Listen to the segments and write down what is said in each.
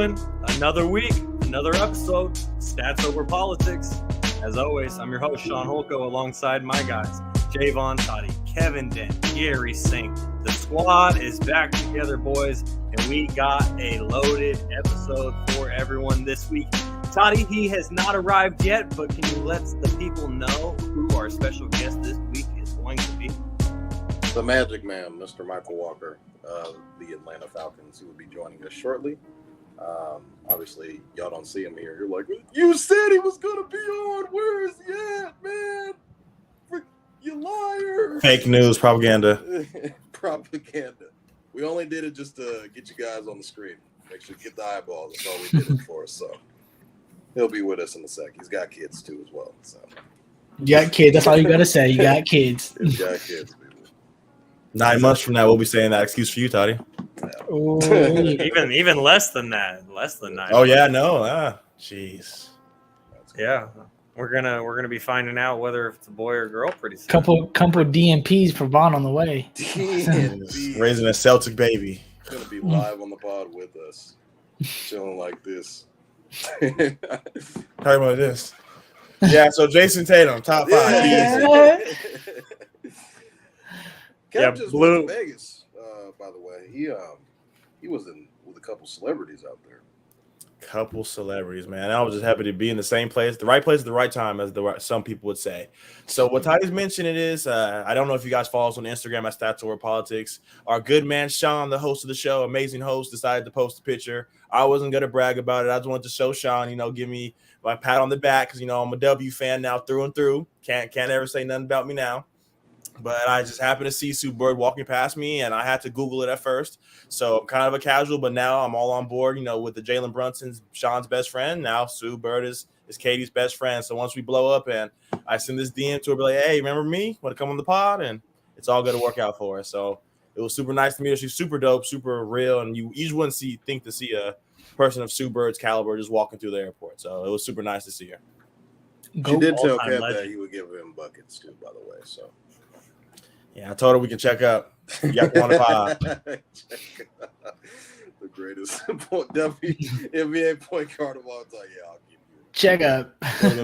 going. Another week, another episode. Stats over politics. As always, I'm your host, Shaun Holko, alongside my guys, Jaevon, Toddy, Kevin Dent, Gary Sink. The squad is back together, boys, and we got a loaded episode for everyone this week. Toddy, he has not arrived yet, but can you let the people know who our special guest this week is going to be? The Magic Man, Mr. Mykal Walker of the Atlanta Falcons, who will be joining us shortly. Obviously, y'all don't see him here. You're like, you said he was going to be on. Where is he at, man? You liar. Fake news, propaganda. Propaganda. We only did it just to get you guys on the screen. Make sure you get the eyeballs. That's all we did it for. So he'll be with us in a sec. He's got kids, too, as well. So you got kids. That's all you got to say. You got kids. He's got kids, people. 9 months from now, we'll be saying that excuse for you, Toddy. Even less than that. Less than 9. Oh yeah, no, jeez. Yeah, we're gonna be finding out whether it's a boy or girl pretty soon. Couple DMPs for Vaughn on the way. Raising a Celtic baby. He's gonna be live on the pod with us, chilling like this. Talking about this. Yeah, so Jason Tatum, top 5. Kev just went to Vegas, by the way. He was with a couple celebrities out there. Couple celebrities, man. I was just happy to be in the same place, the right place at the right time, as some people would say. So what Toddy's mentioning is, I don't know if you guys follow us on Instagram at Stats Over Politics. Our good man Shaun, the host of the show, amazing host, decided to post a picture. I wasn't gonna brag about it. I just wanted to show Shaun, give me my pat on the back because I'm a W fan now through and through. Can't ever say nothing about me now. But I just happened to see Sue Bird walking past me, and I had to Google it at first. So I'm kind of a casual, but now I'm all on board, with the Jalen Brunson's Shaun's best friend. Now Sue Bird is Katie's best friend. So once we blow up and I send this DM to her, be like, hey, remember me? Want to come on the pod? And it's all going to work out for us. So it was super nice to meet her. She's super dope, super real. And you wouldn't think to see a person of Sue Bird's caliber just walking through the airport. So it was super nice to see her. She did tell Kev that he would give him buckets too, by the way. So. Yeah, I told her we can check up. You got 1 to 5. The greatest WNBA point guard of all time. Yeah, I'll give you. Check up.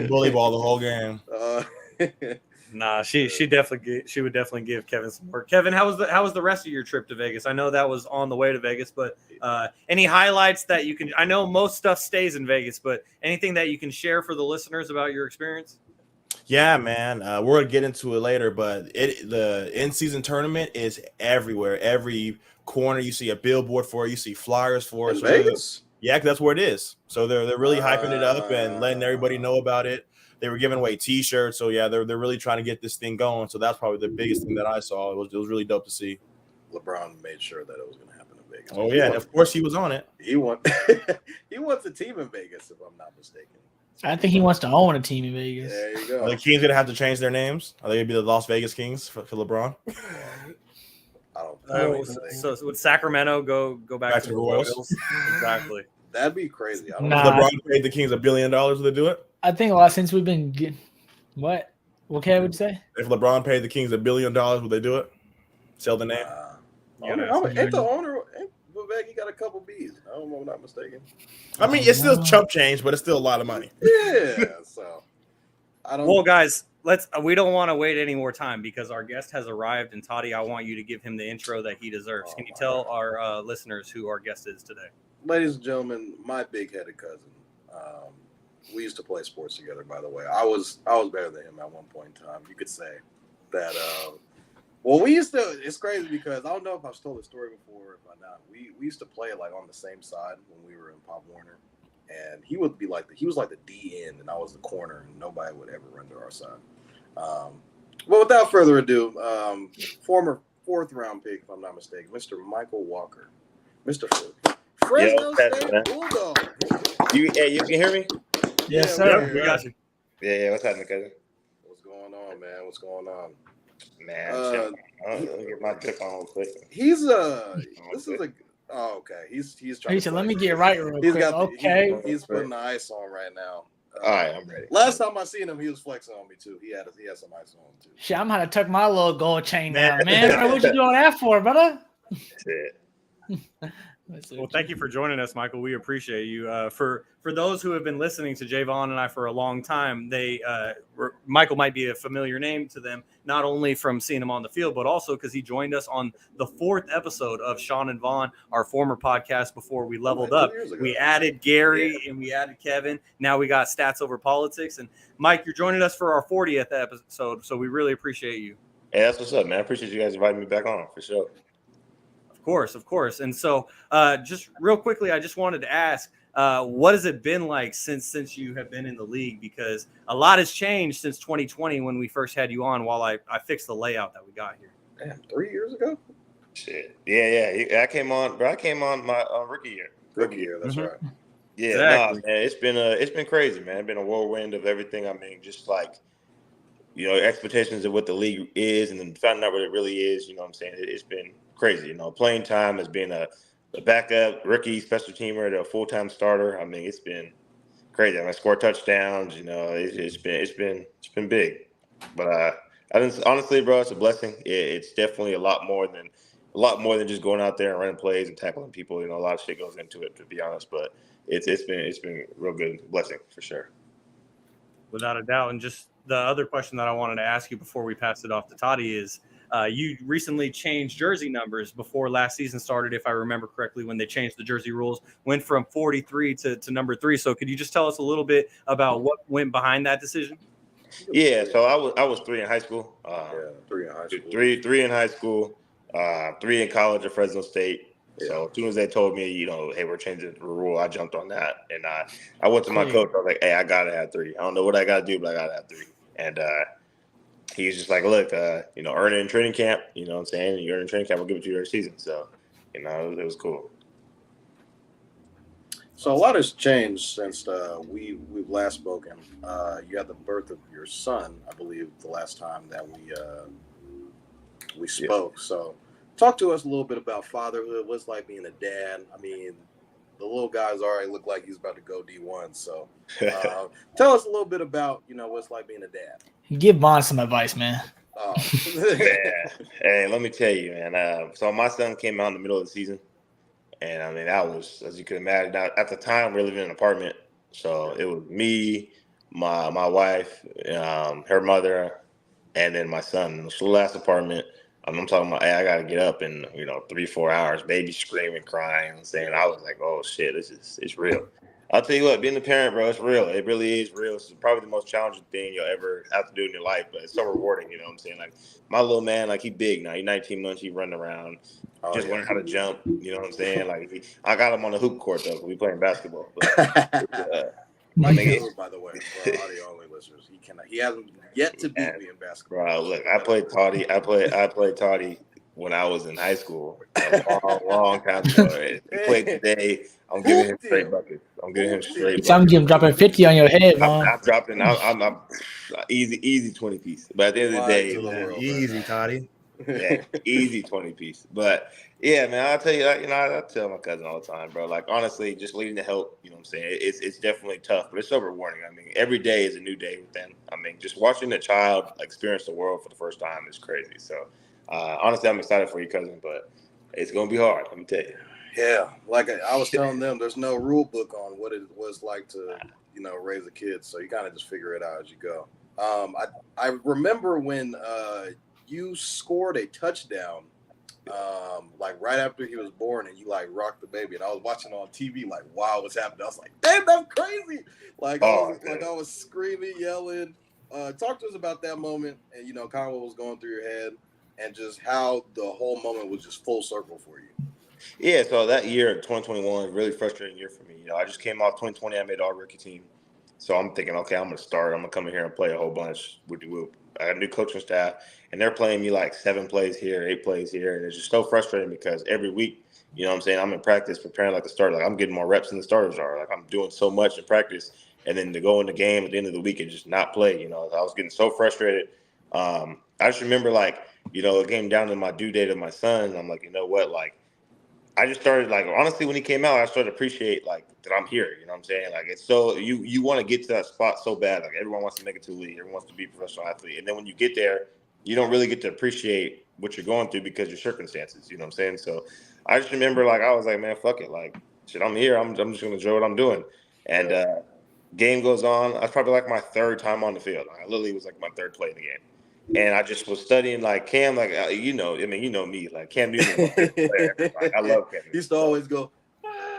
Bully ball the whole game. Nah, she would definitely give Kevin some work. Kevin, how was the rest of your trip to Vegas? I know that was on the way to Vegas, but any highlights that you can? I know most stuff stays in Vegas, but anything that you can share for the listeners about your experience? Yeah, man. We're gonna get into it later, but the in-season tournament is everywhere. Every corner you see a billboard for it. You see flyers for it. In Vegas? Yeah, 'cause that's where it is. So they're really hyping it up and letting everybody know about it. They were giving away T-shirts, so yeah, they're really trying to get this thing going. So that's probably the biggest thing that I saw. It was really dope to see. LeBron made sure that it was going to happen in Vegas. Oh yeah, and of course he was on it. He wants a team in Vegas, if I'm not mistaken. I think he wants to own a team in Vegas. There you go. Are the Kings gonna have to change their names? Are they gonna be the Las Vegas Kings for LeBron? I don't know. So would Sacramento go back to the Royals? Exactly. That'd be crazy. I don't know. LeBron paid the Kings $1 billion to do it. I think a lot since we've been getting what Kev would say. If LeBron paid the Kings $1 billion, would they do it? Sell the name? Ain't the owner? He got a couple B's. I don't know if I'm not mistaken. I mean, it's still chump change, but it's still a lot of money. Yeah. So I don't. Well, guys, we don't want to wait any more time because our guest has arrived, and Toddy, I want you to give him the intro that he deserves. Can you tell our listeners who our guest is today? Ladies and gentlemen, my big-headed cousin. We used to play sports together, by the way. I was better than him at one point in time. You could say that. Well, we used to. It's crazy because I don't know if I've told the story before or not. We used to play like on the same side when we were in Pop Warner, and he was like the D end, and I was the corner, and nobody would ever run to our side. But without further ado, former 4th round pick, if I'm not mistaken, Mr. Mykal Walker, Mr. Fresno State Bulldog. You can hear me? Yes, sir. We got you. Yeah. What's happening, cousin? What's going on, man? What's going on? Man, let me get my clip on real quick. He's okay. He's trying. He said, "Let me get right real quick." He's putting the ice on right now. All right, I'm ready. Last time I seen him, he was flexing on me too. He had some ice on him too. Shit, I'm gonna tuck my little gold chain now, man. What you doing that for, brother? That's it. Well, thank you for joining us, Mykal. We appreciate you. For those who have been listening to Jaevon and I for a long time, Mykal might be a familiar name to them, not only from seeing him on the field, but also because he joined us on the 4th episode of Shaun and Vaughn, our former podcast before we leveled up. We added Gary and we added Kevin. Now we got Stats Over Politics. And Mike, you're joining us for our 40th episode, so we really appreciate you. Hey, that's what's up, man. I appreciate you guys inviting me back on for sure. Of course. And so just real quickly, I just wanted to ask, what has it been like since you have been in the league? Because a lot has changed since 2020 when we first had you on while I fixed the layout that we got here. Damn, 3 years ago? Shit. Yeah. I came on my rookie year. Rookie year, that's right. Yeah, exactly. Man, it's been crazy, man. It's been a whirlwind of everything. I mean, just like, expectations of what the league is and then finding out what it really is, what I'm saying? It's been crazy, playing time as being a backup, rookie, special teamer to a full-time starter. I mean, it's been crazy. I scored touchdowns, it's been big. But honestly, bro, it's a blessing. It's definitely a lot more than just going out there and running plays and tackling people. A lot of shit goes into it, to be honest. But it's been a real good blessing for sure. Without a doubt. And just the other question that I wanted to ask you before we pass it off to Toddy is, you recently changed jersey numbers before last season started, if I remember correctly, when they changed the jersey rules, went from 43 to number 3. So could you just tell us a little bit about what went behind that decision? Yeah, so I was 3 in high school. 3 in high school. Three in high school, 3 in college at Fresno State. Yeah. So as soon as they told me, hey, we're changing the rule, I jumped on that. And I went to my coach. I was like, hey, I got to have 3. I don't know what I got to do, but I got to have 3. And he was just like, look, earn it in training camp. You know what I'm saying? You earn it in training camp, we'll give it to you every season. So, it was cool. So a lot has changed since we've last spoken. You had the birth of your son, I believe, the last time that we spoke. Yeah. So talk to us a little bit about fatherhood. What's it like being a dad? I mean, the little guy's already look like he's about to go D1. So tell us a little bit about, what it's like being a dad. Give Vaughn some advice, man. Yeah. Hey, let me tell you, man. So my son came out in the middle of the season. And, I mean, that was, as you can imagine, at the time, we were living in an apartment. So it was me, my wife, her mother, and then my son. In the last apartment, I'm talking about, hey, I got to get up in, 3-4 hours, baby screaming, crying, saying, I was like, oh, shit, it's real. I'll tell you what, being a parent, bro, it's real. It really is real. It's probably the most challenging thing you'll ever have to do in your life, but it's so rewarding, you know what I'm saying? Like, my little man, like, he big now. He's 19 months. He running around, learning how to jump, you know what I'm saying? Like, I got him on the hoop court, though, because we playing basketball. But, by the way, for audio-only listeners, he hasn't yet to beat me in basketball. Bro, look, I played Toddy when I was in high school, a long time ago. He played today. I'm giving him straight buckets. I'm dropping 50 on your head, man. I'm dropping. I'm easy 20 piece. But at the end of the day, easy, Toddy. Yeah, easy 20 piece. But yeah, man, I'll tell you, I tell my cousin all the time, bro. Like, honestly, just leading to help, you know what I'm saying? It's definitely tough, but it's so rewarding. I mean, every day is a new day with them. I mean, just watching the child experience the world for the first time is crazy. So, honestly, I'm excited for you, cousin, but it's gonna be hard. Let me tell you. Yeah, like I was telling them, there's no rule book on what it was like to, raise a kid. So you kind of just figure it out as you go. I remember when you scored a touchdown, right after he was born, and you rocked the baby, and I was watching on TV, wow, what's happening? I was like, damn, that's crazy! I was screaming, yelling. Talk to us about that moment, and kind of what was going through your head, and just how the whole moment was just full circle for you. Yeah, so that year, 2021, really frustrating year for me. I just came off 2020. I made all-rookie team. So I'm thinking, okay, I'm going to start. I'm going to come in here and play a whole bunch. I got a new coaching staff, and they're playing me 7 plays here, 8 plays here. And it's just so frustrating because every week, you know what I'm saying, I'm in practice preparing like a starter. I'm getting more reps than the starters are. I'm doing so much in practice. And then to go in the game at the end of the week and just not play, I was getting so frustrated. I just remember, it came down to my due date of my son. I'm like, you know what, I just started, honestly, when he came out, I started to appreciate, that I'm here. You know what I'm saying? It's so, you want to get to that spot so bad. Everyone wants to make it to the league. Everyone wants to be a professional athlete. And then when you get there, you don't really get to appreciate what you're going through because of your circumstances. You know what I'm saying? So I just remember like I was like, man, fuck it, like shit, I'm here. I'm just gonna enjoy what I'm doing. And game goes on. I was probably like my third time on the field. Like, I literally was like my third play in the game. And I just was studying like Cam, like you know me, like Cam Newton is my favorite player. Like I love Cam Newton. He used to always go.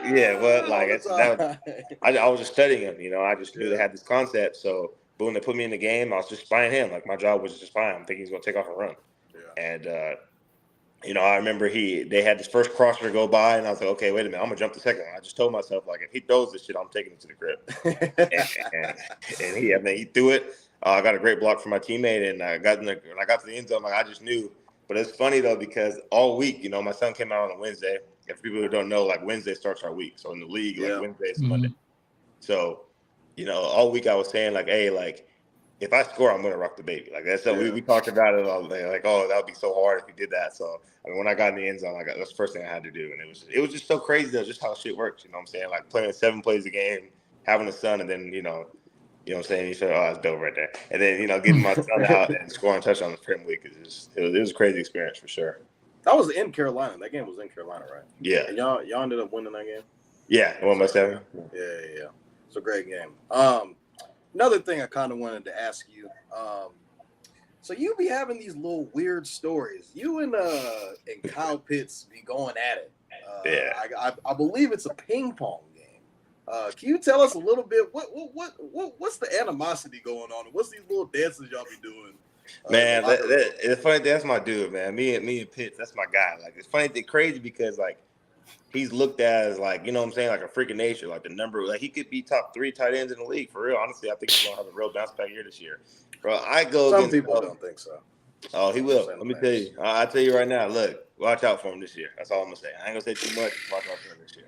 Yeah, well, like that I was just studying him. You know, I just knew they had this concept. So boom, they put me in the game. I was just spying him. Like my job was just spying him, thinking he's gonna take off and run. Yeah. And you know, I remember they had this first crosser go by, and I was like, okay, wait a minute, I'm gonna jump the second one. I just told myself like, if he throws this shit, I'm taking it to the crib. and he threw it. I got a great block from my teammate, and when I got to the end zone, like I just knew. But it's funny though because all week, you know, my son came out on a Wednesday. If people who don't know, like Wednesday starts our week. So in the league, like Wednesday is Monday. So, you know, all week I was saying like, hey, like if I score, I'm gonna rock the baby. Like that's we talked about it all day. Like, oh, that would be so hard if you did that. So I mean, when I got in the end zone, like that's the first thing I had to do, and it was just so crazy though, just how shit works. You know what I'm saying? Like playing 7 plays a game, having a son, and then you know what I'm saying? You say, oh, that's dope right there. And then, you know, getting my son out and scoring touchdowns in the Premier League it was a crazy experience for sure. That was in Carolina. That game was in Carolina, right? Yeah. And y'all ended up winning that game? Yeah, 1-7. Yeah. It's a great game. Another thing I kind of wanted to ask you. So you be having these little weird stories. You and Kyle Pitts be going at it. I believe it's a ping pong game. Can you tell us a little bit what's the animosity going on? What's these little dances y'all be doing? Man, it's funny. That's my dude, man. Me and Pitts, that's my guy. Like it's funny, it's crazy because like he's looked at as like, you know what I'm saying, like a freak of nature, like the number, like he could be top 3 tight ends in the league for real. Honestly, I think he's gonna have a real bounce back year this year. Bro, some people don't think so. Oh, he will. Let me tell you. I'll tell you right now. Look, watch out for him this year. That's all I'm gonna say. I ain't gonna say too much. Watch out for him this year.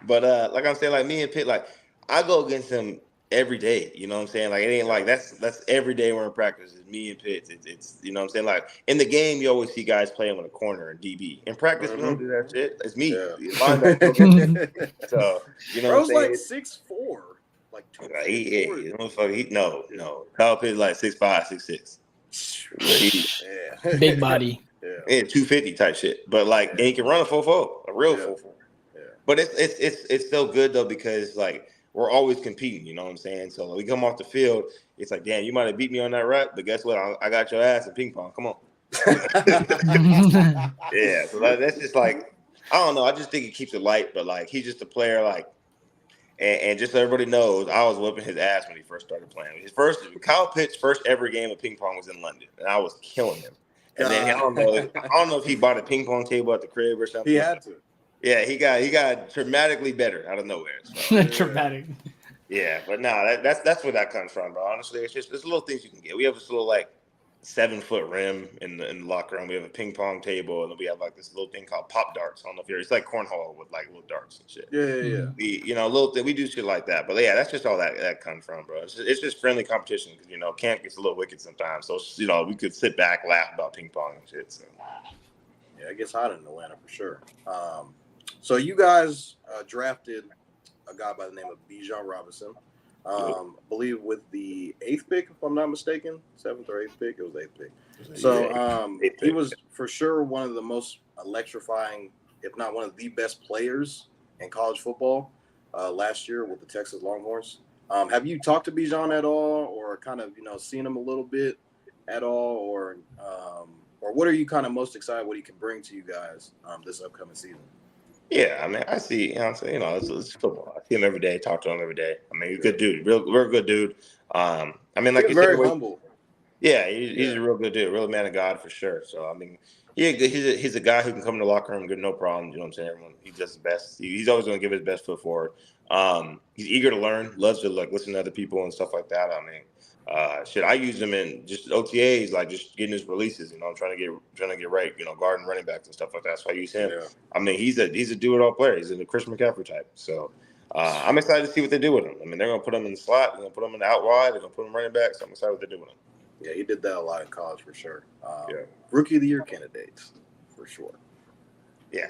But like I'm saying, like me and Pitt, like I go against him every day. You know what I'm saying? Like it ain't like that's every day we're in practice. It's me and Pitt. It's you know what I'm saying? Like in the game, you always see guys playing with a corner and DB. In practice, we don't do that shit. It's me. Yeah. So you know Bro's what I'm like saying? 6'4", like 254. No. Kyle Pitt is like 6'5", 6'6". Yeah. Big body. Yeah, 250 type shit. But like, and he can run a 4.4, a real 4.4. Yeah. But it's so good though because like we're always competing. You know what I'm saying? So when we come off the field, it's like, damn, you might have beat me on that rep, but guess what? I got your ass in ping pong. Come on. Yeah. So that's just like, I don't know. I just think it keeps it light. But like, he's just a player. Like, and just so everybody knows, I was whipping his ass when he first started playing. Kyle Pitt's first ever game of ping pong was in London, and I was killing him. And then I don't know if he bought a ping pong table at the crib or something. He had to. Yeah, he got dramatically better out of nowhere. So. Dramatic. Yeah, but that's where that comes from, bro. Honestly, it's little things you can get. We have this little like 7-foot rim in the locker room. We have a ping pong table, and then we have like this little thing called pop darts. I don't know if it's like cornhole with like little darts and shit. Yeah. We do shit like that. But yeah, that's just all that comes from, bro. It's just friendly competition because camp gets a little wicked sometimes. So we could sit back, laugh about ping pong and shit. So. Yeah, it gets hot in Atlanta for sure. So you guys drafted a guy by the name of Bijan Robinson. I believe with the 8th pick, if I'm not mistaken, 7th or 8th pick. It was 8th pick. So he was for sure one of the most electrifying, if not one of the best players in college football last year with the Texas Longhorns. Have you talked to Bijan at all, or kind of seen him a little bit at all, or what are you kind of most excited what he can bring to you guys this upcoming season? Yeah, I mean, I see. I'm saying, it's football. I see him every day. Talk to him every day. I mean, he's a good dude. Real good dude. I mean, like he's very humble. Yeah, he's a real good dude. Real man of God for sure. So I mean, he's a guy who can come in the locker room, get no problem. You know what I'm saying? Everyone, he does his best. He's always going to give his best foot forward. He's eager to learn. Loves to like listen to other people and stuff like that. I mean. I use him in just OTAs, like just getting his releases. I'm trying to get right, guarding running backs and stuff like that. So I use him. Yeah. I mean, he's a do-it-all player. He's in the Chris McCaffrey type. So I'm excited to see what they do with him. I mean, they're gonna put him in the slot. They're gonna put him in the out wide. They're gonna put him running back. So I'm excited what they do with him. Yeah, he did that a lot in college for sure. Rookie of the year candidates for sure. Yeah.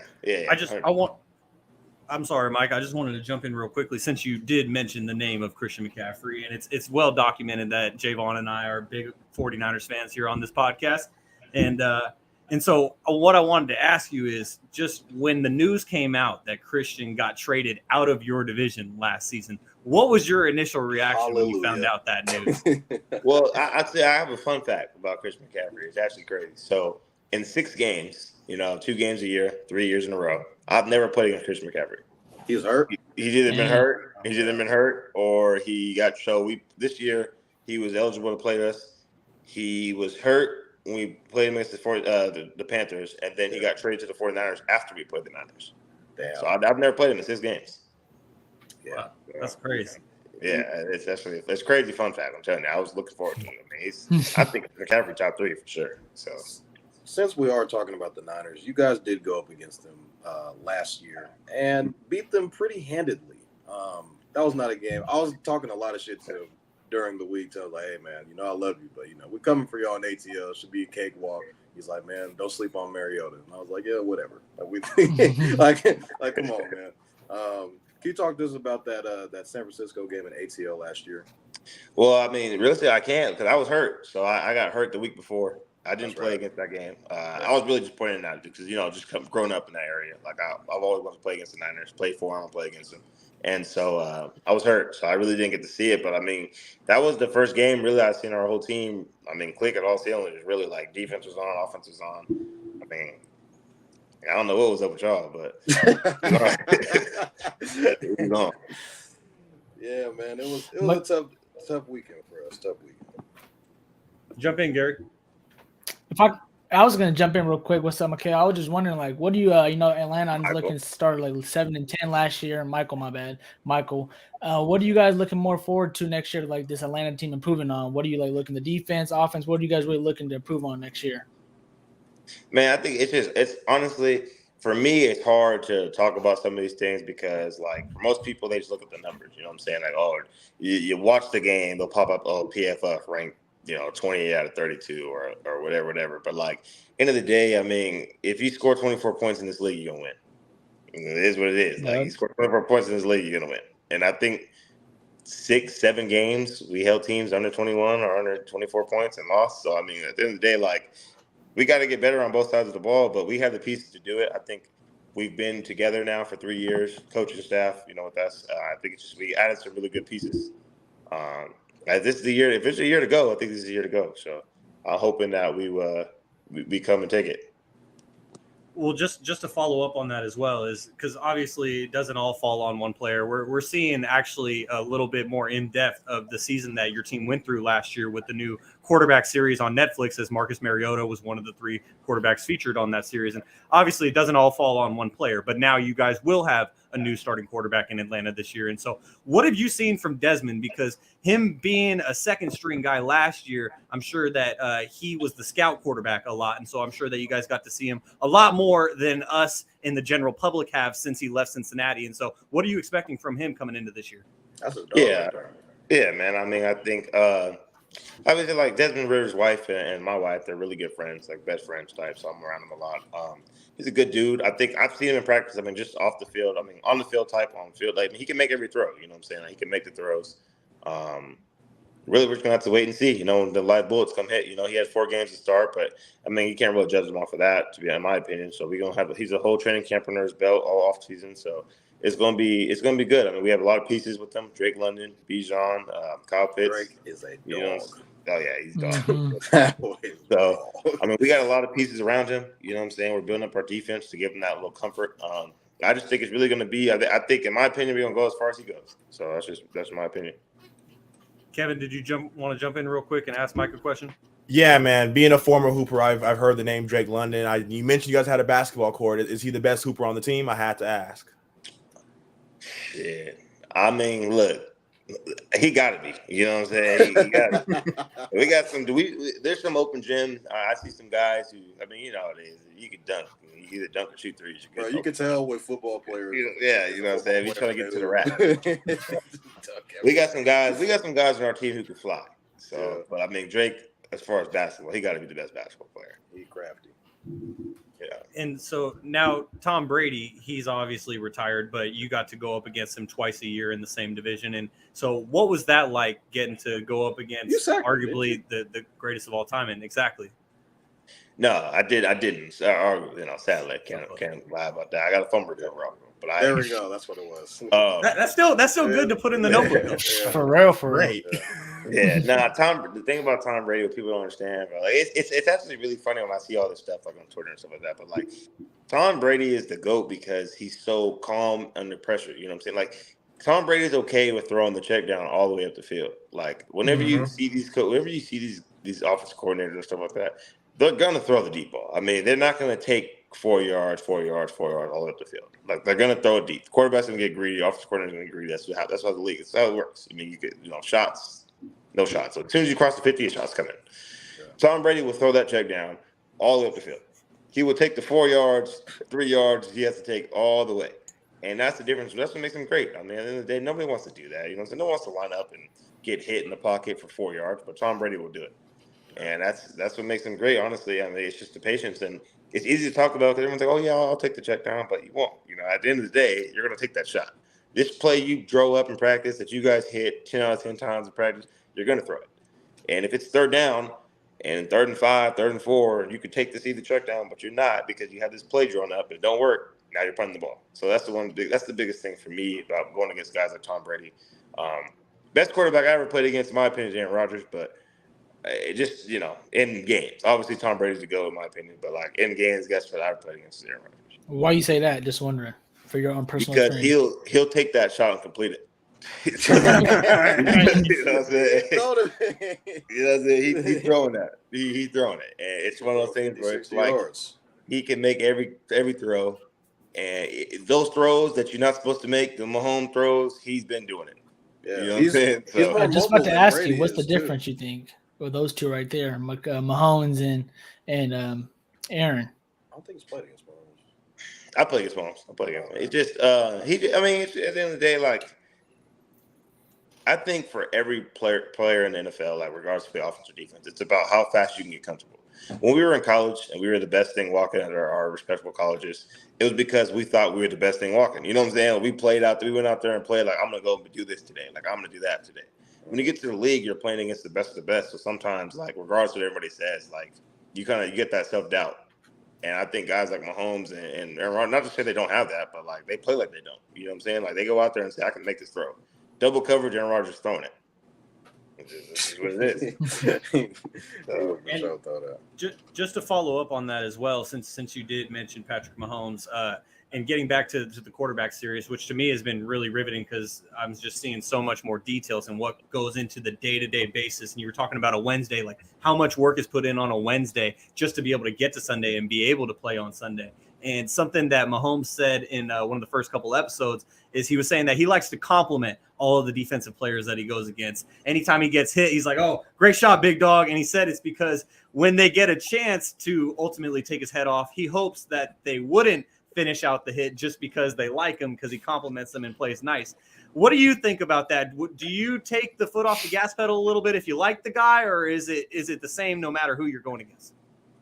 I'm sorry, Mike. I just wanted to jump in real quickly since you did mention the name of Christian McCaffrey, and it's well documented that Jaevon and I are big 49ers fans here on this podcast. And And so what I wanted to ask you is just when the news came out that Christian got traded out of your division last season, what was your initial reaction when you found out that news? Well, I'd say I have a fun fact about Christian McCaffrey. It's actually crazy. So in 6 games, 2 games a year, 3 years in a row, I've never played against Christian McCaffrey. He was hurt. He's either been hurt, or he got this year he was eligible to play us. He was hurt when we played him against the Panthers, and then he got traded to the 49ers after we played the Niners. Damn. So I've never played him in 6 games. Yeah, wow, that's crazy. Yeah, it's crazy fun fact. I'm telling you, I was looking forward to it. I mean, I think McCaffrey top 3 for sure. So since we are talking about the Niners, you guys did go up against them last year and beat them pretty handedly. That was not a game. I was talking a lot of shit to him during the week. So I was like, hey, man, I love you, but, we're coming for you on ATL. It should be a cakewalk. He's like, man, don't sleep on Mariota. And I was like, yeah, whatever. Like, come on, man. Can you talk to us about that San Francisco game in ATL last year? Well, I mean, realistically, I can't because I was hurt. So I got hurt the week before. I didn't play against that game. I was really just pointing it out because, just growing up in that area. Like, I've always wanted to play against the Niners, play for them, play against them. And so I was hurt. So I really didn't get to see it. But, I mean, that was the first game really I've seen our whole team, click at all cylinders. Really, like, defense was on, offense was on. I mean, I don't know what was up with y'all, but it was on. Yeah, man. It was a tough weekend for us. Tough weekend. Jump in, Gary. I was gonna jump in real quick. What's up, Mykal? I was just wondering, like, what do you, Atlanta looking to start like 7-10 last year. Mykal. What are you guys looking more forward to next year? Like this Atlanta team improving on? What are you like looking the defense, offense? What are you guys really looking to improve on next year? Man, I think it's honestly, for me, it's hard to talk about some of these things because, like, for most people, they just look at the numbers. You know what I'm saying? Like, oh, you watch the game, they'll pop up, oh, PFF ranked, 28 out of 32 or whatever. But, like, end of the day, I mean, if you score 24 points in this league, you're going to win. It is what it is. Like, you score 24 points in this league, you're going to win. And I think 6-7 games, we held teams under 21 or under 24 points and lost. So, I mean, at the end of the day, like, we got to get better on both sides of the ball, but we have the pieces to do it. I think we've been together now for 3 years, coaching staff, with us. I think it's just we added some really good pieces. This is the year. If it's a year to go, I think this is the year to go. So I'm hoping that we come and take it. Well, just to follow up on that as well is because obviously it doesn't all fall on one player. We're seeing actually a little bit more in depth of the season that your team went through last year with the new quarterback series on Netflix, as Marcus Mariota was one of the 3 quarterbacks featured on that series. And obviously it doesn't all fall on one player, but now you guys will have a new starting quarterback in Atlanta this year. And so what have you seen from Desmond? Because him being a second string guy last year, I'm sure that he was the scout quarterback a lot. And so I'm sure that you guys got to see him a lot more than us in the general public have since he left Cincinnati. And so what are you expecting from him coming into this year? That's a Yeah, man. I mean, I think obviously, like, Desmond Ritter's wife and my wife, they're really good friends, like best friends type. So I'm around him a lot. He's a good dude. I think I've seen him in practice. I mean, just off the field. I mean, on the field type, on the field. Like, he can make every throw. You know what I'm saying? Like, he can make the throws. Really, we're just gonna have to wait and see. When the live bullets come hit. He had 4 games to start, but I mean, you can't really judge him off of that, to be in my opinion. So we're gonna have he's a whole training camp under his belt all off season. So it's gonna be good. I mean, we have a lot of pieces with them. Drake London, Bijan, Kyle Pitts. Drake is a dog. Oh yeah, he's dog. So I mean, we got a lot of pieces around him. You know what I'm saying? We're building up our defense to give him that little comfort. I just think it's really going to be. I think, in my opinion, we're going to go as far as he goes. So that's my opinion. Kevin, did you want to jump in real quick and ask Mike a question? Yeah, man. Being a former hooper, I've heard the name Drake London. You mentioned you guys had a basketball court. Is he the best hooper on the team? I had to ask. Yeah, I mean, look. He got to be. You know what I'm saying? He got we got some. There's some open gym. I see some guys who. I mean, you know how it is. You can dunk. You can either dunk or shoot threes. Bro, you can tell with football players. You know what I'm saying. We're trying to get to the rack. We got some guys. We got some guys on our team who can fly. So, yeah. But I mean, Drake, as far as basketball, he got to be the best basketball player. He's crafty. Yeah. And so now Tom Brady, he's obviously retired, but you got to go up against him twice a year in the same division. And so what was that like getting to go up against arguably the greatest of all time? And exactly. No, I didn't. Sadly, I can't lie about that. I got a fumble recovery, but There we go. That's what it was. That's still good to put in the notebook, though. Yeah. For real. Great. Yeah, the thing about Tom Brady, what people don't understand, bro, like it's actually really funny when I see all this stuff like on Twitter and stuff like that. But like, Tom Brady is the GOAT because he's so calm under pressure. You know what I'm saying? Like, Tom Brady's okay with throwing the check down all the way up the field. Like, whenever you see these offensive coordinators and stuff like that, they're gonna throw the deep ball. I mean, they're not gonna take 4 yards all the way up the field. Like, they're gonna throw it deep. The quarterback's gonna get greedy. Offensive coordinator's gonna get greedy. That's how the league. That's how it works. I mean, you get shots, no shots. So as soon as you cross the 50, shots come in. Yeah. Tom Brady will throw that check down all the way up the field. He will take the 4 yards, 3 yards. He has to take all the way, and that's the difference. That's what makes him great. I mean, at the end of the day, nobody wants to do that. You know, so no one wants to line up and get hit in the pocket for 4 yards, but Tom Brady will do it. And that's what makes him great, honestly. I mean, it's just the patience, and it's easy to talk about because everyone's like, "Oh yeah, I'll take the check down," but you won't. You know, at the end of the day, you're going to take that shot. This play you drove up in practice that you guys hit 10 out of 10 times in practice, you're going to throw it. And if it's third down and 3rd and 5, 3rd and 4, you could take this either check down, but you're not because you have this play drawn up. It don't work. Now you're punting the ball. So that's the biggest thing for me about going against guys like Tom Brady. Best quarterback I ever played against, in my opinion, is Aaron Rodgers, but it just, in games. Obviously, Tom Brady's the GOAT, in my opinion, but like in games, guess what I ever played against Aaron Rodgers. Why you say that? Just wondering for your own personal because experience. he'll take that shot and complete it. You know what I'm saying? You know what I'm saying? He's throwing that. He's throwing it, and it's one of those things where it's like he can make every throw, and those throws that you're not supposed to make, the Mahomes throws, he's been doing it. Yeah, you know what I'm saying? So, I'm just about to ask you, what's the difference you think with those two right there, Mahomes and Aaron? I don't think he's played against Mahomes. I play against Mahomes. It's just at the end of the day, like, I think for every player in the NFL, like regardless of the offense or defense, it's about how fast you can get comfortable. When we were in college and we were the best thing walking at our respectable colleges, it was because we thought we were the best thing walking. You know what I'm saying? We went out there and played like, I'm going to go do this today. Like, I'm going to do that today. When you get to the league, you're playing against the best of the best. So sometimes, like, regardless of what everybody says, like, you get that self-doubt. And I think guys like Mahomes and Aaron, not to say they don't have that, but like they play like they don't. You know what I'm saying? Like they go out there and say, I can make this throw. Double coverage, Aaron Rodgers throwing it. This is what it is. Just to follow up on that as well, since you did mention Patrick Mahomes, and getting back to the quarterback series, which to me has been really riveting because I'm just seeing so much more details and what goes into the day-to-day basis. And you were talking about a Wednesday, like how much work is put in on a Wednesday just to be able to get to Sunday and be able to play on Sunday. And something that Mahomes said in one of the first couple episodes is he was saying that he likes to compliment all of the defensive players that he goes against. Anytime he gets hit, he's like, "Oh, great shot, big dog." And he said it's because when they get a chance to ultimately take his head off, he hopes that they wouldn't finish out the hit just because they like him, because he compliments them and plays nice. What do you think about that? Do you take the foot off the gas pedal a little bit if you like the guy, or is it the same no matter who you're going against?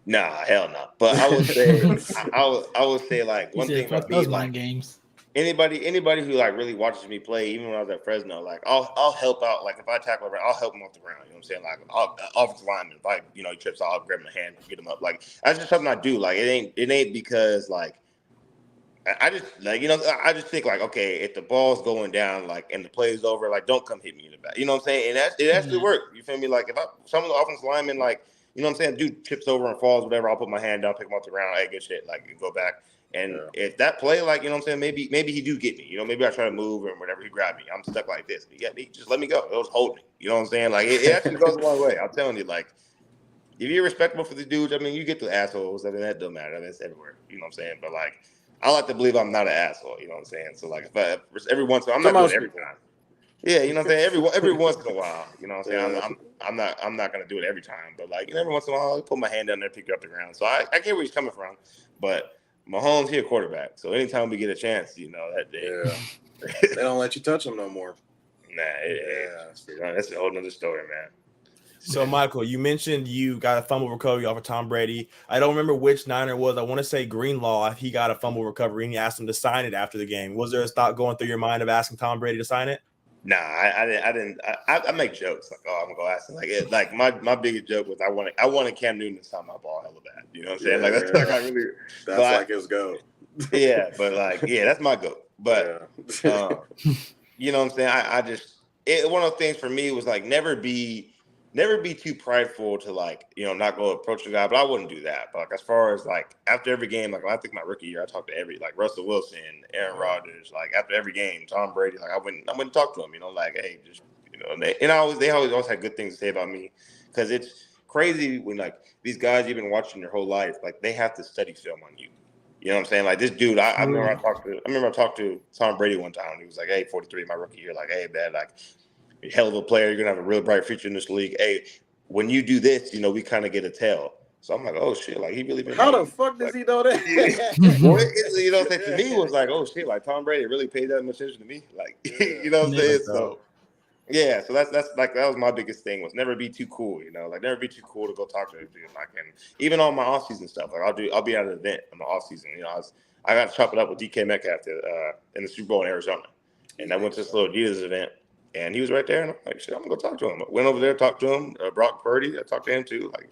Nah, hell no. But I would say, like, one thing about those mind games. Anybody who like really watches me play, even when I was at Fresno, like I'll help out. Like if I tackle around, I'll help him off the ground. You know what I'm saying? Like offensive lineman, if I he trips, I'll grab him a hand, get him up. Like that's just something I do. Like it ain't because like I just like I just think like, okay, if the ball's going down like and the play's over, like don't come hit me in the back. You know what I'm saying? And it actually worked. You feel me? Like if some of the offensive linemen like. You know what I'm saying? Dude trips over and falls, whatever. I'll put my hand down, pick him off the ground. Hey, good shit. Like, go back. And if that play, like, you know what I'm saying? Maybe he do get me. You know, maybe I try to move or whatever. He grabbed me. I'm stuck like this. He just let me go. It was holding. You know what I'm saying? Like, it actually goes a long way. I'm telling you, like, if you're respectable for the dudes, I mean, you get the assholes. I mean, that don't matter. I mean, it's everywhere. You know what I'm saying? But, like, I like to believe I'm not an asshole. You know what I'm saying? So, like, if every once in a while, I'm not doing it every time. Yeah, you know what I'm saying? Every once in a while, you know what I'm saying? I'm not gonna do it every time, but like every once in a while, I'll put my hand down there, pick you up the ground. So I get where he's coming from, but Mahomes, he a quarterback. So anytime we get a chance, that day, they don't let you touch him no more. Nah, that's a whole nother story, man. So, Michael, you mentioned you got a fumble recovery off of Tom Brady. I don't remember which Niner it was. I want to say Greenlaw. He got a fumble recovery, and he asked him to sign it after the game. Was there a thought going through your mind of asking Tom Brady to sign it? Nah, I didn't. I make jokes like, "Oh, I'm gonna go ask him." Like my biggest joke was I wanted Cam Newton to sign my ball hella bad. You know what I'm saying? Like that's like I really. That's like his goat. Yeah, but like that's my goat. But you know what I'm saying? I just one of those things for me was like never be too prideful to like, not go approach the guy, but I wouldn't do that. But like as far as like after every game, like when I think my rookie year, I talked to every like Russell Wilson, Aaron Rodgers, like after every game, Tom Brady, like I wouldn't talk to him, like, hey, just and they always had good things to say about me, because it's crazy when like these guys you've been watching your whole life, like they have to study film on you. You know what I'm saying? Like this dude, I remember I talked to Tom Brady one time. He was like, hey, 43, my rookie year, like, hey, man, like, hell of a player. You're going to have a real bright future in this league. Hey, when you do this, we kind of get a tell. So I'm like, oh, shit, like, he really been. How the fuck does he know that? Well, to me, it was like, oh, shit, like, Tom Brady really paid that much attention to me. Like, you know what I'm saying? So, yeah, so that's like that was my biggest thing, was never be too cool, like never be too cool to go talk to a dude. Like, and even on my off season stuff, like I'll be at an event in the off season. I got to chop it up with DK Metcalf in the Super Bowl in Arizona, and I went to this little Adidas event, and he was right there, and I'm like, shit, I'm gonna go talk to him. I went over there, talked to him. Brock Purdy, I talked to him too. Like,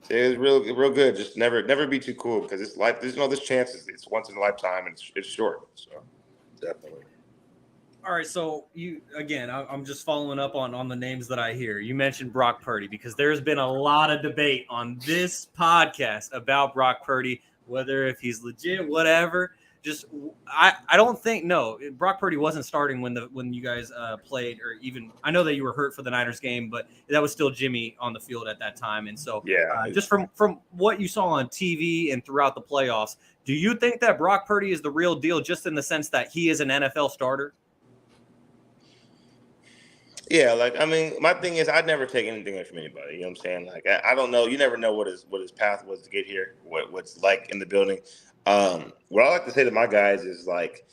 it was real good. Just never be too cool, because it's life. There's this chance. It's once in a lifetime, and it's short. So definitely. All right, so I'm just following up on the names that I hear. You mentioned Brock Purdy, because there's been a lot of debate on this podcast about Brock Purdy, whether if he's legit, whatever. Just I don't think Brock Purdy wasn't starting when you guys played, or even I know that you were hurt for the Niners game, but that was still Jimmy on the field at that time. And so just from what you saw on TV and throughout the playoffs, do you think that Brock Purdy is the real deal, just in the sense that he is an NFL starter? Yeah, like, I mean, my thing is I'd never take anything away from anybody. You know what I'm saying? Like, I don't know. You never know what his path was to get here, what's like in the building. What I like to say to my guys is, like,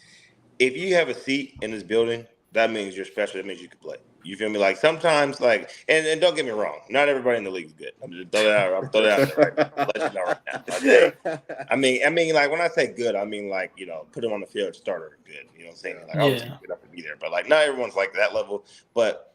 if you have a seat in this building, that means you're special. That means you can play. You feel me? Like, sometimes, like, and don't get me wrong, not everybody in the league is good. I'm just throw that out there right now. Let you know right now. Okay? I mean, like, when I say good, I mean, like, put him on the field, starter, good. You know what I'm saying? Like, obviously, good enough to be there, but like, not everyone's like that level. But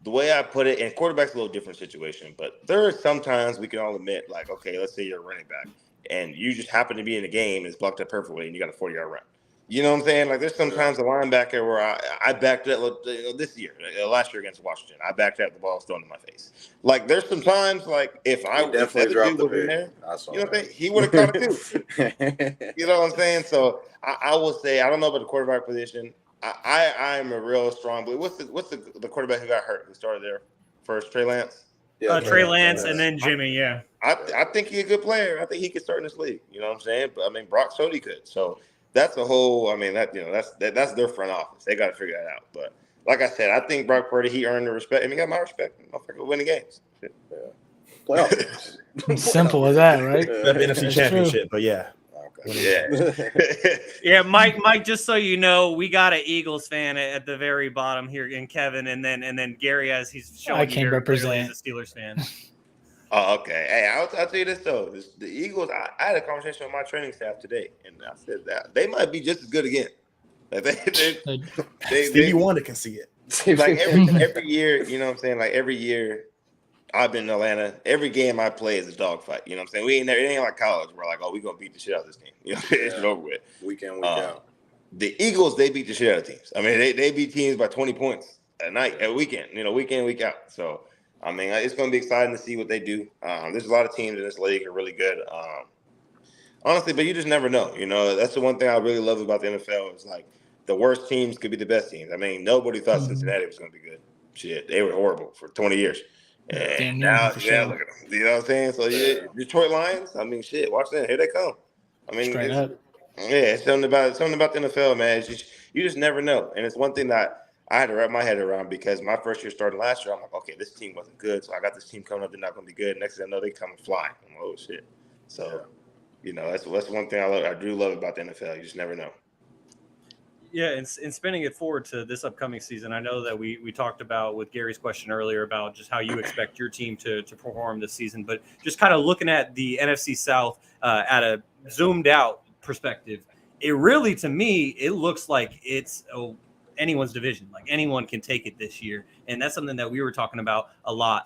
the way I put it, and quarterback's a little different situation, but there are sometimes we can all admit, like, okay, let's say you're a running back, and you just happen to be in a game and it's blocked up perfectly, and you got a 40-yard run. You know what I'm saying? Like, there's sometimes a linebacker where I backed up this year, last year against Washington. I backed up, the ball was thrown in my face. Like, there's some times, like, if that dude was in there, you know what I'm saying? He would have caught it too. You know what I'm saying? So I will say, I don't know about the quarterback position. I'm a real strong believer. What's the quarterback who got hurt, who started there first? Trey Lance? Yeah, Trey Lance and then Jimmy, I think he's a good player. I think he could start in this league. You know what I'm saying? But I mean, Brock showed he could. So that's a whole. I mean, that's their front office. They got to figure that out. But like I said, I think Brock Purdy, he earned the respect, and he got my respect. Motherfucker winning games. Playoffs. Simple as that, right? The NFC Championship, but yeah. Yeah, Mike. Just so you know, we got an Eagles fan at the very bottom here, in Kevin, and then Gary, as he's showing. I can represent. As a Steelers fan. Oh, okay. Hey, I'll tell you this though: the Eagles. I had a conversation with my training staff today, and I said that they might be just as good again. Like Stevie Wonder can see it. Like every year, you know what I'm saying? Like every year, I've been in Atlanta. Every game I play is a dogfight. You know what I'm saying? It ain't like college. We're like, oh, we're going to beat the shit out of this game. You know, it's over with. Week in, week out. The Eagles, they beat the shit out of teams. I mean, they beat teams by 20 points a weekend, week in, week out. So, I mean, it's going to be exciting to see what they do. There's a lot of teams in this league that are really good. Honestly, but you just never know. That's the one thing I really love about the NFL is, like, the worst teams could be the best teams. I mean, nobody thought Cincinnati was going to be good. Shit, they were horrible for 20 years. And now, look at them. You know what I'm saying? So, Detroit Lions, I mean, shit, watch that. Here they come. I mean, it's something about the NFL, man. It's just, you just never know. And it's one thing that I had to wrap my head around, because my first year starting last year, I'm like, okay, this team wasn't good. So I got this team coming up. They're not going to be good. Next thing I know, they come and fly. I'm like, oh, shit. So, that's one thing I do love about the NFL. You just never know. Yeah, and spinning it forward to this upcoming season, I know that we talked about with Gary's question earlier about just how you expect your team to perform this season, but just kind of looking at the NFC South at a zoomed out perspective, it really, to me, it looks like it's anyone's division. Like, anyone can take it this year, and that's something that we were talking about a lot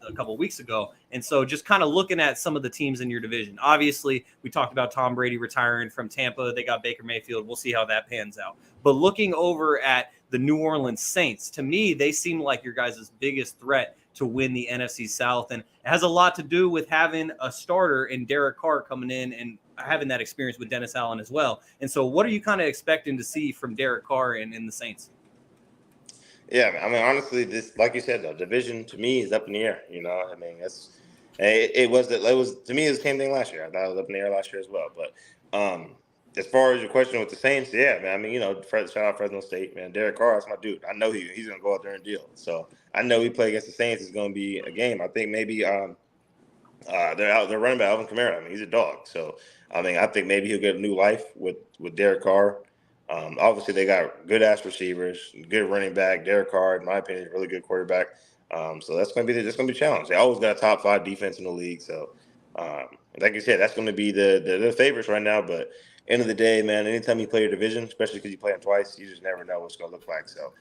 a couple of weeks ago. And so just kind of looking at some of the teams in your division. Obviously, we talked about Tom Brady retiring from Tampa. They got Baker Mayfield. We'll see how that pans out. But looking over at the New Orleans Saints, to me, they seem like your guys' biggest threat to win the NFC South. And it has a lot to do with having a starter in Derek Carr coming in and having that experience with Dennis Allen as well. And so what are you kind of expecting to see from Derek Carr and in the Saints? Yeah, I mean, honestly, this, like you said, the division to me is up in the air. You know, I mean, it was to me, it was the same thing last year. I thought it was up in the air last year as well. But as far as your question with the Saints, yeah, man, I mean, you know, shout out Fresno State, man. Derek Carr, that's my dude. I know he's going to go out there and deal. So I know we play against the Saints is going to be a game. I think maybe they're running back Alvin Kamara. I mean, he's a dog. So, I mean, I think maybe he'll get a new life with Derek Carr. Obviously, they got good-ass receivers, good running back. Derek Carr, in my opinion, is a really good quarterback. So that's going to be a challenge. They always got a top 5 defense in the league. So, like you said, that's going to be the favorites right now. But end of the day, man, anytime you play your division, especially because you play them twice, you just never know what's going to look like. So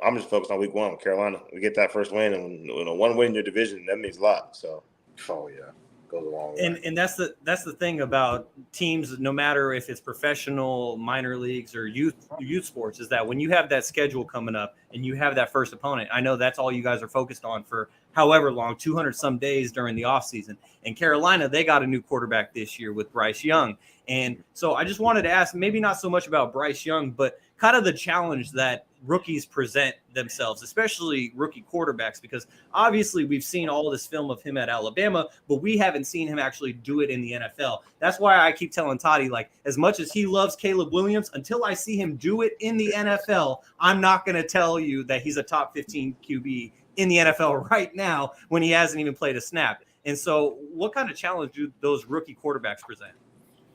I'm just focused on week 1 with Carolina. We get that first win, and one win in your division, that means a lot. So, oh yeah, goes a long way. And that's the thing about teams, no matter if it's professional, minor leagues, or youth sports, is that when you have that schedule coming up and you have that first opponent, I know that's all you guys are focused on for however long, 200 some days during the offseason. And Carolina, they got a new quarterback this year with Bryce Young. And so I just wanted to ask, maybe not so much about Bryce Young, but kind of the challenge that rookies present themselves, especially rookie quarterbacks, because obviously we've seen all this film of him at Alabama, but we haven't seen him actually do it in the NFL. That's why I keep telling Toddy, like, as much as he loves Caleb Williams, until I see him do it in the NFL, I'm not going to tell you that he's a top 15 QB in the NFL right now when he hasn't even played a snap. And so what kind of challenge do those rookie quarterbacks present?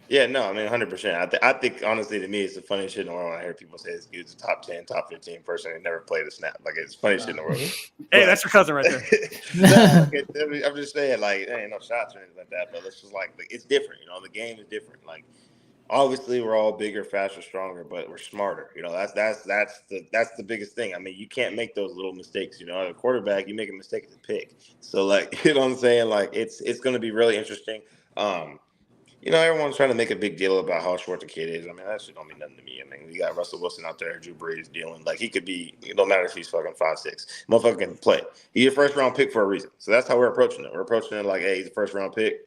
Yeah, no, I mean, 100%. I think, honestly, to me, it's the funniest shit in the world when I hear people say this dude's a top 10, top 15 person and never played a snap. Like, it's the funniest shit in the world. Hey, that's your cousin right there. No, I'm just saying, like, there ain't no shots or anything like that, but it's just like it's different. You know, the game is different. Like, obviously, we're all bigger, faster, stronger, but we're smarter. You know, that's the biggest thing. I mean, you can't make those little mistakes. You know, as a quarterback, you make a mistake at the pick. So, like, you know what I'm saying? Like, it's going to be really interesting. You know, everyone's trying to make a big deal about how short the kid is. I mean, that shit don't mean nothing to me. I mean, you got Russell Wilson out there, Drew Brees dealing. Like, he could be, it don't matter if he's fucking 5'6". Motherfucker can play. He's a first-round pick for a reason. So that's how we're approaching it. We're approaching it like, hey, he's a first-round pick.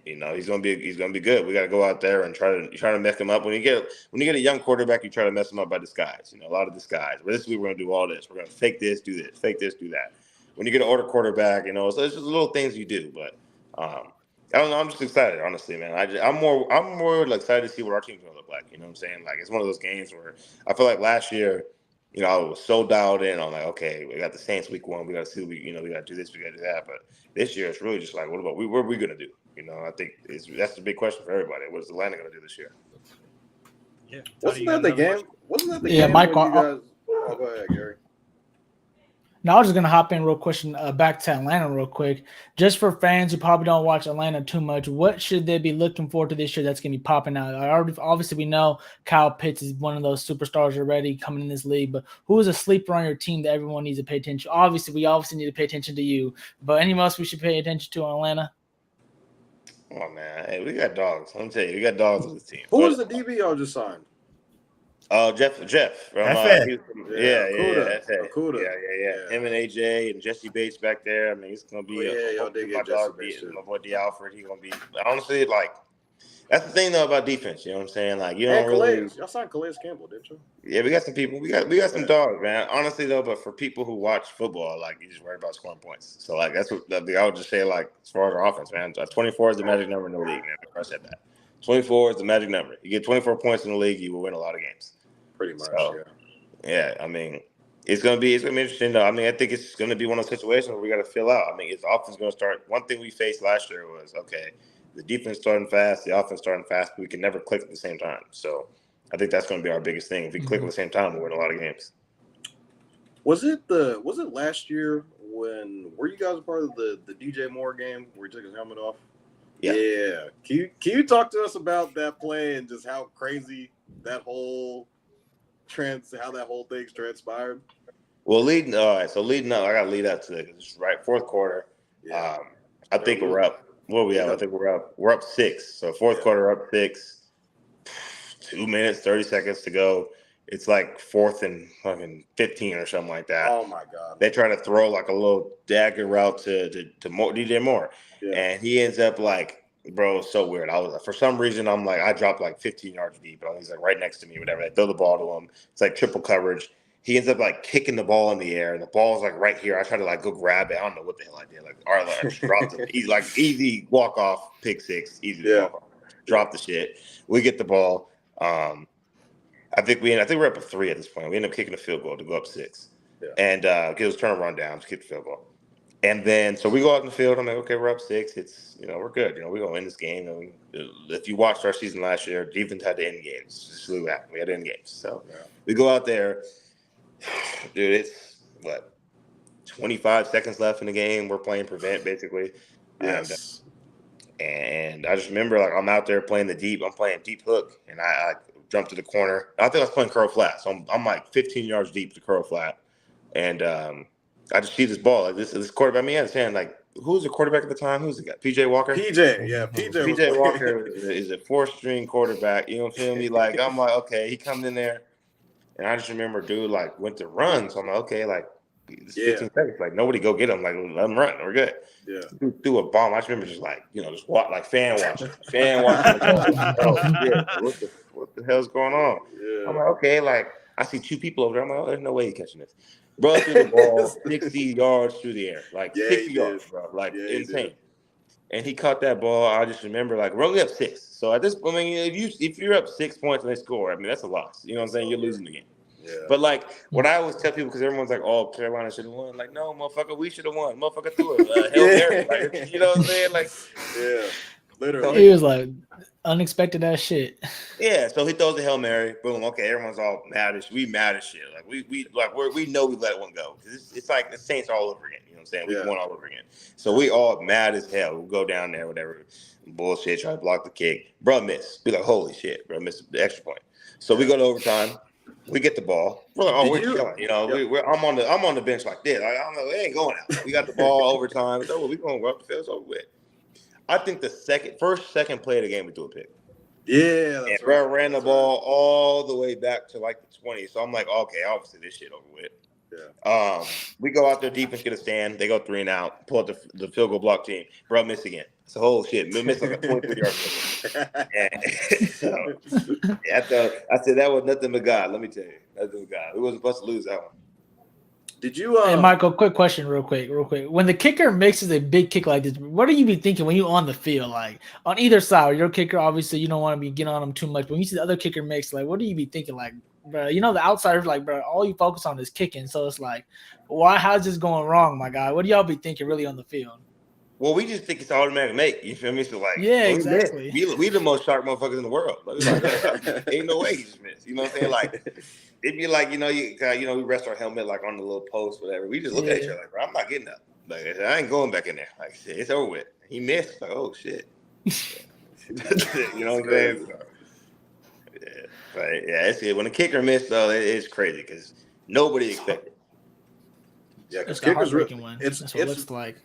You know, he's gonna be good. We got to go out there and try to mess him up. When you get a young quarterback, you try to mess him up by disguise. You know, a lot of disguise. But this week we're gonna do all this. We're gonna fake this, do this, fake this, do that. When you get an older quarterback, you know, so it's just little things you do. But I don't know. I'm just excited, honestly, man. I'm more like excited to see what our team's gonna look like. You know what I'm saying? Like, it's one of those games where I feel like last year, you know, I was so dialed in on like, okay, we got the Saints week 1. We got to see, we got to do this, we got to do that. But this year, it's really just like, what are we gonna do? You know, I think that's the big question for everybody. What is Atlanta gonna do this year? Yeah. Wasn't that the game? Yeah, Mike. When you guys... Oh, go ahead, Gary. Now, I was just going to hop in real question back to Atlanta real quick. Just for fans who probably don't watch Atlanta too much, what should they be looking forward to this year that's going to be popping out? Obviously, we know Kyle Pitts is one of those superstars already coming in this league, but who is a sleeper on your team that everyone needs to pay attention to? Obviously, we need to pay attention to you, but anyone else we should pay attention to in Atlanta? Oh, man. Hey, we got dogs. Let me tell you, we got dogs on this team. Who was the DB y'all just signed? Jeff. From, Okuda. Yeah. Him and AJ and Jesse Bates back there. I mean, it's gonna be y'all did get Jesse Bates. My boy D. Alfred. He's gonna be honestly like that's the thing though about defense. You know what I'm saying? Like you don't really. Y'all signed Calais Campbell, didn't you? Yeah, we got some people. We got some dogs, man. Honestly though, but for people who watch football, like you just worry about scoring points. So like that's what I would just say. Like as far as our offense, man, 24 is the magic number in the league. Man, I said that. 24 is the magic number. You get 24 points in the league, you will win a lot of games. Pretty much, yeah. I mean, it's gonna be interesting though. I mean, I think it's gonna be one of those situations where we got to fill out. I mean, it's offense gonna start. One thing we faced last year was the defense starting fast, the offense starting fast, but we can never click at the same time. So I think that's gonna be our biggest thing. If we click at the same time, we'll win a lot of games. Was it last year when were you guys a part of the DJ Moore game where he took his helmet off? Yeah. Can you talk to us about that play and just how crazy that whole thing's transpired? Well, leading up, I got to lead up to it. It's right fourth quarter. Yeah. I think we're up. What are we at? I think we're up 6. So fourth quarter up 6. 2 minutes 30 seconds to go. It's like 4th and fucking 15 or something like that. Oh my god! They try to throw like a little dagger route to DJ Moore, and he ends up like, bro, it's so weird. I was for some reason I'm like I dropped like 15 yards deep, and he's like right next to me, whatever. They throw the ball to him. It's like triple coverage. He ends up like kicking the ball in the air, and the ball's like right here. I try to like go grab it. I don't know what the hell I did. Like, all right, I just dropped it. He's like easy walk off, pick 6, easy to walk off. Drop the shit. We get the ball. I think we're up at 3 at this point. We end up kicking a field goal to go up 6, and get us turn around down to kick the field goal, and then so we go out in the field. I'm like, okay, we're up 6. It's we're good. We're gonna win this game. And if you watched our season last year, defense had to end games. This is what happened. We had to end games. So we go out there, dude. It's what 25 seconds left in the game. We're playing prevent basically. Yes. And I just remember like I'm out there playing I'm playing deep hook, and I jump to the corner. I think I was playing curl flat, so I'm like 15 yards deep to curl flat, and I just see this ball like this quarterback. I mean, I understand like who's the quarterback at the time? Who's the guy? PJ Walker. PJ Walker is a 4th-string quarterback. You know what I'm saying? Me like I'm like okay, he comes in there, and I just remember dude like went to run, so I'm like okay like. It's 15 seconds. Like nobody go get him. Like let him run. We're good. Yeah. Threw a bomb. I just remember just like just walk like fan watching. What the hell's going on? Yeah. I'm like okay. Like I see 2 people over there. I'm like there's no way he's catching this. Bro threw the ball 60 yards through the air. Like 60 yards, bro. Like insane. And he caught that ball. I just remember like we're only up 6. So at this point, I mean, if you're up 6 points and they score, I mean that's a loss. You know what I'm saying? You're losing the game. Yeah. But like what I always tell people because everyone's like, "Oh, Carolina should have won." Like, no, motherfucker, we should have won. Motherfucker threw a Hail Mary. Like, you know what I'm saying? Like, literally. He was like unexpected ass shit. Yeah, so he throws the Hail Mary. Boom. Okay, everyone's all mad as we mad as shit. Like we know we let one go. It's like the Saints all over again. You know what I'm saying? We won all over again. So we all mad as hell. We go down there, whatever bullshit, try to block the kick. Bro, miss. Be like, holy shit, bro, missed the extra point. So we go to overtime. We get the ball. We're like, we're chilling. I'm on the bench like this. I don't know. It ain't going out. We got the ball overtime. So we're going to go up the field. It's over with. I think the second play of the game, we do a pick. Yeah. And bro ran the ball all the way back to like the 20. So I'm like, okay, obviously this shit over with. Yeah. We go out there, defense get a stand. They go 3 and out. Pull up the field goal block team. Bro, miss again. It's a whole shit. We missed like a 23-yard field. I said that was nothing but God. Let me tell you, nothing but God. We wasn't supposed to lose that one. Did you? Hey, Michael, quick question, real quick. When the kicker makes a big kick like this, what do you be thinking when you on the field? Like on either side, your kicker, obviously, you don't want to be getting on them too much. But when you see the other kicker makes, like, what do you be thinking? Like, bro, the outsiders, like, bro, all you focus on is kicking. So it's like, how's this going wrong, my guy? What do y'all be thinking really on the field? Well, we just think it's automatic make. You feel me? So like, exactly. We the most sharp motherfuckers in the world. Like, ain't no way he just missed. You know what I'm saying? Like, it'd be like we rest our helmet like on the little post, whatever. We just look at each other like, bro, I'm not getting up. Like, I ain't going back in there. Like, shit, it's over with. He missed. Like, oh shit. You know what I'm saying? So, yeah, but yeah, it's it. When the kicker missed, though, it's crazy because nobody expected. Yeah, because it's kickers that's what it looks like.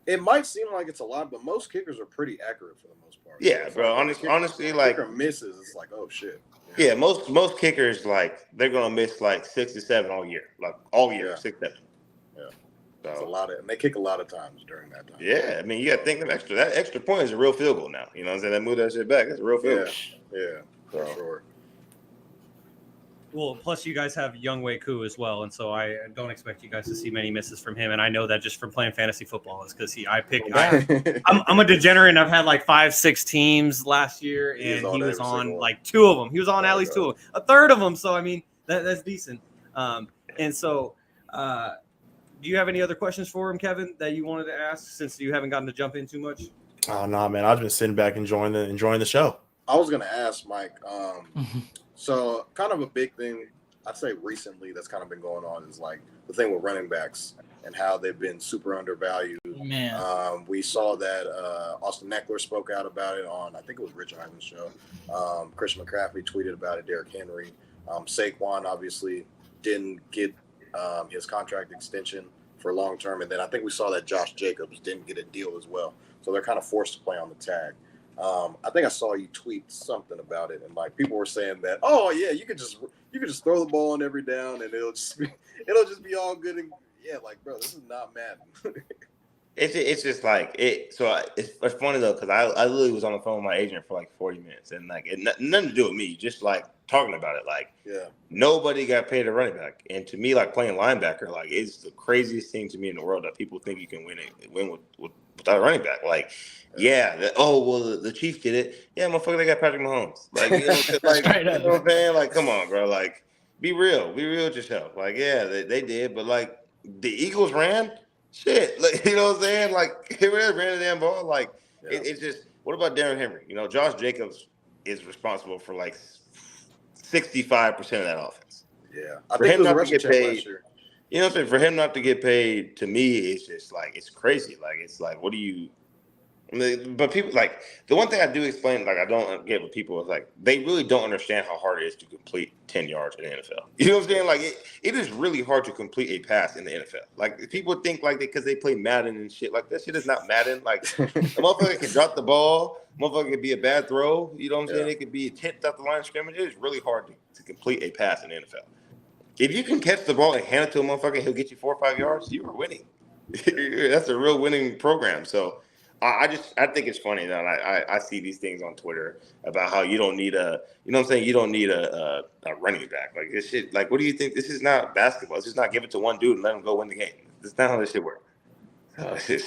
It might seem like it's a lot, but most kickers are pretty accurate for the most part. Yeah, bro. Honestly, like kicker misses, it's like, oh shit. Yeah, most kickers like they're gonna miss like 6 to 7 all year, like all year, 6 7. Yeah, so it's a lot of, and they kick a lot of times during that time. Yeah, I mean you got to think of that extra point is a real field goal now. You know what I'm saying? That move that shit back, it's a real field goal. Yeah, for sure. Well, plus you guys have Young Wei Koo as well, and so I don't expect you guys to see many misses from him. And I know that just from playing fantasy football is because I'm a degenerate, and I've had like 5-6 teams last year, and he was on like 2 of them. He was on at least 2 of them, a third of them. So I mean that's decent. And so, do you have any other questions for him, Kevin, that you wanted to ask since you haven't gotten to jump in too much? Oh no, man! I've been sitting back enjoying the show. I was gonna ask Mike. So kind of a big thing I'd say recently that's kind of been going on is like the thing with running backs and how they've been super undervalued. Man. We saw that Austin Eckler spoke out about it on, I think it was Rich Ivan's show. Christian McCaffrey tweeted about it. Derrick Henry. Saquon obviously didn't get his contract extension for long term, and then I think we saw that Josh Jacobs didn't get a deal as well, so they're kind of forced to play on the tag. I think I saw you tweet something about it, and like people were saying that, oh yeah, you could just throw the ball on every down, and it'll just be all good. And yeah, like bro, this is not Madden. It's just like it. So it's funny though, because I literally was on the phone with my agent for like 40 minutes, and like nothing to do with me, just like talking about it. Like nobody got paid a running back, and to me, like playing linebacker, like it's the craziest thing to me in the world that people think you can win without a running back. Like the Chiefs did it. Yeah, motherfucker, they got Patrick Mahomes. Like you know, like you know what I'm saying? Like come on, bro. Like be real with yourself. Like yeah, they did, but like the Eagles ran. Shit, like you know what I'm saying? Like he ran the damn ball. Like it's just. What about Darren Henry? You know, Josh Jacobs is responsible for like 65% of that offense. Yeah, I think him not to get paid. You know what I'm saying? For him not to get paid, to me, it's just like it's crazy. Like it's like, what do you? I mean, but people like the one thing I do explain, like I don't get with people is like they really don't understand how hard it is to complete 10 yards in the NFL. You know what I'm saying? Like it is really hard to complete a pass in the NFL. Like people think like because they play Madden and shit, like that shit is not Madden. Like a motherfucker can drop the ball, motherfucker can be a bad throw. You know what I'm saying? It could be a 10th off the line of scrimmage. It is really hard to complete a pass in the NFL. If you can catch the ball and hand it to a motherfucker, he'll get you 4 or 5 yards. You are winning. That's a real winning program. So. I think it's funny that I see these things on Twitter about how you don't need you know what I'm saying? You don't need a running back. Like this shit, like what do you think? This is not basketball. It's just not give it to one dude and let him go win the game. That's not how this shit works.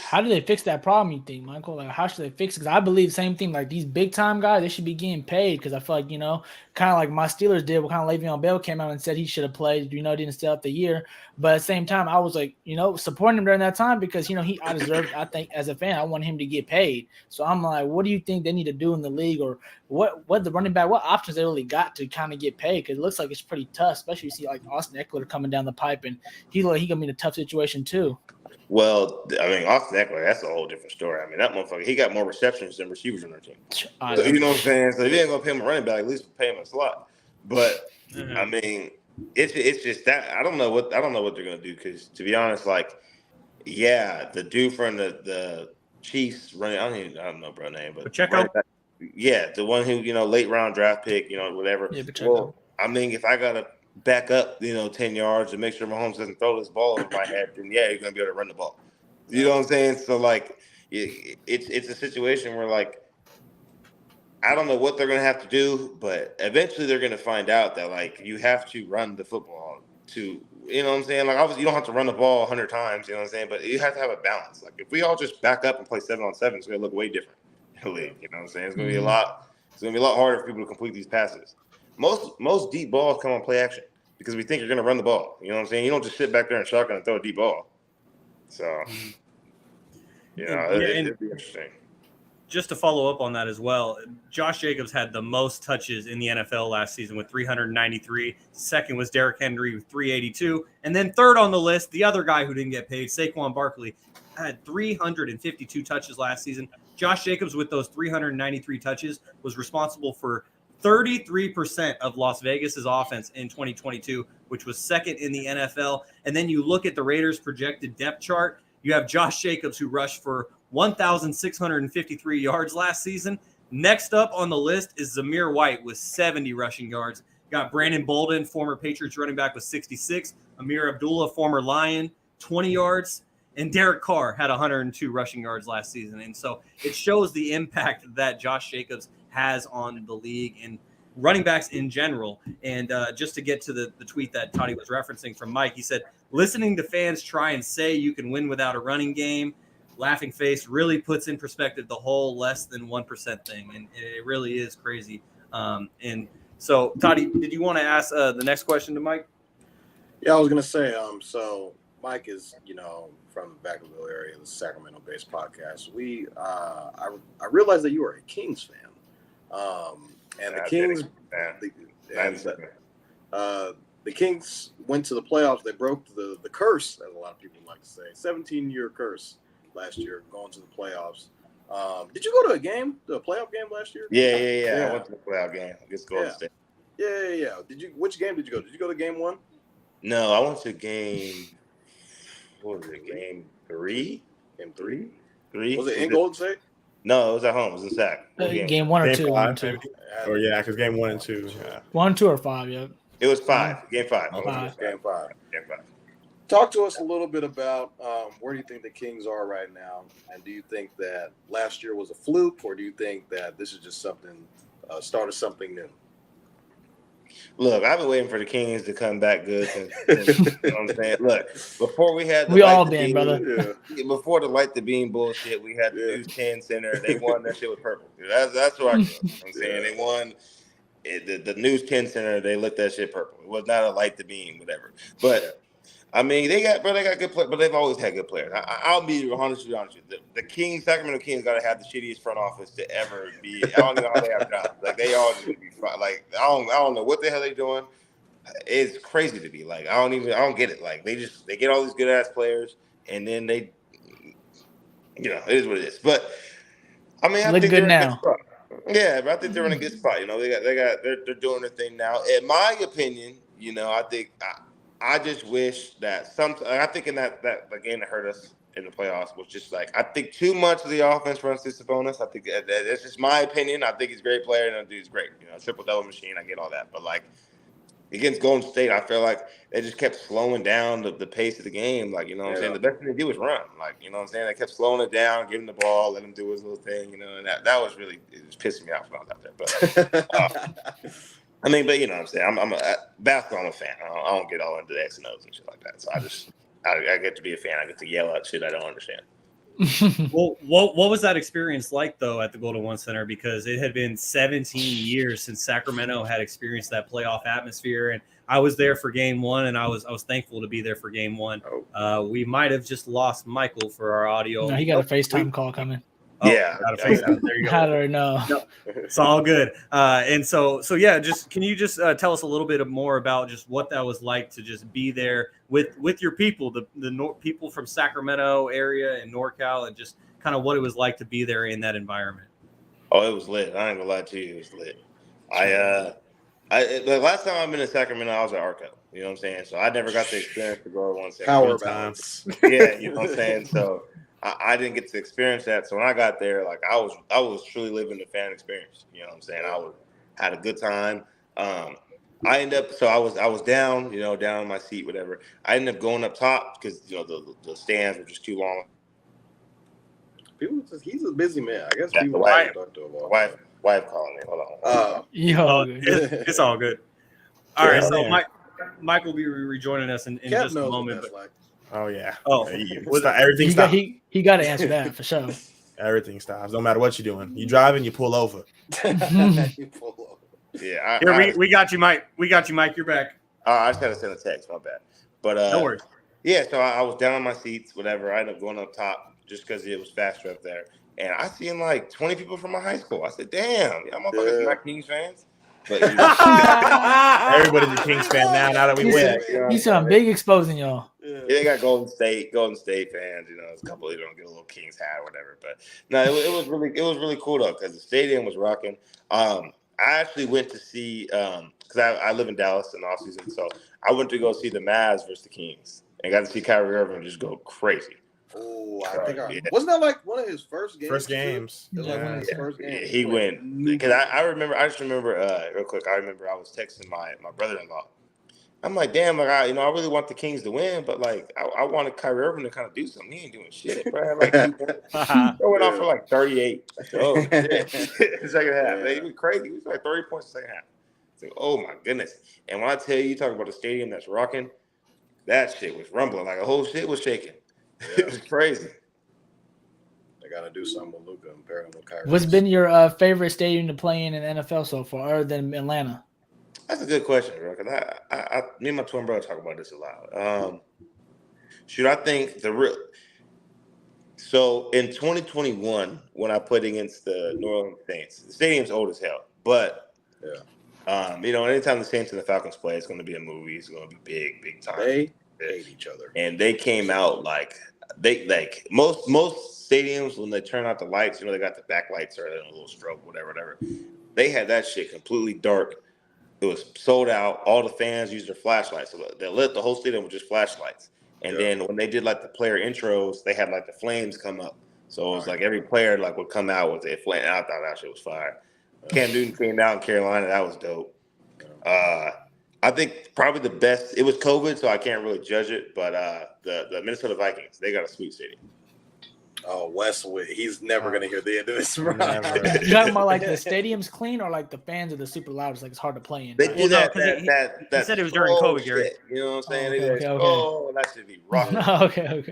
How do they fix that problem, you think, Michael? Like, how should they fix it? Because I believe the same thing. Like, these big-time guys, they should be getting paid because I feel like, you know, kind of like my Steelers did when kind of Le'Veon Bell came out and said he should have played, you know, didn't stay out the year. But at the same time, I was like, you know, supporting him during that time because, you know, I deserved, I think, as a fan, I want him to get paid. So I'm like, what do you think they need to do in the league or what the running back, what options they really got to kind of get paid? Because it looks like it's pretty tough, especially you see like Austin Eckler coming down the pipe and he going to be in a tough situation too. Well, I mean, Austin Eckler, that's a whole different story. I mean, that motherfucker, he got more receptions than receivers on their team. So, you know what I'm saying? So if you ain't going to pay him a running back, at least pay him a slot. But, I mean, it's just that I don't know what they're going to do because, to be honest, like, yeah, the dude from the Chiefs running, I don't know bro name, but Pacheco? Yeah, the one who, you know, late round draft pick, you know, whatever. Yeah, Pacheco. Well, I mean, if I got to back up, you know, 10 yards and make sure Mahomes doesn't throw this ball over my head, then yeah, you're going to be able to run the ball. You know what I'm saying? So, like, it's a situation where, like, I don't know what they're going to have to do, but eventually they're going to find out that, like, you have to run the football to, you know what I'm saying? Like, obviously, you don't have to run the ball 100 times, you know what I'm saying? But you have to have a balance. Like, if we all just back up and play 7-on-7, it's going to look way different in the league, you know what I'm saying? It's going to be a lot harder for people to complete these passes. Most deep balls come on play action because we think you're going to run the ball. You know what I'm saying? You don't just sit back there and shotgun and throw a deep ball. So, you know, it'd be interesting. Just to follow up on that as well, Josh Jacobs had the most touches in the NFL last season with 393. Second was Derrick Henry with 382. And then third on the list, the other guy who didn't get paid, Saquon Barkley, had 352 touches last season. Josh Jacobs, with those 393 touches, was responsible for 33% of Las Vegas's offense in 2022, which was second in the NFL. And then you look at the Raiders' projected depth chart. You have Josh Jacobs, who rushed for 1,653 yards last season. Next up on the list is Zamir White with 70 rushing yards. Got Brandon Bolden, former Patriots running back, with 66. Amir Abdullah, former Lion, 20 yards. And Derek Carr had 102 rushing yards last season. And so it shows the impact that Josh Jacobs has on the league and running backs in general. And just to get to the tweet that Toddy was referencing from Mike, he said, listening to fans try and say you can win without a running game, laughing face, really puts in perspective the whole less than 1% thing. And it really is crazy. And so, Toddy, did you want to ask the next question to Mike? Yeah, I was going to say, so Mike is, you know, from the Vacaville area, the Sacramento-based podcast. I realized that you are a Kings fan. And the Kings, the Kings went to the playoffs. They broke the curse, as a lot of people like to say, 17-year curse last year, going to the playoffs. Did you go to a playoff game last year? Yeah. I went to the playoff game against Golden State. Yeah. Which game did you go? Did you go to game one? No, I went to game. What was it? Game 3? Game 3? 3? Was it in Golden State? No, it was at home. It was in Sac. Game 1 or Game 2? 5, 1 or 2. maybe. Or yeah, because game 1 and 2. Yeah. 1, 2, or 5. Yep. It was 5. Game 5. Okay. Game 5. Game 5. Talk to us a little bit about where do you think the Kings are right now, and do you think that last year was a fluke, or do you think that this is just something start of something new? Look, I've been waiting for the Kings to come back good. Since, you know what I'm saying? Look, before we had the We all the been, beam, brother. Before the light the beam bullshit, we had the News 10 Center. They won that shit with purple. That's what I feel. You know what I'm saying they won the News 10 Center. They lit that shit purple. It was not a light the beam, whatever. But I mean, they got good players, but they've always had good players. I'll be honest with you. The Kings, Sacramento Kings, got to have the shittiest front office to ever be. I don't know how they have jobs. Like they all need to be fine. Like I don't know what the hell they doing. It's crazy to be like. I don't get it. Like they get all these good ass players, and then they, it is what it is. But I mean, I Look think good they're now. in a good spot. Yeah, but I think they're in a good spot. They're doing their thing now. In my opinion, I think. I just wish that I think in that the game that hurt us in the playoffs was just like, I think too much of the offense runs through Sabonis. I think that's just my opinion. I think he's a great player and the dude's great. Triple-double machine. I get all that. But like against Golden State, I feel like they just kept slowing down the pace of the game. Like, what I'm saying? The best thing to do was run. Like, what I'm saying? They kept slowing it down, giving the ball, let him do his little thing, and that was really, it was pissing me off when I was out there. But I mean, but you know what I'm saying? I'm a basketball. I'm a fan. I don't get all into the X and O's and shit like that. So I get to be a fan. I get to yell out shit I don't understand. Well, what was that experience like though at the Golden One Center? Because it had been 17 years since Sacramento had experienced that playoff atmosphere, and I was there for Game 1, and I was thankful to be there for Game 1. We might have just lost Mykal for our audio. No, he got a FaceTime call coming. Oh, yeah, got a FaceTime. There you go. I don't know. No, it's all good. And so yeah, can you just tell us a little bit more about just what that was like to just be there with your people, the people from Sacramento area and NorCal, and just kind of what it was like to be there in that environment? Oh, it was lit. I ain't gonna lie to you, it was lit. The last time I've been in Sacramento, I was at Arco. You know what I'm saying? So I never got the experience to go to one Power Sacramento. balance. Yeah, you know what I'm saying? So I didn't get to experience that. So when I got there, like I was truly living the fan experience. You know what I'm saying? I had a good time. I was down, down in my seat, whatever. I ended up going up top because the stands were just too long. He's a busy man. I guess Yeah, people wife calling me. Hold on. It's all good. All right, so Mike will be rejoining us in just a moment. Like. Oh yeah. Oh, everything stops. He got to answer that for sure. Everything stops. No matter what you're doing. You driving, you pull over. You pull over. Yeah, Here, we got you, Mike. We got you, Mike. You're back. I just had to send a text. My bad. But no worries. Yeah, so I was down on my seats, whatever. I ended up going up top just because it was faster up there. And I seen like 20 people from my high school. I said, "Damn, y'all motherfuckers not Kings fans." But everybody's a Kings fan now that we win. You sound big exposing y'all. Yeah, they got Golden State fans. There's a couple of them get a little Kings hat or whatever. But no, it was really cool though because the stadium was rocking. I actually went to see because I live in Dallas in the off season, so I went to go see the Mavs versus the Kings and got to see Kyrie Irving just go crazy. Oh, I think wasn't that like one of his first games? First games. It was like one of his first games. He went because I just remember real quick. I remember I was texting my brother-in-law. I'm like, damn, like I really want the Kings to win, but like I wanted Kyrie Irving to kind of do something. He ain't doing shit, bro. Like going off for like 38. Oh shit. Second half, he was crazy. He was like 30 points in the second half. It's like, oh my goodness. And when I tell you talk about a stadium that's rocking, that shit was rumbling. Like the whole shit was shaking. It was crazy. They got to do something with Luka and pair him with Kyrie. What's been your favorite stadium to play in the NFL so far, other than Atlanta? That's a good question, bro. Because me and my twin brother talk about this a lot. I think so in 2021, when I played against the New Orleans Saints, the stadium's old as hell, but anytime the Saints and the Falcons play, it's going to be a movie. It's going to be big time. They hate each other, and they came out like most stadiums when they turn out the lights. They got the backlights or a little strobe, whatever. They had that shit completely dark. It was sold out. All the fans used their flashlights. So they lit the whole stadium with just flashlights. And then when they did like the player intros, they had like the flames come up. So it was like every player like would come out with a flame. I thought that shit was fire. Cam Newton came out in Carolina. That was dope. I think probably the best. It was COVID, so I can't really judge it. But the Minnesota Vikings, they got a sweet stadium. Oh, Westwood. He's never going to hear the end of this. You talking about like the stadium's clean or like the fans are the super loud? It's like it's hard to play in. They do that. He said it was during COVID, Gary. Shit, you know what I'm saying? Okay. That should be rough. Okay.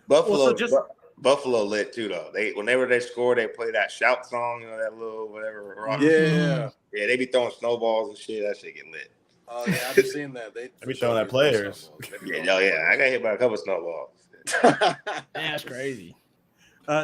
Buffalo lit too though. Whenever they score, they play that shout song, you know, that little whatever. Rock. Yeah, they be throwing snowballs and shit. That shit get lit. Oh yeah, I've seen that. They be throwing at players. I got hit by a couple snowballs. That's crazy.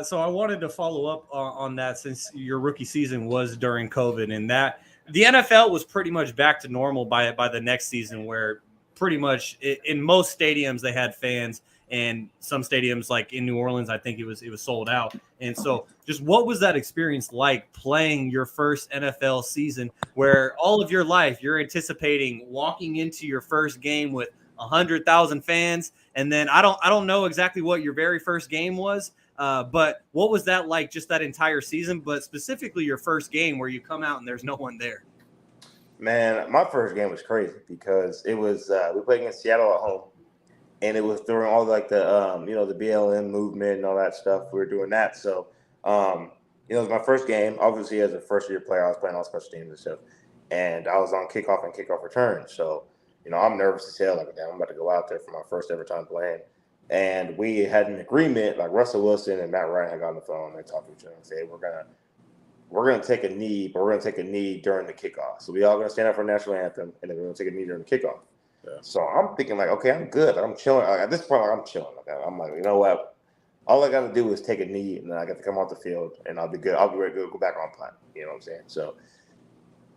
So I wanted to follow up on that since your rookie season was during COVID, and that the NFL was pretty much back to normal by the next season, where pretty much in most stadiums they had fans, and some stadiums like in New Orleans, I think it was sold out. And so just what was that experience like playing your first NFL season, where all of your life you're anticipating walking into your first game with 100,000 fans, and then I don't know exactly what your very first game was, but what was that like, just that entire season, but specifically your first game where you come out and there's no one there? Man, my first game was crazy because it was we played against Seattle at home, and it was during all like the the BLM movement and all that stuff. We were doing that, so it was my first game. Obviously, as a first-year player, I was playing all special teams and stuff, and I was on kickoff and kickoff return. So I'm nervous as hell. Like, damn, I'm about to go out there for my first ever time playing. And we had an agreement, like Russell Wilson and Matt Ryan had got on the phone. They talked to each other and said, we're gonna take a knee, but we're gonna take a knee during the kickoff. So we all gonna stand up for the national anthem, and then we're gonna take a knee during the kickoff. Yeah. So I'm thinking like, okay, I'm good. I'm chilling. At this point, I'm chilling. I'm like, you know what? All I got to do is take a knee, and then I got to come off the field, and I'll be good. I'll be ready to go back on plan. You know what I'm saying? So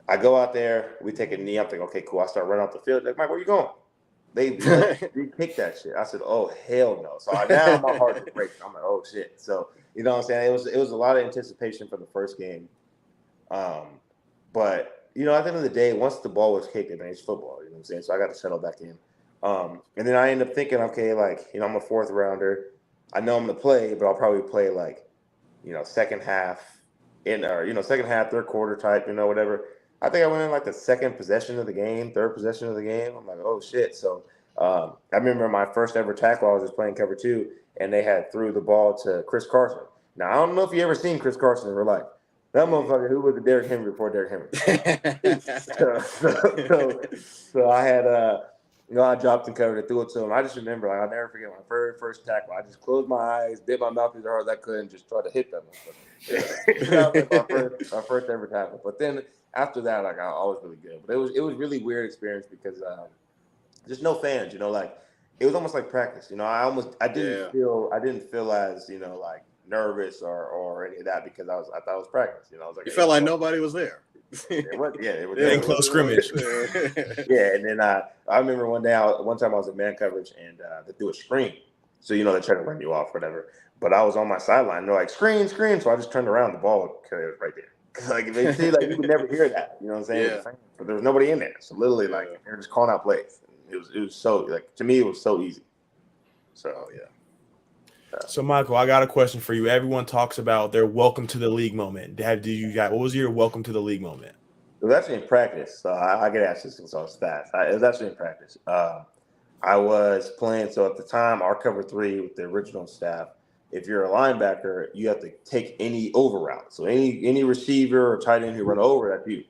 I go out there. We take a knee. I'm thinking, okay, cool. I start running off the field. Like, Mike, where you going? They kicked that shit. I said, oh, hell no. So now my heart is breaking. I'm like, oh, shit. So, you know what I'm saying? It was a lot of anticipation for the first game. But, at the end of the day, once the ball was kicked, it's football. You know what I'm saying? So I got to settle back in. And then I ended up thinking, okay, I'm a fourth rounder. I know I'm going to play, but I'll probably play second half, third quarter type, whatever. I think I went in the third possession of the game. I'm like, oh shit. So I remember my first ever tackle, I was just playing cover 2, and they had threw the ball to Chris Carson. Now, I don't know if you ever seen Chris Carson in real life. That motherfucker, who was the Derrick Henry before Derrick Henry? so I had, I dropped and covered and threw it to him. I just remember, I'll never forget my very first tackle. I just closed my eyes, did my mouth as hard as I could, and just tried to hit that motherfucker. That was my first ever tackle. But then after that, I was really good. But it was really weird experience because just no fans. It was almost like practice. I didn't feel as nervous or any of that because I thought it was practice. I was like, you felt like nobody was there. It was in close scrimmage. Yeah, and then I remember one time I was in man coverage and they threw a screen. So they're trying to run you off, whatever. But I was on my sideline. And they're like, screen. So I just turned around, the ball was right there. You would never hear that. You know what I'm saying? Yeah. But there was nobody in there. So literally, they're just calling out plays. It was so to me, it was so easy. So yeah. So Mykal, I got a question for you. Everyone talks about their welcome to the league moment. What was your welcome to the league moment? It was actually in practice. So I get asked this since I was stats. It was actually in practice. I was playing. So at the time, our cover 3 with the original staff. If you're a linebacker, you have to take any over route. So any receiver or tight end who run over, that's you.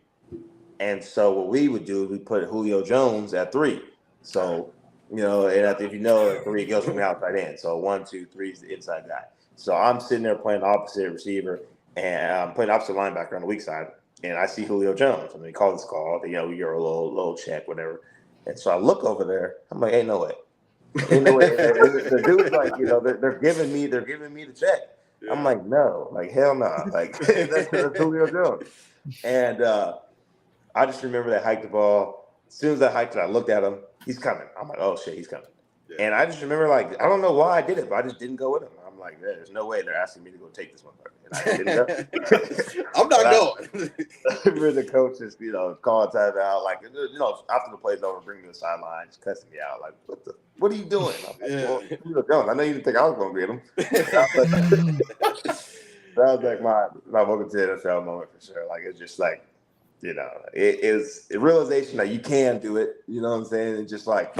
And so what we would do is we put Julio Jones at 3. So, and if at 3, it goes from the outside in. So 1, 2, 3 is the inside guy. So I'm sitting there playing opposite receiver and I'm playing opposite linebacker on the weak side. And I see Julio Jones. And they call this call. We get a little check, whatever. And so I look over there. I'm like, ain't no way. The dude's like, they're giving me the check. Yeah. I'm like, no, hell no, that's Julio Jones. And I just remember they hiked the ball. As soon as I hiked it, I looked at him. He's coming. I'm like, oh shit, he's coming. And I just remember, like, I don't know why I did it, but I just didn't go with them. I'm like, there's no way they're asking me to go take this one. And I didn't go. I'm not going. I remember the coaches, calling time out, like, after the play's over, bring me to the sideline, just cussing me out, like, what are you doing? I'm like, well, you were going. I know you didn't think I was going to get him. That was like my welcome to the NFL moment for sure. Like, it's just like, it is a realization that you can do it. You know what I'm saying? It's just like,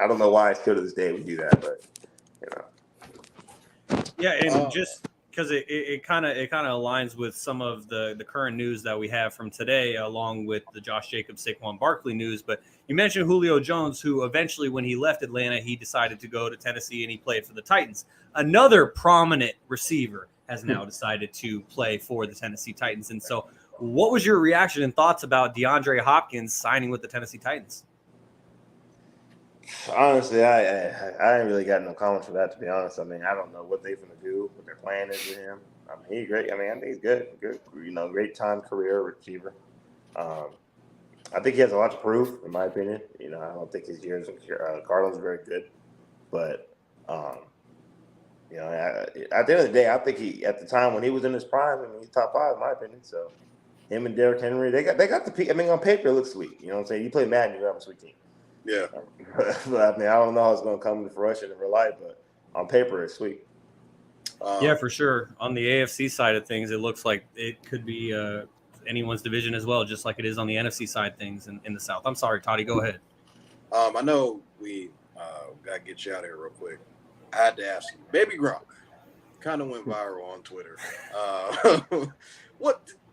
I don't know why still to this day we do that, but Yeah, and just because it kind of aligns with some of the current news that we have from today, along with the Josh Jacobs, Saquon Barkley news. But you mentioned Julio Jones, who eventually, when he left Atlanta, he decided to go to Tennessee and he played for the Titans. Another prominent receiver has now decided to play for the Tennessee Titans. And so, what was your reaction and thoughts about DeAndre Hopkins signing with the Tennessee Titans? Honestly, I ain't really got no comments for that, to be honest. I mean, I don't know what they're going to do, what their plan is with him. I mean, he's great. I mean, I think he's good, great time career receiver. I think he has a lot to prove, in my opinion. I don't think his years in Cardinals are very good. But, at the end of the day, I think at the time when he was in his prime, he's top 5, in my opinion. So, him and Derrick Henry, they got the peak. I mean, on paper, it looks sweet. You know what I'm saying? You play Madden, you have a sweet team. Yeah. But, I mean, I don't know how it's going to come to fruition in real life, but on paper, it's sweet. Yeah, for sure. On the AFC side of things, it looks like it could be anyone's division as well, just like it is on the NFC side of things in the South. I'm sorry, Toddy, go ahead. I know we got to get you out of here real quick. I had to ask you. Baby Gronk kind of went viral on Twitter.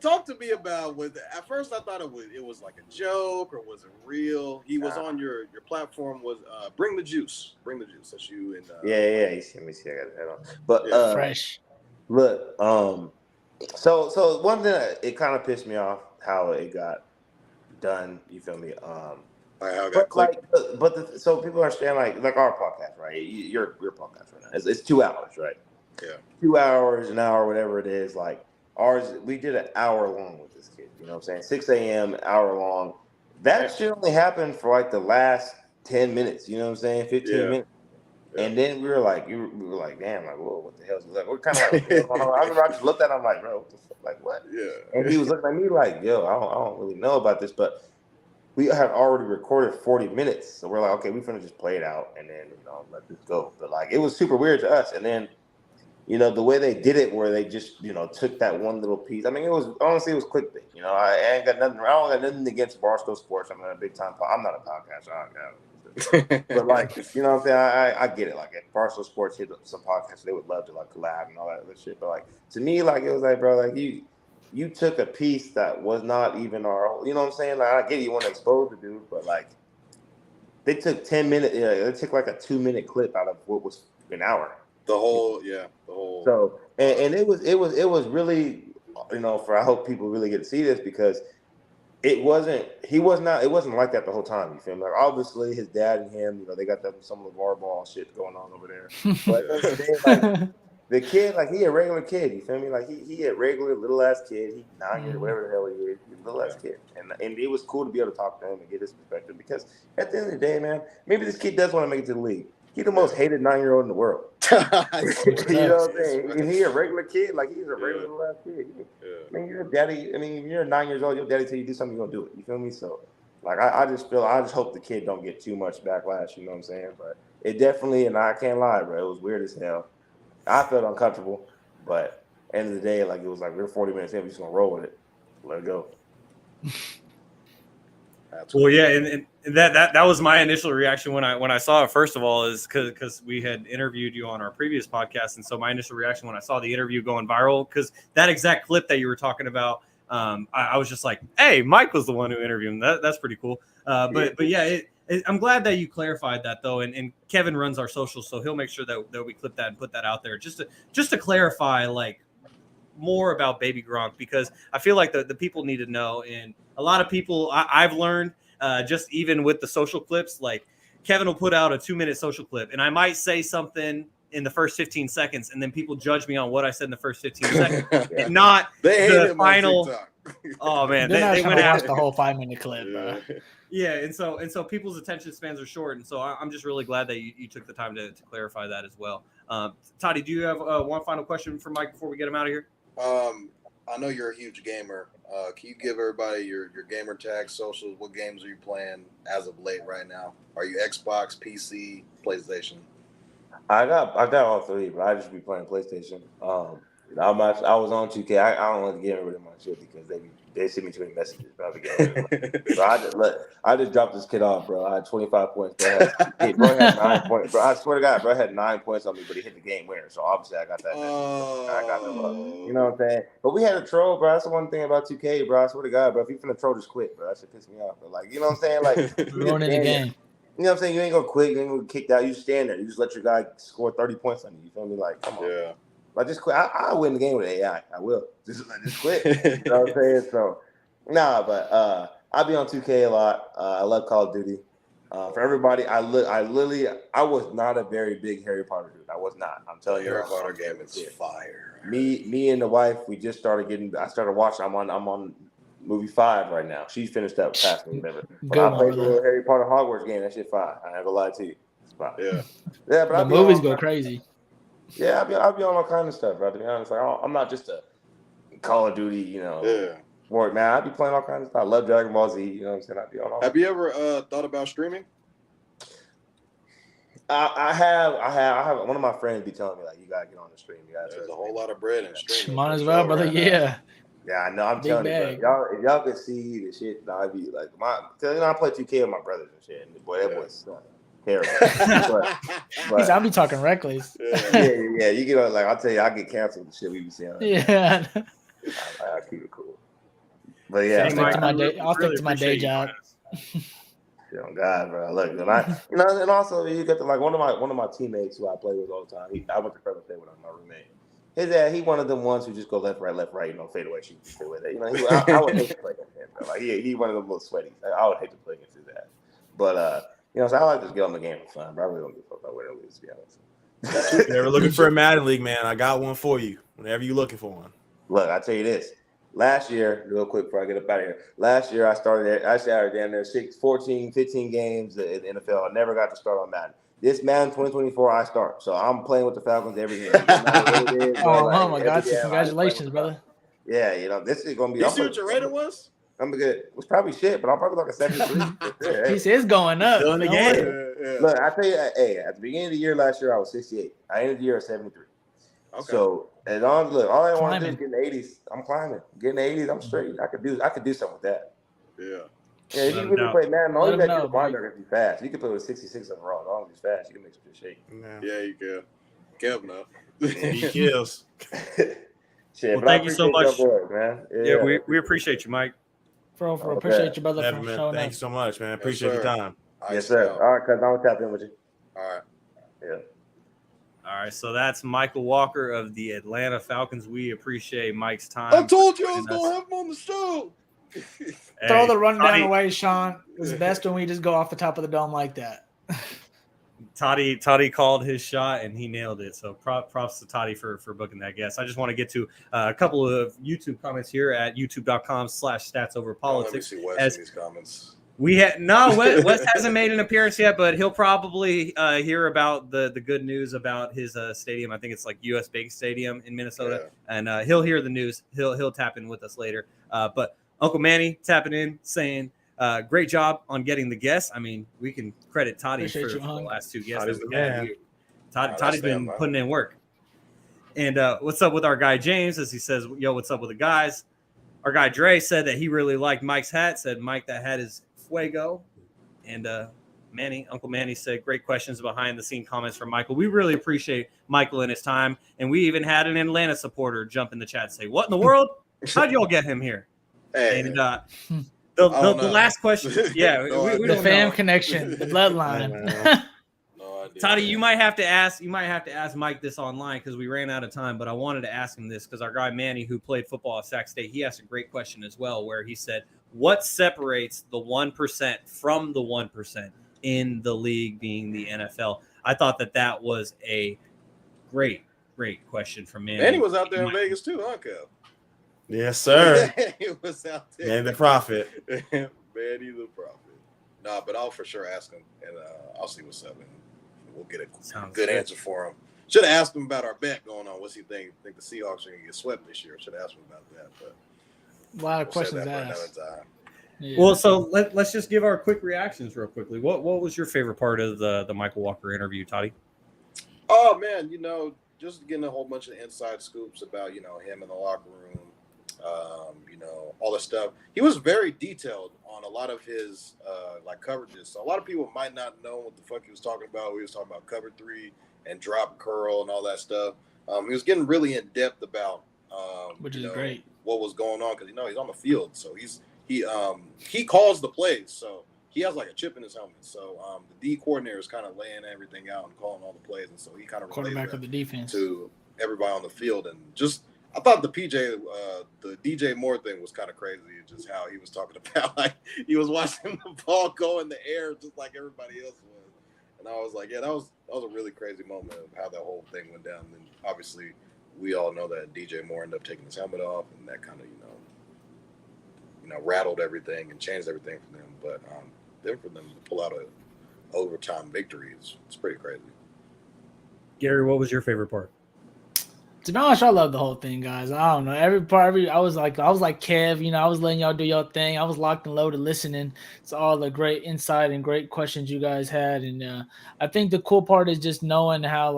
Talk to me about at first I thought it was like a joke, or was it real? He was on your platform, was Bring the Juice. That's you and yeah. You see me, I got it on. But fresh. Look, so one thing it kind of pissed me off how it got done. You feel me? how it got clicked. So people understand like our podcast, right? Your podcast right now. It's 2 hours, right? Yeah. 2 hours, an hour, whatever it is. Like ours, we did an hour long with this kid. You know what I'm saying? 6 a.m., hour long. That should only happen for like the last 10 minutes. You know what I'm saying? 15 minutes. Yeah. And then we were like, damn, like, whoa, what the hell is that? We're kind of like, I remember I just looked at him like, bro, what the fuck? Like, what? Yeah. And he was looking at me like, yo, I don't really know about this, but we had already recorded 40 minutes. So we're like, okay, we're going to just play it out and then, let this go. But like, it was super weird to us. And then, the way they did it, where they just, took that one little piece. I mean, it was clickbait. I don't got nothing against Barstool Sports. I'm not a big time. I'm not a podcaster. But like, you know what I'm saying? I get it. Like, if Barstool Sports hit some podcasts, they would love to like collab and all that other shit. But like, to me, like, it was like, bro, like you took a piece that was not even our own. You know what I'm saying? Like, I get it, you want to expose the dude, but like, they took 10 minutes. They took like a 2-minute clip out of what was an hour. The whole. So and it was really, I hope people really get to see this, because it wasn't like that the whole time. You feel me? Like, obviously his dad and him, they got some LeVar Ball shit going on over there. But like, the kid, like, he a regular kid. You feel me? Like he a regular little ass kid. He 9 years, whatever the hell he is. He's a little ass kid, and it was cool to be able to talk to him and get his perspective, because at the end of the day, man, maybe this kid does want to make it to the league. He's the most hated 9-year-old in the world. You know what I'm saying? And he a regular kid, like he's a regular little ass kid. I mean, you're a daddy. I mean, you're 9 years old. Your daddy tell you do something, you're gonna do it. You feel me? So, like, I just hope the kid don't get too much backlash. You know what I'm saying? But it definitely, and I can't lie, bro, it was weird as hell. I felt uncomfortable, but end of the day, like, it was like we're 40 minutes in, we're just gonna roll with it, let it go. Well, yeah, and that was my initial reaction when I saw it. First of all, is because we had interviewed you on our previous podcast, and so my initial reaction when I saw the interview going viral, because that exact clip that you were talking about, I was just like, hey, Mike was the one who interviewed him. That's pretty cool. But yeah, I'm glad that you clarified that, though, and Kevin runs our socials, so he'll make sure that we clip that and put that out there just to clarify, like, more about Baby Gronk, because I feel like the people need to know, and a lot of people I've learned just even with the social clips, like Kevin will put out a 2-minute social clip and I might say something in the first 15 seconds and then people judge me on what I said in the first 15 seconds and not the final Oh man, They're not they trying went to watch after. the whole 5-minute clip, bro. Yeah, and so people's attention spans are short, and so I'm just really glad that you took the time to clarify that as well. Toddy, do you have one final question for Mike before we get him out of here? I know you're a huge gamer. Can you give everybody your gamer tag, socials? What games are you playing as of late right now? Are you Xbox, PC, PlayStation? I got all three, but I just be playing PlayStation. I was on 2K. I don't want to get rid of my shit because they send me too many messages. But I be getting rid of it. So I just dropped this kid off, bro. I had 25 points. Bro had 9 points. Bro, I swear to God, bro had 9 points on me, but he hit the game winner. So obviously I got that message. I got the luck. You know what I'm saying? But we had a troll, bro. That's the one thing about 2K, bro. I swear to God, bro. If you finna troll, just quit, bro. That shit piss me off. But like, you know what I'm saying? Like, Ruining the game. You know what I'm saying? You ain't gonna quit. You ain't gonna get kicked out. You just stand there. You just let your guy score 30 points on you. You feel me? Like, come on. Yeah. Like, just quit. I'll win the game with AI. I will. Just quit. You know what I'm saying? So, but I be on 2K a lot. I love Call of Duty. For everybody, I was not a very big Harry Potter dude. I was not. I'm telling you. Harry Potter game is fire. Me and the wife, we just started getting. I started watching. I'm on movie 5 right now. She finished up past me, whatever. But I played the little Harry Potter Hogwarts game. That shit fire. I ain't gonna lie to you. It's fire. Yeah. Yeah, but the movies go crazy. Yeah, I'll be on all kind of stuff, bro. To be honest, like I'm not just a Call of Duty, sport man. I be playing all kinds of stuff. I love Dragon Ball Z. You know what I'm saying? I be on all. Have you ever thought about streaming? I have. One of my friends be telling me like, you gotta get on the stream. There's a whole lot of bread in streaming. Might as well, brother. Yeah. Yeah, I know. I'm Big telling bag. you, bro. If y'all could see the shit that I be like, I play 2K with my brothers and shit. And boy, that boy's terrible. but I'll be talking reckless. Yeah. You get like I'll tell you, I get canceled. The shit we be seeing. Yeah. I keep it cool. But yeah, I'll stick to my day job. Shit on God, bro. Look, and also you get to like one of my teammates who I play with all the time. I went to Federal State with him, my roommate. His dad, he one of them ones who just go left, right, fade away, shoot with it. I would hate to play against him, bro. Like he one of them little sweaty. I would hate to play against his dad. But so I like to just get on the game for fun. But I really don't give a fuck about win or lose, to be honest. If you're ever looking for a Madden League, man, I got one for you. Whenever you're looking for one. Look, I tell you this. Last year, real quick before I get up out of here. Last year, I started down there 14, 15 games in the NFL. I never got to start on Madden. This Madden 2024, I start. So I'm playing with the Falcons every game. Oh my God! Congratulations, brother. Yeah, this is gonna be. You see what your rating was? I'm good. It was probably shit, but I'm probably like a 73. He says going up. Doing the game. Yeah. Look, I tell you, at the beginning of the year last year, I was 68. I ended the year at 73. Okay. So as long as all I want to do is get in the 80s. I'm climbing. Getting the 80s, I'm straight. I could do something with that. Yeah. Yeah, if you really play Madden, all you got to do is wind be fast. You can play with 66 overall. As long as he's fast, you can make some good shake. Yeah, you can. Kev now. He kills. Shit, well, thank you so much, boys, man. Yeah, we appreciate you, Mike. Appreciate you, brother. Thank you so much, man. Appreciate your time. Yes, sir. All right, cuz I'm gonna tap in with you. All right. Yeah. All right, so that's Mykal Walker of the Atlanta Falcons. We appreciate Mike's time. I told you I was gonna have him on the show. Throw the rundown away, Shaun. It's best when we just go off the top of the dome like that. Toddy called his shot and he nailed it. So props to Toddy for booking that guest. I just want to get to a couple of YouTube comments here at youtube.com/statsoverpolitics. Let me see Wes in these comments. Wes hasn't made an appearance yet, but he'll probably hear about the good news about his stadium. I think it's like US Bank Stadium in Minnesota, and he'll hear the news. He'll tap in with us later. But Uncle Manny tapping in saying, great job on getting the guests. I mean, we can credit Toddy for the last two guests that we had here. Toddy's been putting in work. And what's up with our guy James? As he says, yo, what's up with the guys? Our guy Dre said that he really liked Mike's hat. Said Mike, that hat is fuego. And Uncle Manny said, great questions, behind the scene comments from Mykal. We really appreciate Mykal and his time. And we even had an Atlanta supporter jump in the chat and say, what in the world? How'd y'all get him here? Hey. And the last question, we the fam connection, the bloodline. Toddy, you might have to ask Mike this online because we ran out of time. But I wanted to ask him this because our guy Manny, who played football at Sac State, he asked a great question as well, where he said, "What separates the 1% from the 1% in the league, being the NFL?" I thought that was a great question from Manny. And he was out there in Vegas too, huh, Kev? Yes, sir. He was out there. Man, the prophet. Manny the prophet. No, but I'll for sure ask him, and I'll see what's up, and we'll get a good answer for him. Should have asked him about our bet going on. What's he think? Think the Seahawks are going to get swept this year? Should have asked him about that. But a lot of questions asked. Yeah. Well, so let's just give our quick reactions real quickly. What was your favorite part of the Mykal Walker interview, Toddy? Oh man, just getting a whole bunch of inside scoops about him in the locker room, all the stuff. He was very detailed on a lot of his coverages. So a lot of people might not know what the fuck he was talking about. We was talking about cover 3 and drop curl and all that stuff. He was getting really in depth about which is great, what was going on, because he's on the field, so he calls the plays, so he has like a chip in his helmet. So the D coordinator is kind of laying everything out and calling all the plays, and so he kind of quarterback of the defense to everybody on the field. And just I thought the DJ Moore thing was kind of crazy, just how he was talking about like he was watching the ball go in the air just like everybody else was. And I was like, yeah, that was a really crazy moment of how that whole thing went down. And obviously, we all know that DJ Moore ended up taking his helmet off, and that kind of rattled everything and changed everything for them. But then for them to pull out an overtime victory it's pretty crazy. Gary, what was your favorite part? To be honest, I love the whole thing, guys. I don't know. I was like Kev, I was letting y'all do your thing. I was locked and loaded listening to all the great insight and great questions you guys had. And I think the cool part is just knowing how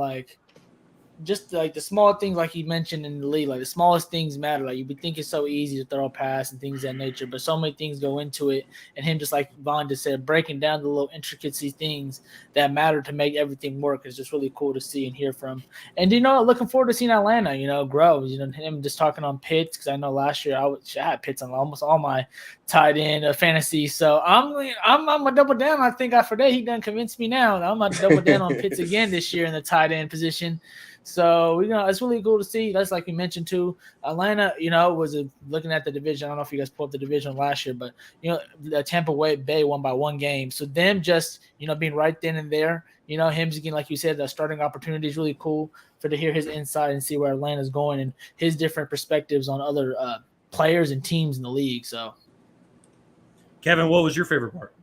just like the small things, like he mentioned in the league, like the smallest things matter. Like you'd be thinking it's so easy to throw a pass and things of that nature, but so many things go into it. And him, just like Vaughn just said, breaking down the little intricacy things that matter to make everything work is just really cool to see and hear from. And looking forward to seeing Atlanta, grow. Him just talking on Pitts, because I know last year I had Pitts on almost all my tight end fantasy. So I'm gonna double down. I think after that he done convinced me now. I'm gonna double down on Pitts again this year in the tight end position. So, it's really cool to see. That's like you mentioned too. Atlanta, was looking at the division. I don't know if you guys pulled up the division last year, but, the Tampa Bay won by 1 game. So them just, being right then and there, him again, like you said, the starting opportunity is really cool to hear his insight and see where Atlanta's going and his different perspectives on other players and teams in the league. So, Kevin, what was your favorite part?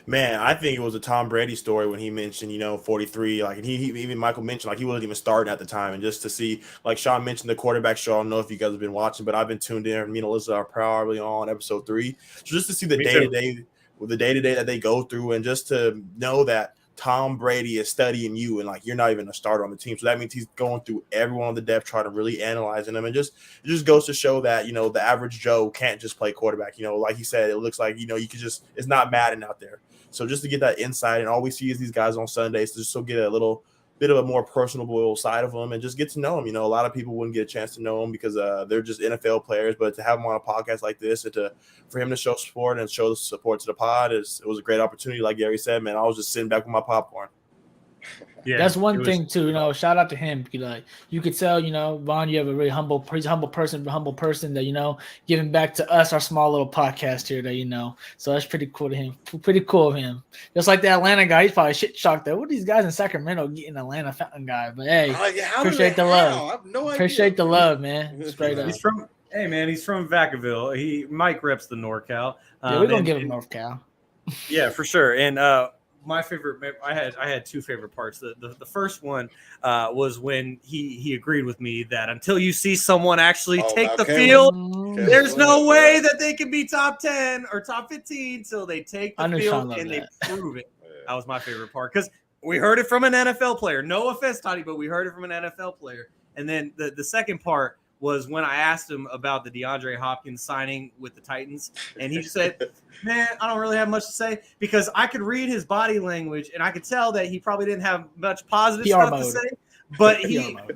Man, I think it was a Tom Brady story when he mentioned, 43. Like, and he even Mykal mentioned, like, he wasn't even starting at the time. And just to see, like Shaun mentioned, the quarterback show. I don't know if you guys have been watching, but I've been tuned in. Me and Alyssa are probably on episode 3. So just to see the day-to-day that they go through, and just to know that Tom Brady is studying you, and like you're not even a starter on the team. So that means he's going through everyone on the depth chart and really analyzing them. And it just goes to show that, the average Joe can't just play quarterback. Like he said, it looks like, you could just, it's not Madden out there. So just to get that insight, and all we see is these guys on Sundays, to just so get a little bit of a more personable side of them and just get to know them. A lot of people wouldn't get a chance to know them because they're just NFL players, but to have them on a podcast like this and for him to show support and show the support to the pod, it was a great opportunity. Like Gary said, man, I was just sitting back with my popcorn. Yeah, that's one thing too. Shout out to him. Like you could tell, Vaughn, you have a really humble person that giving back to us, our small little podcast here. That so that's pretty cool to him. Pretty cool of him. Just like the Atlanta guy, he's probably shit shocked that what these guys in Sacramento getting Atlanta Fountain guy. But hey, appreciate the love. I have no idea. Appreciate the love, man. Straight up. He's from Vacaville. Mike reps the NorCal. Yeah, we're gonna give him NorCal. Yeah, for sure. And my favorite, I had 2 favorite parts. The first one was when he agreed with me that until you see someone actually take the field, there's no way that they can be top 10 or top 15 until they take the field and they prove it. That was my favorite part, because we heard it from an NFL player. No offense, Toddy, but we heard it from an NFL player. And then the second part was when I asked him about the DeAndre Hopkins signing with the Titans, and he said, man, I don't really have much to say, because I could read his body language and I could tell that he probably didn't have much positive stuff to say. But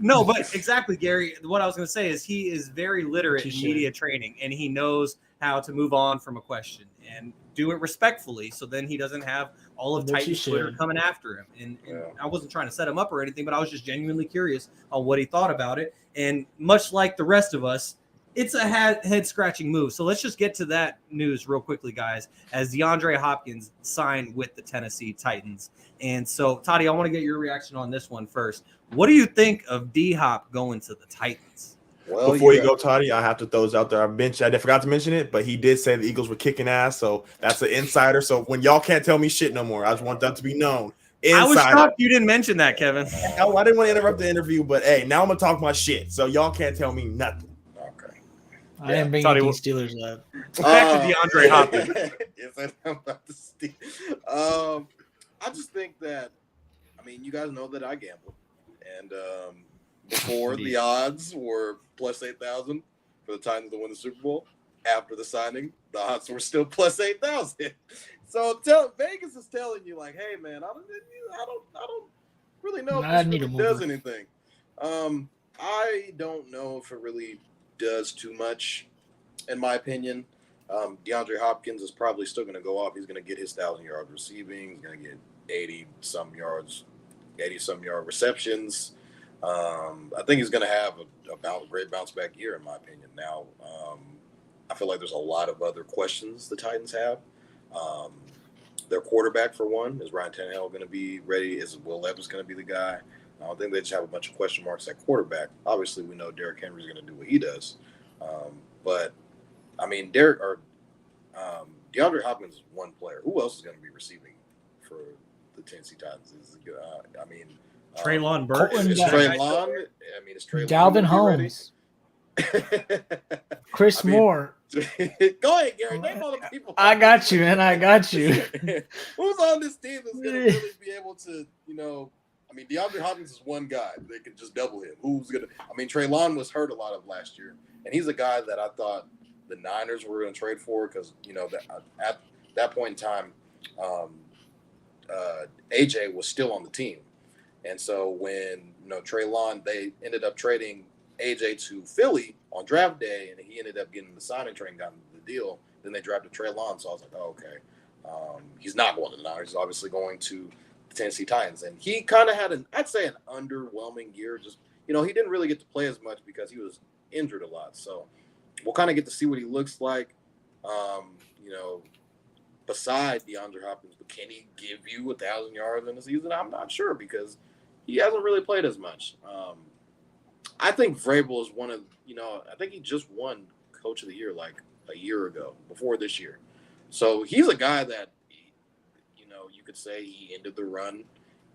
but exactly, Gary, what I was going to say is he is very literate in media training, and he knows how to move on from a question and do it respectfully. So then he doesn't have all of Titans Twitter coming after him. And I wasn't trying to set him up or anything, but I was just genuinely curious on what he thought about it. And much like the rest of us, it's a head-scratching move. So let's just get to that news real quickly, guys, as DeAndre Hopkins signed with the Tennessee Titans. And so, Toddy, I want to get your reaction on this one first. What do you think of D-Hop going to the Titans? Well, Before you go, Toddy, I have to throw this out there. I forgot to mention it, but he did say the Eagles were kicking ass, so that's an insider. So when y'all can't tell me shit no more, I just want that to be known. I was Insider. shocked you didn't mention that, Kevin. No, I didn't want to interrupt the interview, but hey, now I'm gonna talk my shit. So y'all can't tell me nothing. Okay. I didn't bring Toddy, anything Steelers up. Back to DeAndre Hopkins. Yes, I'm about to steal. I just think that, I mean, you guys know that I gamble, and before the odds were plus 8,000 for the Titans to win the Super Bowl. After the signing, the odds were still plus 8,000. So Vegas is telling you, like, hey man, I don't really know if this really does anything. I don't know if it really does too much, in my opinion. DeAndre Hopkins is probably still going to go off. He's going to get his 1,000-yard receiving. He's going to get 80-some yard receptions. I think he's going to have a great bounce back year, in my opinion. Now, I feel like there's a lot of other questions the Titans have. Their quarterback, for one, is Ryan Tannehill going to be ready? Is Will Levis going to be the guy? I think they just have a bunch of question marks at quarterback. Obviously, we know Derrick Henry's going to do what he does. But, I mean, DeAndre Hopkins is one player. Who else is going to be receiving for the Tennessee Titans? Treylon Burks. Is Treylon? I mean, is Treylon Dalvin Holmes. Chris Moore. Go ahead, Gary. Name all the people. I got you, man. I got you. Who's on this team that's going to really be able to, I mean, DeAndre Hopkins is one guy. They could just double him. Treylon was hurt a lot of last year, and he's a guy that I thought the Niners were going to trade for because, at that point in time, AJ was still on the team. And so when, Treylon, they ended up trading AJ to Philly on draft day, and he ended up getting the signing train, got the deal. Then they drafted Treylon, so I was like, oh, okay. He's not going to the Niners. He's obviously going to the Tennessee Titans. And he kind of had I'd say an underwhelming year. Just, he didn't really get to play as much because he was injured a lot. So we'll kind of get to see what he looks like, beside DeAndre Hopkins. But can he give you 1,000 yards in the season? I'm not sure because he hasn't really played as much. I think Vrabel is one of, I think he just won Coach of the Year like a year ago, before this year. So he's a guy that, you could say he ended the run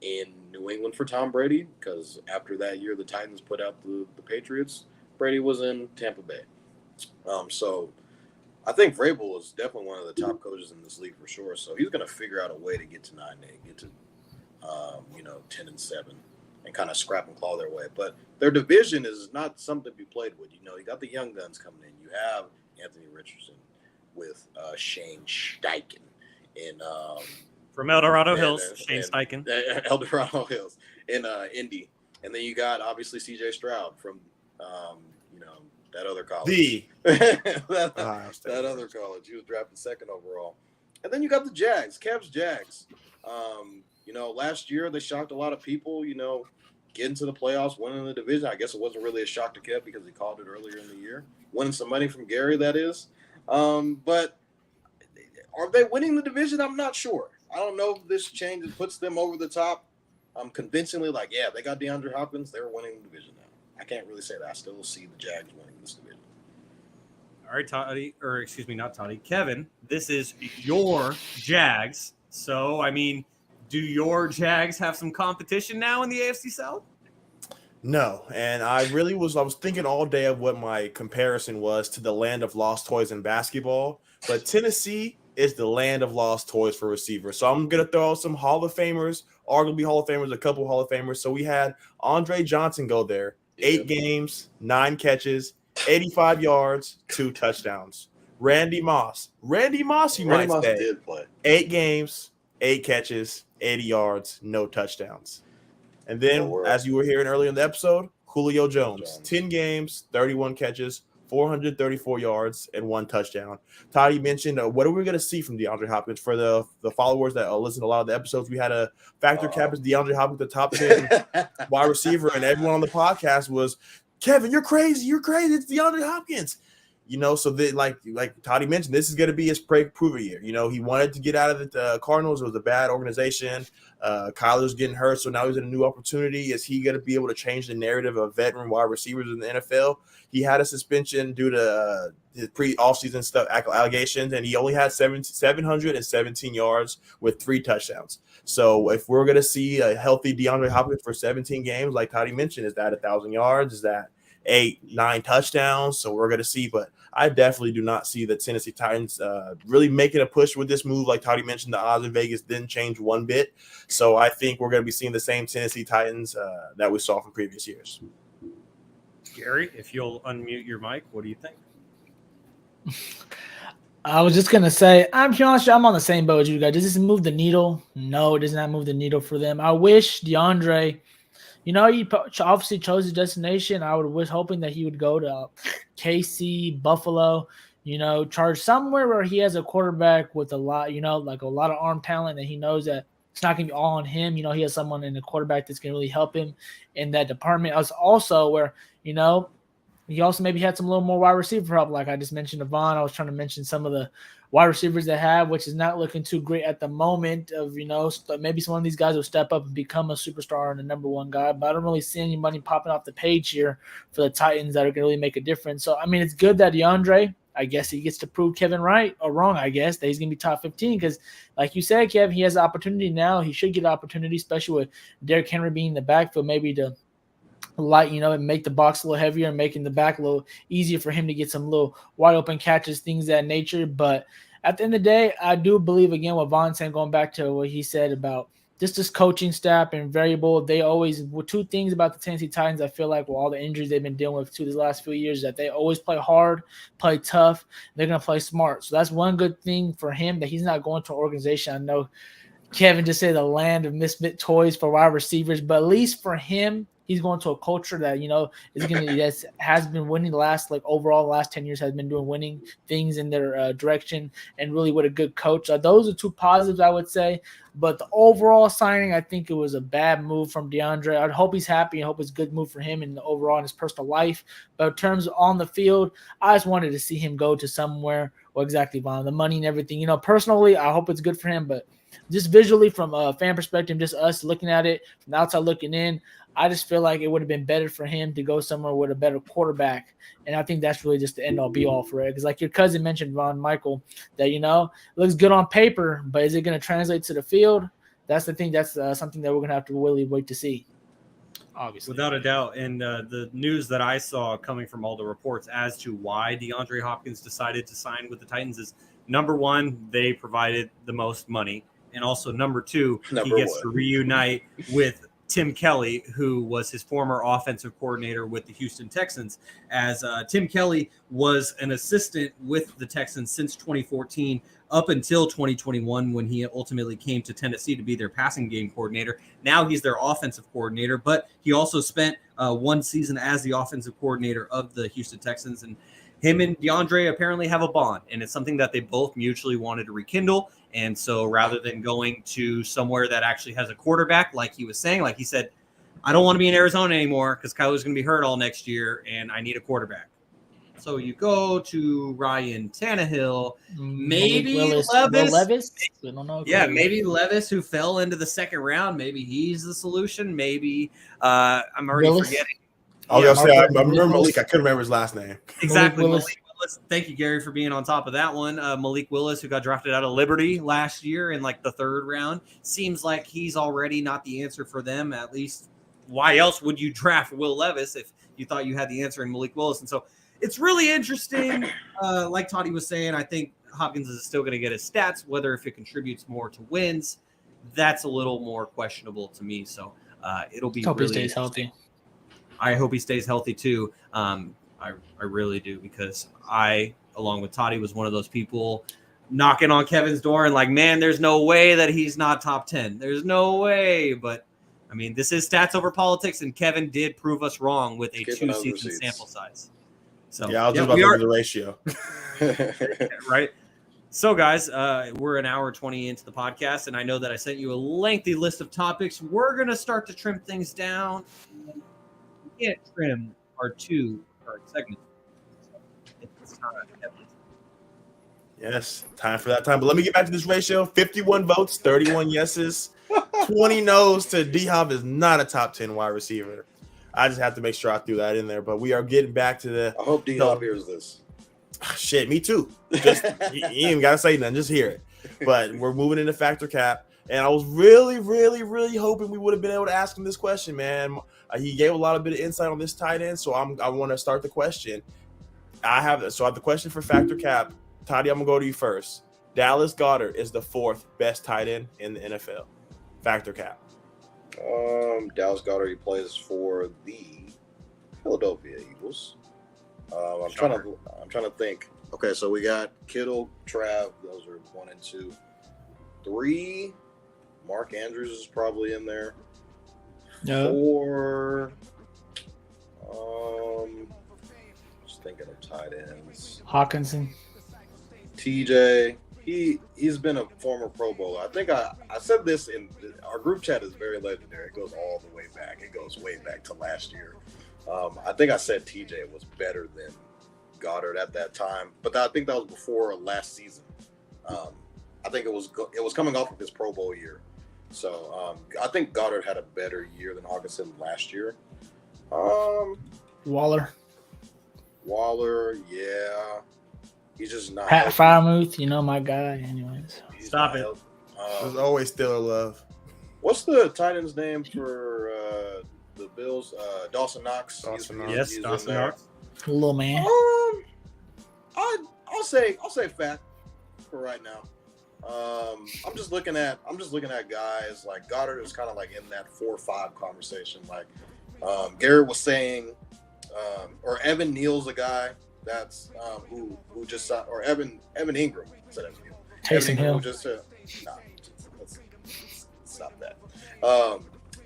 in New England for Tom Brady because after that year, the Titans put out the Patriots. Brady was in Tampa Bay. So I think Vrabel is definitely one of the top coaches in this league for sure. So he's going to figure out a way to get to 9-8, get to, 10-7. And kind of scrap and claw their way. But their division is not something to be played with. You got the young guns coming in. You have Anthony Richardson with Shane Steichen in from El Dorado Hills, Shane Steichen. El Dorado Hills in Indy. And then you got obviously CJ Stroud from that other college. that other college. He was drafted second overall. And then you got the Jags, Cavs Jags. Last year they shocked a lot of people, getting to the playoffs, winning the division. I guess it wasn't really a shock to Kev because he called it earlier in the year. Winning some money from Gary, that is. But are they winning the division? I'm not sure. I don't know if this change puts them over the top. I'm convincingly like, yeah, they got DeAndre Hopkins. They're winning the division now. I can't really say that. I still see the Jags winning this division. All right, not Toddy. Kevin, this is your Jags. So, do your Jags have some competition now in the AFC South? No, and I was thinking all day of what my comparison was to the land of lost toys in basketball, but Tennessee is the land of lost toys for receivers. So I'm going to throw out some Hall of Famers, arguably Hall of Famers, a couple Hall of Famers. So we had Andre Johnson go there, 8 games, 9 catches, 85 yards, 2 touchdowns. Randy Moss, you might say, did play. 8 games, 8 catches, 80 yards, no touchdowns. And then, as you were hearing earlier in the episode, Julio Jones, 10 games, 31 catches, 434 yards, and 1 touchdown. Toddy mentioned, what are we going to see from DeAndre Hopkins? For the followers that listen to a lot of the episodes, we had a factor cap as DeAndre Hopkins, the top 10 wide receiver, and everyone on the podcast was, Kevin, you're crazy. It's DeAndre Hopkins. So that like Toddy mentioned, this is going to be his prove year. He wanted to get out of the Cardinals. It was a bad organization. Kyler's getting hurt, so now he's in a new opportunity. Is he going to be able to change the narrative of veteran wide receivers in the NFL? He had a suspension due to his offseason stuff allegations, and he only had 717 yards with 3 touchdowns. So if we're going to see a healthy DeAndre Hopkins for 17 games, like Toddy mentioned, is that 1,000 yards? Is that 8-9 touchdowns? So we're going to see, but I definitely do not see the Tennessee Titans really making a push with this move. Like Toddy mentioned, the odds in Vegas didn't change one bit. So I think we're going to be seeing the same Tennessee Titans that we saw from previous years. Gary, if you'll unmute your mic, what do you think? I was just going to say, I'm on the same boat as you guys. Does this move the needle? No, it does not move the needle for them. I wish DeAndre, he obviously chose his destination. I was hoping that he would go to KC, Buffalo, charge somewhere where he has a quarterback with a lot, like a lot of arm talent, and he knows that it's not going to be all on him. He has someone in the quarterback that's going to really help him in that department. I was also where, he also maybe had some little more wide receiver help. Like I just mentioned, Jaevon. I was trying to mention some of the wide receivers they have, which is not looking too great at the moment. Maybe some of these guys will step up and become a superstar and the number one guy. But I don't really see any money popping off the page here for the Titans that are going to really make a difference. So, it's good that DeAndre, I guess he gets to prove Kevin right or wrong, I guess, that he's going to be top 15 because, like you said, Kev, he has the opportunity now. He should get an opportunity, especially with Derrick Henry being in the backfield, maybe to and make the box a little heavier and making the back a little easier for him to get some little wide open catches, things of that nature. But at the end of the day, I do believe, again, what Von said, going back to what he said about just this coaching staff and variable, they always – two things about the Tennessee Titans I feel like with all the injuries they've been dealing with these last few years, that they always play hard, play tough. They're going to play smart. So that's one good thing for him, that he's not going to an organization. I know Kevin just said the land of misfit toys for wide receivers, but at least for him, he's going to a culture that, has been winning the last 10 years, has been doing winning things in their direction, and really with a good coach. Those are two positives, I would say. But the overall signing, I think it was a bad move from DeAndre. I hope he's happy. I hope it's a good move for him in the overall in his personal life. But in terms of on the field, I just wanted to see him go to somewhere. Well, exactly, Von, the money and everything. Personally, I hope it's good for him. But just visually from a fan perspective, just us looking at it from the outside looking in, I just feel like it would have been better for him to go somewhere with a better quarterback. And I think that's really just the end-all be-all for it. Because like your cousin mentioned, Mykal, that, it looks good on paper, but is it going to translate to the field? That's the thing. That's something that we're going to have to really wait to see. Obviously. Without a doubt. And the news that I saw coming from all the reports as to why DeAndre Hopkins decided to sign with the Titans is, number one, they provided the most money. And also, number two, he gets to reunite with Tim Kelly, who was his former offensive coordinator with the Houston Texans, as Tim Kelly was an assistant with the Texans since 2014 up until 2021 when he ultimately came to Tennessee to be their passing game coordinator. Now he's their offensive coordinator, but he also spent one season as the offensive coordinator of the Houston Texans. And him and DeAndre apparently have a bond, and it's something that they both mutually wanted to rekindle. And so rather than going to somewhere that actually has a quarterback, like he was saying, like he said, I don't want to be in Arizona anymore because Kyler's going to be hurt all next year, and I need a quarterback. So you go to Ryan Tannehill, maybe Levis. We don't know. Yeah, maybe Levis, who fell into the second round. Maybe he's the solution. Maybe I'm already forgetting. I was going to say, I remember Malik. I couldn't remember his last name. Exactly. Malik Willis. Thank you, Gary, for being on top of that one. Malik Willis, who got drafted out of Liberty last year in the third round. Seems like he's already not the answer for them. At least, why else would you draft Will Levis if you thought you had the answer in Malik Willis? And so it's really interesting. Like Toddy was saying, I think Hopkins is still going to get his stats. Whether if it contributes more to wins, that's a little more questionable to me. So it'll be hope really he stays healthy. I hope he stays healthy too. I really do, because I, along with Toddy, was one of those people knocking on Kevin's door and man, there's no way that he's not top 10. There's no way. But I mean, this is stats over politics, and Kevin did prove us wrong with a 2-season sample size. So yeah, I was just about to look at the ratio. Right. So, guys, we're an hour 20 into the podcast, and I know that I sent you a lengthy list of topics. We're going to start to trim things down. We can't trim our two current segments. It's time. Yes, time for that time. But let me get back to this ratio. 51 votes, 31 yeses, 20 no's to D-Hop is not a top 10 wide receiver. I just have to make sure I threw that in there. But we are getting back to the I hope D-Hop hears this. shit, me too. Just you ain't even gotta say nothing, just hear it. But we're moving into factor cap. And I was really, really, really hoping we would have been able to ask him this question, man. He gave a lot of bit of insight on this tight end, so I want to start the question. I have the question for factor cap. Toddy, I'm gonna go to you first. Dallas Goedert is the 4th best tight end in the NFL. Factor cap. Dallas Goedert, he plays for the Philadelphia Eagles. I'm trying to think. Okay, so we got Kittle, Trav. Those are 1 and 2. 3, Mark Andrews is probably in there. No. 4, just thinking of tight ends. Hawkinson. TJ, he's been a former Pro Bowler. I think I said this in our group chat is very legendary. It goes all the way back. It goes way back to last year. I think I said TJ was better than Goddard at that time, but I think that was before last season. I think it was coming off of his Pro Bowl year. So I think Goddard had a better year than Hawkinson last year. Waller. Yeah. He's just not. Pat Frymuth, my guy. Anyways. Stop it. There's always still love. What's the tight end's name for the Bills? Dawson Knox. Dawson Knox. Yes, Dawson Knox. Little man. I'll say fact for right now. I'm just looking at guys like Goddard is kind of like in that 4 or 5 conversation. Like Garrett was saying, or Evan Neal's a guy that's who just or Evan Ingram said Evan Neal. Taysom Hill. Let's stop that.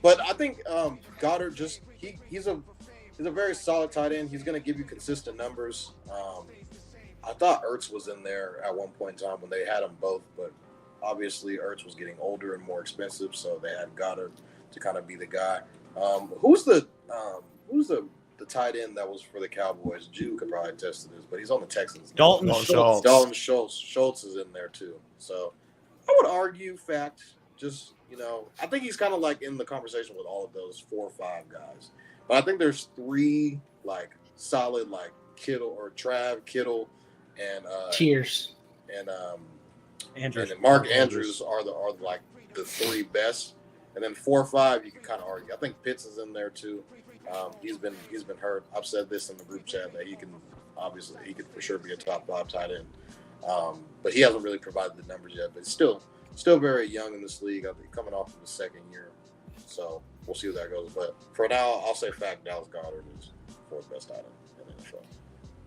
But I think Goddard just he's a very solid tight end. He's going to give you consistent numbers. I thought Ertz was in there at one point in time when they had them both, but obviously Ertz was getting older and more expensive, so they had Goddard to kind of be the guy. Who's the tight end that was for the Cowboys? Jew could probably attest to this, but he's on the Texans. Dalton Schultz. Dalton Schultz. Schultz is in there too. So I would argue fact. Just I think he's kind of like in the conversation with all of those 4 or 5 guys. But I think there's 3 like solid like Kittle or Trav Kittle and Cheers. And Andrews. and Mark Andrews are like the 3 best. And then 4 or 5 you can kind of argue. I think Pitts is in there too. He's been hurt. I've said this in the group chat that he could for sure be a top 5 tight end. But he hasn't really provided the numbers yet. But still very young in this league. I think coming off of his 2nd year. So we'll see where that goes. But for now, I'll say fact Dallas Goedert is 4th best tight end in the NFL.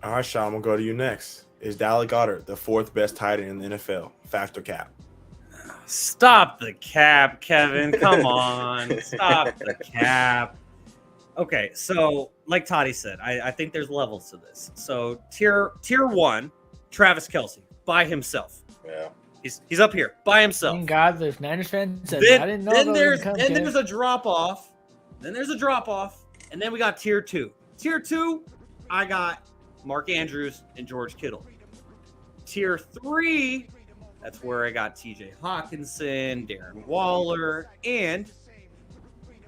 All right, Shaun, we'll go to you next. Is Dallas Goedert the 4th best tight end in the NFL? Factor cap. Stop the cap, Kevin. Come on. Stop the cap. Okay, so like Toddy said, I think there's levels to this. So tier 1, Travis Kelce by himself. Yeah. He's up here by himself. Thank God there's Niners fans. I didn't know There's a drop off. And then we got tier 2. Tier 2, I got Mark Andrews and George Kittle. Tier 3, that's where I got TJ Hawkinson, Darren Waller, and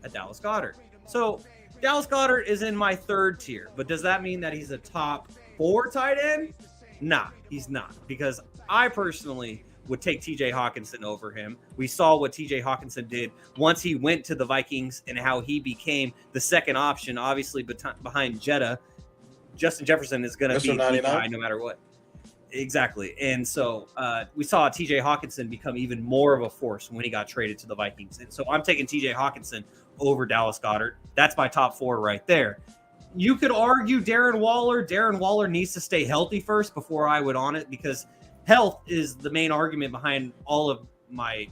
a Dallas Goedert. So Dallas Goedert is in my 3rd tier, but does that mean that he's a top 4 tight end? Nah, he's not, because I personally would take TJ Hawkinson over him. We saw what TJ Hawkinson did once he went to the Vikings and how he became the 2nd option, obviously behind Jetta. Justin Jefferson is going to be the guy no matter what. Exactly. And so we saw TJ Hawkinson become even more of a force when he got traded to the Vikings. And so I'm taking TJ Hawkinson over Dallas Goedert. That's my top 4 right there. You could argue Darren Waller. Darren Waller needs to stay healthy first before I would on it, because health is the main argument behind all of my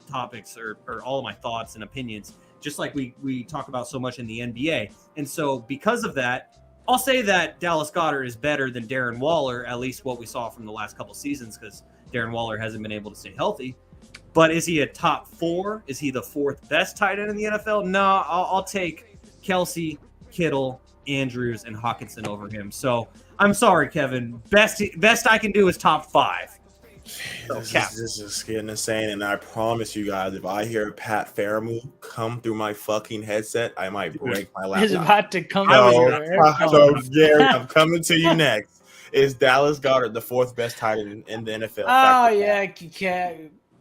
topics or all of my thoughts and opinions, just like we talk about so much in the NBA. And so because of that, I'll say that Dallas Goedert is better than Darren Waller, at least what we saw from the last couple seasons, because Darren Waller hasn't been able to stay healthy. But is he a top 4? Is he the 4th best tight end in the NFL? No, I'll take Kelce, Kittle, Andrews and Hawkinson over him. So I'm sorry, Kevin. Best I can do is top 5. So, This is getting insane, and I promise you guys, if I hear Pat Fairmouth come through my fucking headset, I might break my He's laptop. about to come So, Gary, I'm coming to you next. Is Dallas Goedert the 4th best tight end in the NFL? Oh, yeah.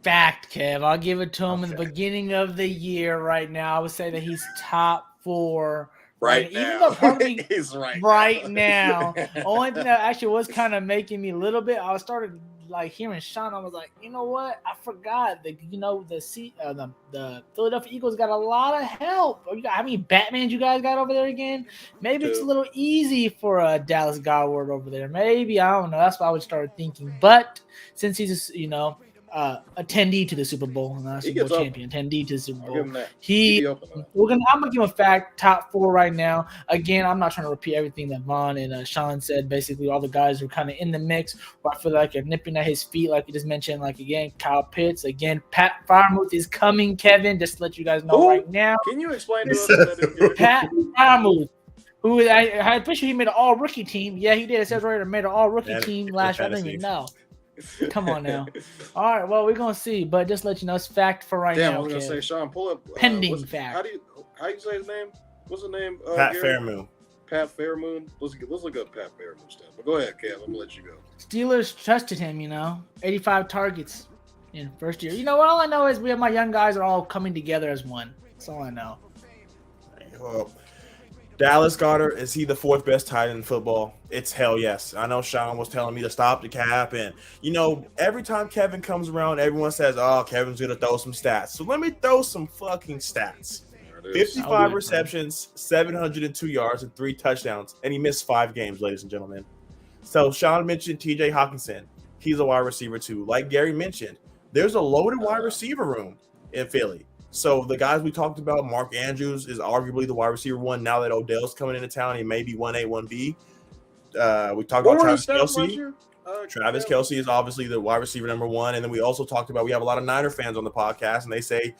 Fact, Kev. I'll give it to him in the beginning of the year right now. I would say that he's top 4 right now. Even though part of me, he's right now. Only thing that actually was kind of making me a little bit, I started like hearing Shaun. I was like, you know what? I forgot that the Philadelphia Eagles got a lot of help. How many Batmans you guys got over there again? Maybe it's a little easy for a Dallas Goedert over there. Maybe, I don't know. That's what I would start thinking. But since he's attendee to the Super Bowl, not Super Bowl champion, attendee to the Super Bowl. I'm gonna give him a fact top 4 right now. Again, I'm not trying to repeat everything that Vaughn and Shaun said. Basically, all the guys are kind of in the mix, where I feel like they're nipping at his feet, like you just mentioned. Like again, Kyle Pitts. Again, Pat Fairmouth is coming. Kevin, just to let you guys know right now. Can you explain to us Pat Fairmouth? Who I'm pretty sure he made an all-rookie team. Yeah, he did. It says right there, made an all-rookie team last year. I don't even know. Come on now. All right, well, we're gonna see, but just let you know it's fact for right now. I was gonna say, Shaun, pull up pending fact. How do you say his name? What's the name? Pat Fairmouth. Pat Fairmouth. Let's look up Pat Fairmouth stuff. But go ahead, Kev. I'm gonna let you go. Steelers trusted him. 85 targets in first year. You know what? All I know is my young guys are all coming together as one. That's all I know. Well, Dallas Goedert, is he the 4th best tight end in football? It's hell yes. I know Shaun was telling me to stop the cap. And, every time Kevin comes around, everyone says, oh, Kevin's going to throw some stats. So let me throw some fucking stats. 55 receptions, 702 yards, and 3 touchdowns. And he missed 5 games, ladies and gentlemen. So Shaun mentioned TJ Hawkinson. He's a wide receiver too. Like Gary mentioned, there's a loaded wide receiver room in Philly. So the guys we talked about, Mark Andrews is arguably the wide receiver 1. Now that Odell's coming into town, he may be 1A, 1B. We talked about Travis Kelce. Travis Kelce is obviously the wide receiver number 1. And then we also talked about, we have a lot of Niner fans on the podcast, and they say,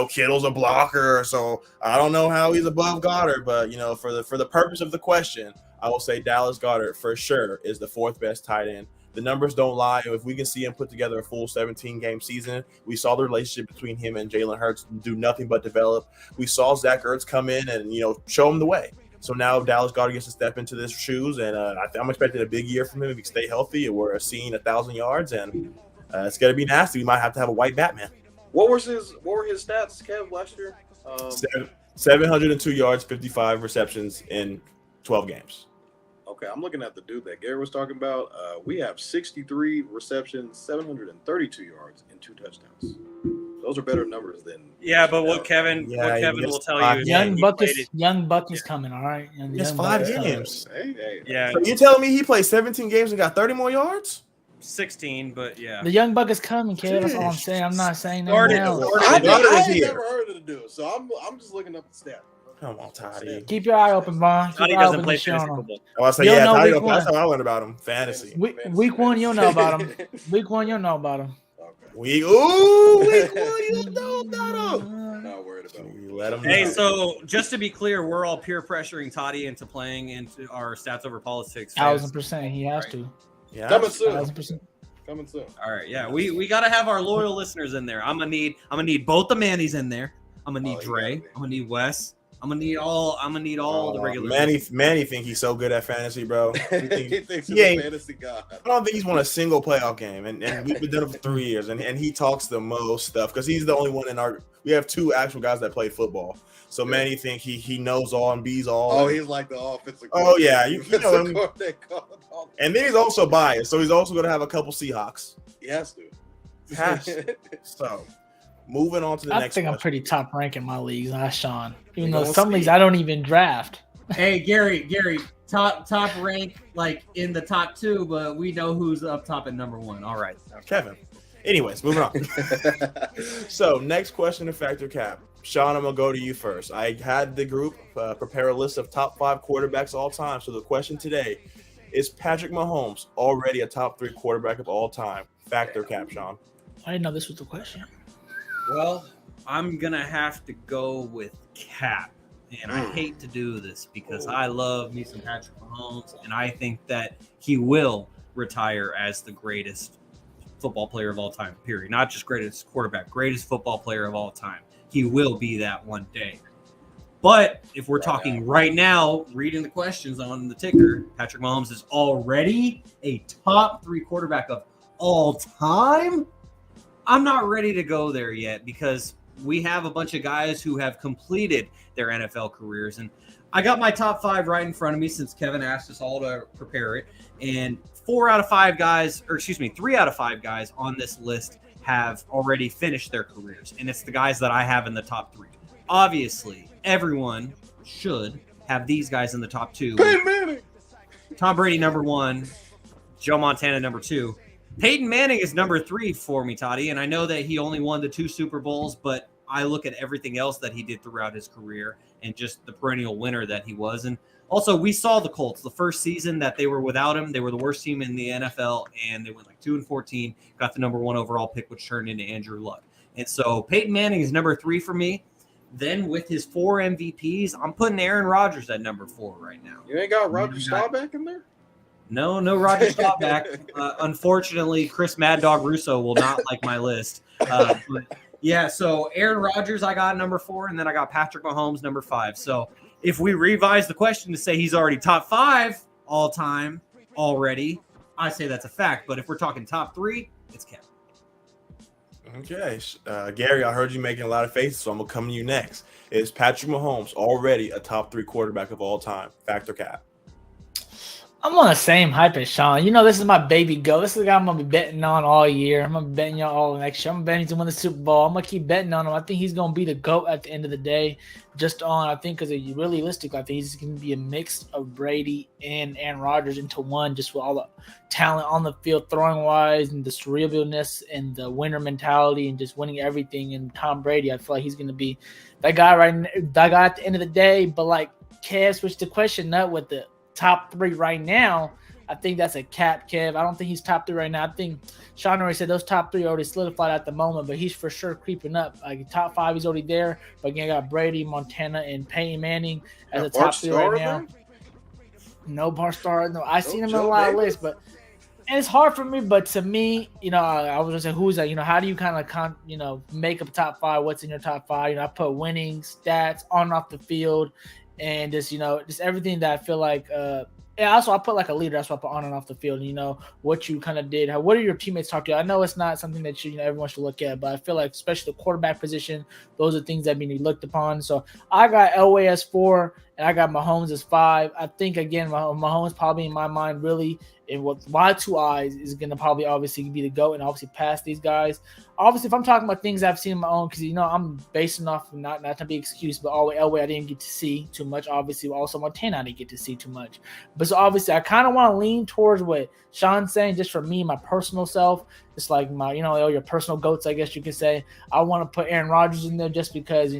Kittle's a blocker. So I don't know how he's above Goddard, but, for the purpose of the question, I will say Dallas Goedert for sure is the 4th best tight end. The numbers don't lie. If we can see him put together a full 17-game season, we saw the relationship between him and Jalen Hurts do nothing but develop. We saw Zach Ertz come in and, show him the way. So now Dallas Goedert gets to step into his shoes, and I'm expecting a big year from him if he can stay healthy. And we're seeing 1,000 yards, and it's going to be nasty. We might have to have a white Batman. What were his stats, Kev, last year? 702 yards, 55 receptions in 12 games. Okay, I'm looking at the dude that Gary was talking about. We have 63 receptions, 732 yards, and 2 touchdowns. Those are better numbers than. Yeah, but what Kevin will tell you is Young Buck is coming. All right, it's 5 games. Hey. Yeah. So you telling me he played 17 games and got 30 more yards? 16, but yeah. The young Buck is coming, kid. That's all I'm saying. I'm not saying that now. I never heard of the dude, so I'm just looking up the stat. Come on, Toddy. Keep your eye open, Vaughn. Toddy doesn't play fantasy football. I say, yeah, Toddy, that's how I learned about him. Fantasy. Week 1, you'll know about him. Week 1, you'll know about him. Week 1, you know about him. Not worried about him. Let him know. Hey, so just to be clear, we're all peer pressuring Toddy into playing into our Stats Over Politics. 1,000%. He has to. Yeah. Coming soon. 1,000%. Coming soon. All right, yeah, we got to have our loyal listeners in there. I'm gonna need both the Mannies in there. I'm gonna need Dre. I'm gonna need Wes. I'm gonna need all the regulars. Manny think he's so good at fantasy, bro. He thinks he's a fantasy god. I don't think he's won a single playoff game, and we've been doing it for 3 years, and he talks the most stuff because he's the only one in our. We have 2 actual guys that play football, so yeah. Manny think he knows all and bees all. Oh, he's like the offensive. Oh yeah, you know him. And then he's also biased, so he's also going to have a couple Seahawks. He has to. So. Moving on to the next I think question. I'm pretty top rank in my leagues, Shaun. Even though some leagues I don't even draft. Hey, Gary, top rank like in the top 2, but we know who's up top at number 1. All right, Kevin. Anyways, moving on. So next question to Factor Cap. Shaun, I'm gonna go to you first. I had the group prepare a list of top 5 quarterbacks all time. So the question today is: Patrick Mahomes already a top 3 quarterback of all time? Factor Cap, Shaun. I didn't know this was the question. Well, I'm gonna have to go with Cap. and I hate to do this because I love me some Patrick Mahomes, and I think that he will retire as the greatest football player of all time, period. Not just greatest quarterback, greatest football player of all time. He will be that one day. But if we're talking right now, reading the questions on the ticker, Patrick Mahomes is already a top 3 quarterback of all time. I'm not ready to go there yet because we have a bunch of guys who have completed their NFL careers. And I got my top 5 right in front of me since Kevin asked us all to prepare it. And 3 out of 5 guys on this list have already finished their careers. And it's the guys that I have in the top 3. Obviously, everyone should have these guys in the top 2. Tom Brady, number 1. Joe Montana, number 2. Peyton Manning is number 3 for me, Toddy. And I know that he only won the 2 Super Bowls, but I look at everything else that he did throughout his career and just the perennial winner that he was. And also, we saw the Colts the first season that they were without him. They were the worst team in the NFL, and they went like 2-14, got the number 1 overall pick, which turned into Andrew Luck. And so Peyton Manning is number 3 for me. Then with his 4 MVPs, I'm putting Aaron Rodgers at number 4 right now. You ain't got Roger Staubach in there? No Roger Staubach. Unfortunately, Chris Mad Dog Russo will not like my list. But yeah, so Aaron Rodgers I got number 4, and then I got Patrick Mahomes number 5. So if we revise the question to say he's already top 5 all time already, I say that's a fact. But if we're talking top 3, it's Kevin. Okay, Gary, I heard you making a lot of faces, so I'm going to come to you next. Is Patrick Mahomes already a top 3 quarterback of all time? Fact or cap? I'm on the same hype as Shaun. You know, this is my baby goat. This is the guy I'm going to be betting on all year. I'm going to be betting y'all all next year. I'm betting he's going to win the Super Bowl. I'm going to keep betting on him. I think he's going to be the GOAT at the end of the day. I think, because realistically, I think he's going to be a mix of Brady and Aaron Rodgers into one, just with all the talent on the field, throwing-wise, and the cerebralness and the winner mentality and just winning everything. And Tom Brady, I feel like he's going to be that guy at the end of the day. But, like, Kev switched the question up with the top 3 right now. I think that's a cap, Kev. I don't think he's top 3 right now. I think Shaun already said those top 3 are already solidified at the moment, but he's for sure creeping up. Like top 5, he's already there. But again, I got Brady, Montana, and Peyton Manning as a top 3 right now. No Barstar. No, I seen him in a lot of lists, but and it's hard for me. But to me, I was gonna say, who's that? How do you kind of make up top 5? What's in your top 5? I put winning, stats, on and off the field, and just everything that I feel like. And also, I put like a leader. That's what I put on and off the field. What you kind of did. What are your teammates talk to you? I know it's not something that everyone should look at, but I feel like especially the quarterback position, those are things that be looked upon. So I got Elway as 4, and I got Mahomes as 5. I think again, Mahomes probably in my mind really, and with my 2 eyes, is going to probably obviously be the GOAT and obviously pass these guys. Obviously, if I'm talking about things I've seen on my own, because I'm basing off not to be excuse, but Elway I didn't get to see too much. Obviously, also Montana I didn't get to see too much. But so obviously, I kind of want to lean towards what Shaun's saying, just for me, my personal self. It's like my your personal GOATs, I guess you could say. I want to put Aaron Rodgers in there just because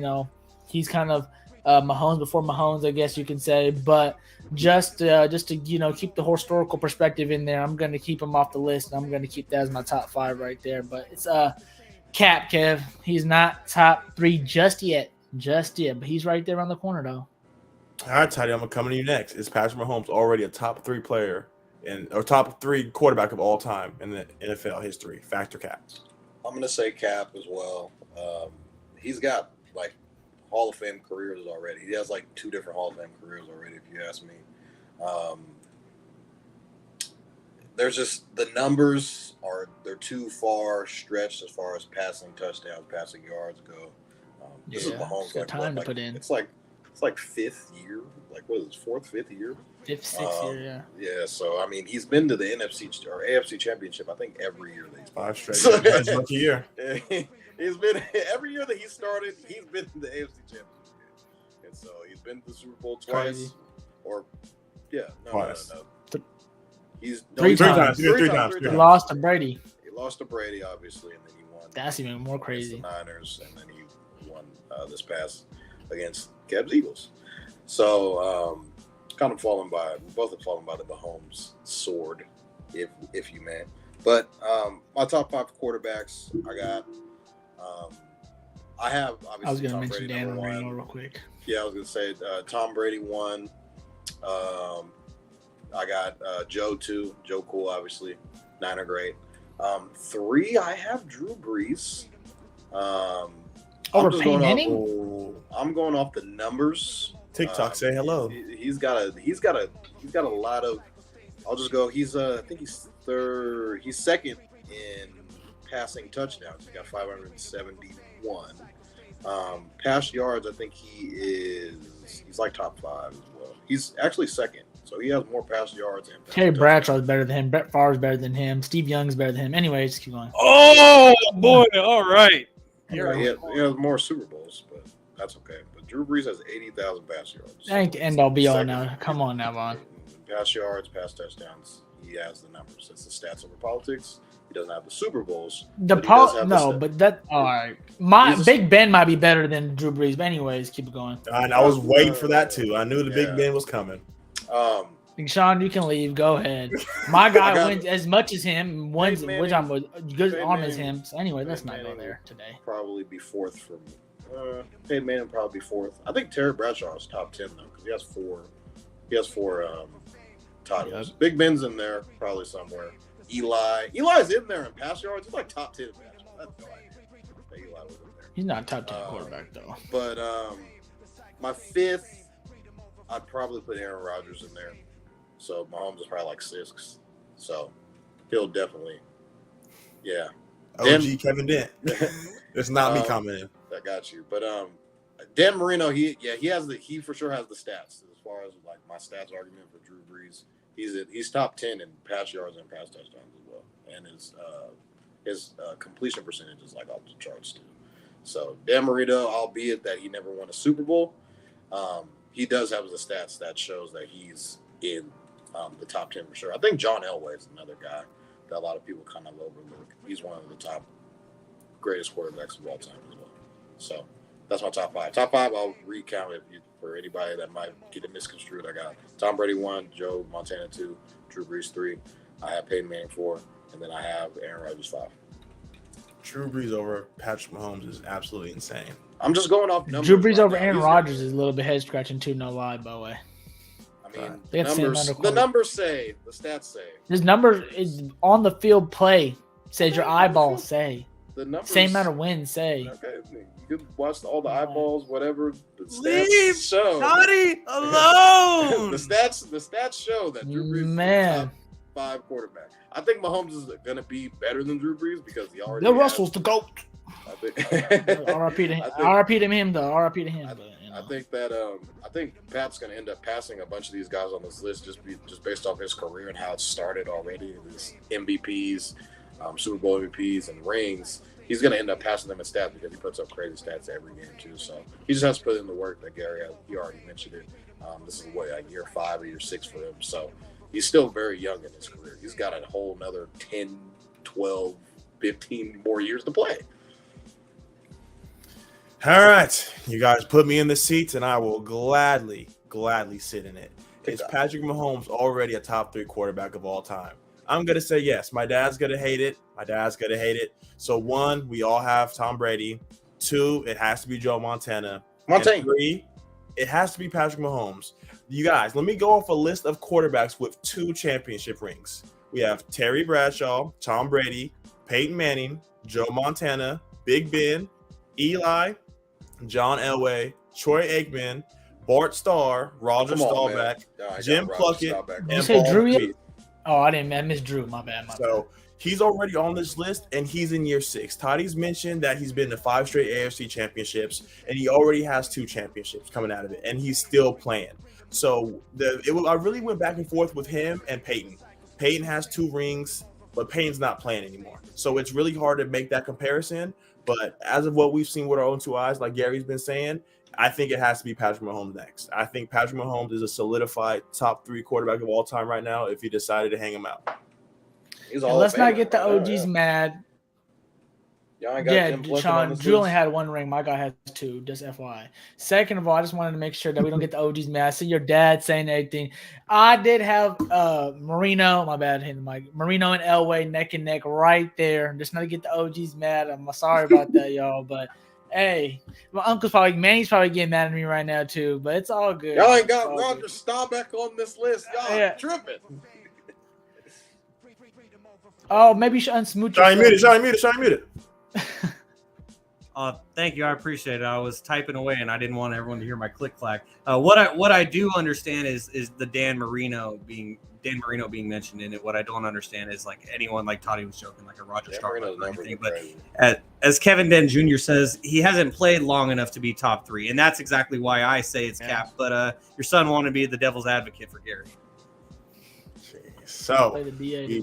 he's kind of Mahomes before Mahomes, I guess you can say. But just to keep the historical perspective in there, I'm going to keep him off the list, and I'm going to keep that as my top 5 right there. But it's cap, Kev. He's not top 3 just yet, but he's right there on the corner though. All right, Teddy, I'm coming to you next. Is Patrick Mahomes already a top 3 player or top 3 quarterback of all time in the NFL history? Fact or cap? I'm going to say cap as well. He's got like Hall of Fame careers already. He has like 2 different Hall of Fame careers already, if you ask me. There's just the numbers they're too far stretched as far as passing touchdowns, passing yards go. This is Mahomes. Like time to put in. It's like 5th year. Like what is this, 4th, 5th year? 5th, 6th year, yeah. Yeah. So I mean, he's been to the NFC or AFC Championship. I think every year that he's 5 straight. That's much a year. He's been every year that he started. He's been to the AFC Championship, and so he's been to the Super Bowl twice. Crazy. Twice. He's 3 times. 3 times. He lost to Brady. He lost to Brady, obviously, and then he won. That's even more crazy. The Niners, and then he won this past against Cavs Eagles. So, kind of both have fallen by the Mahomes sword, if you may. But my top 5 quarterbacks, I got I have obviously I was going to Tom mention Brady Dan number Marino one. real quick. Yeah, I was gonna say Tom Brady 1. I got Joe 2. Joe cool, obviously. 9 are great. 3, I have Drew Brees. Over I'm just Peyton going off. Manning? I'm going off the numbers. TikTok, say hello. He's got a lot of. I'll just go. I think he's third. He's second in passing touchdowns. He's got 571. Pass yards, I think he's like top 5 as well. He's actually second, so he has more pass yards. And Terry Bradshaw's better than him. Brett Favre's better than him. Steve Young's better than him. Anyways, keep going. Oh boy! All right. Yeah, he has more Super Bowls, but that's okay. But Drew Brees has 80,000 pass yards. That ain't the end all be all now. Come on now, Vaughn. Pass yards, pass touchdowns. He has the numbers. It's the stats over politics. He doesn't have the Super Bowls. But that all right. Big Ben might be better than Drew Brees. But anyways, keep it going. And I was waiting for that too. I knew the Big Ben was coming. Shaun, you can leave. Go ahead. My guy wins as much as him. Wins which I'm good arm as him. So anyway, let's not go there today. Probably be 4th for me. Peyton Manning probably be 4th. I think Terry Bradshaw is top 10 though because he has 4. He has 4 titles. Yep. Big Ben's in there probably somewhere. Eli's in there in pass yards. He's like top 10 in pass yards. I have no idea that Eli was in there. He's not top 10 quarterback though. But my 5th, I'd probably put Aaron Rodgers in there. So Mahomes is probably like 6th. So he'll definitely, yeah. OG Kevin Dent. It's not me commenting. I got you. But Dan Marino, he for sure has the stats as far as like my stats argument for Drew Brees. He's top 10 in pass yards and pass touchdowns as well, and his completion percentage is like off the charts too. So Dan Marino, albeit that he never won a Super Bowl, he does have the stats that shows that he's in the top 10 for sure. I think John Elway is another guy that a lot of people kind of overlook. He's one of the top greatest quarterbacks of all time as well. So that's my top 5. Top 5, I'll recount it for anybody that might get it misconstrued. I got Tom Brady 1, Joe Montana 2, Drew Brees 3. I have Peyton Manning 4, and then I have Aaron Rodgers 5. Drew Brees over Patrick Mahomes is absolutely insane. I'm just going off numbers. Drew Brees over Aaron Rodgers is a little bit head scratching too. No lie, by the way. I mean, the numbers say, the stats say. His number is on the field play. Says your eyeballs say. The numbers, same amount of wins say. Okay, you can watch all the eyeballs, whatever. The stats Leave show. Scotty alone. the stats show that Drew Brees is the top 5 quarterback. I think Mahomes is going to be better than Drew Brees because he already. Bill Russell's the GOAT. RIP to him. RIP to him though. RIP to him. I think that I think Pat's going to end up passing a bunch of these guys on this list just based off his career and how it started already. These MVPs, Super Bowl MVPs, and rings. He's going to end up passing them in stats because he puts up crazy stats every game too. So he just has to put in the work that Gary has. He already mentioned it. This is like year 5 or year 6 for him. So he's still very young in his career. He's got a whole another 10, 12, 15 more years to play. All right, you guys put me in the seats, and I will gladly sit in it. Is Patrick Mahomes already a top 3 quarterback of all time? I'm going to say yes. My dad's going to hate it. So 1, we all have Tom Brady. 2, it has to be Joe Montana. And 3, it has to be Patrick Mahomes. You guys, let me go off a list of quarterbacks with 2 championship rings. We have Terry Bradshaw, Tom Brady, Peyton Manning, Joe Montana, Big Ben, Eli, John Elway, Troy Aikman, Bart Starr, Roger Staubach, Jim Plunkett, and you say Drew yet? Oh, I missed Drew. My bad. So he's already on this list, and he's in year 6. Toddy's mentioned that he's been to 5 straight AFC championships, and he already has 2 championships coming out of it, and he's still playing. So I really went back and forth with him and Peyton. Peyton has 2 rings, but Peyton's not playing anymore. So it's really hard to make that comparison. But as of what we've seen with our own 2 eyes, like Gary's been saying, I think it has to be Patrick Mahomes next. I think Patrick Mahomes is a solidified top 3 quarterback of all time right now if he decided to hang him out. Let's not get the OGs mad. Yeah, Shaun, Drew only had 1 ring. My guy has 2, just FYI. Second of all, I just wanted to make sure that we don't get the OGs mad. I see your dad saying everything. I did have Marino, my bad, hitting the mic. Marino and Elway neck and neck right there. Just not to get the OGs mad. I'm sorry about that, y'all. But Hey, my uncle's Manny's probably getting mad at me right now too, but it's all good. Y'all ain't got Roger Staubach on this list. Y'all Yeah. tripping. Oh, maybe you should unsmooch Shaun, yourself. mute it. Thank you. I appreciate it. I was typing away and I didn't want everyone to hear my click clack. What I do understand is the Dan Marino being mentioned in it. What I don't understand is like anyone, like Toddy was joking, like a Roger Staubach or anything. But as Kevin Dent Jr. says, he hasn't played long enough to be top 3, and that's exactly why I say it's Cap. But your son wanted to be the devil's advocate for Gary. So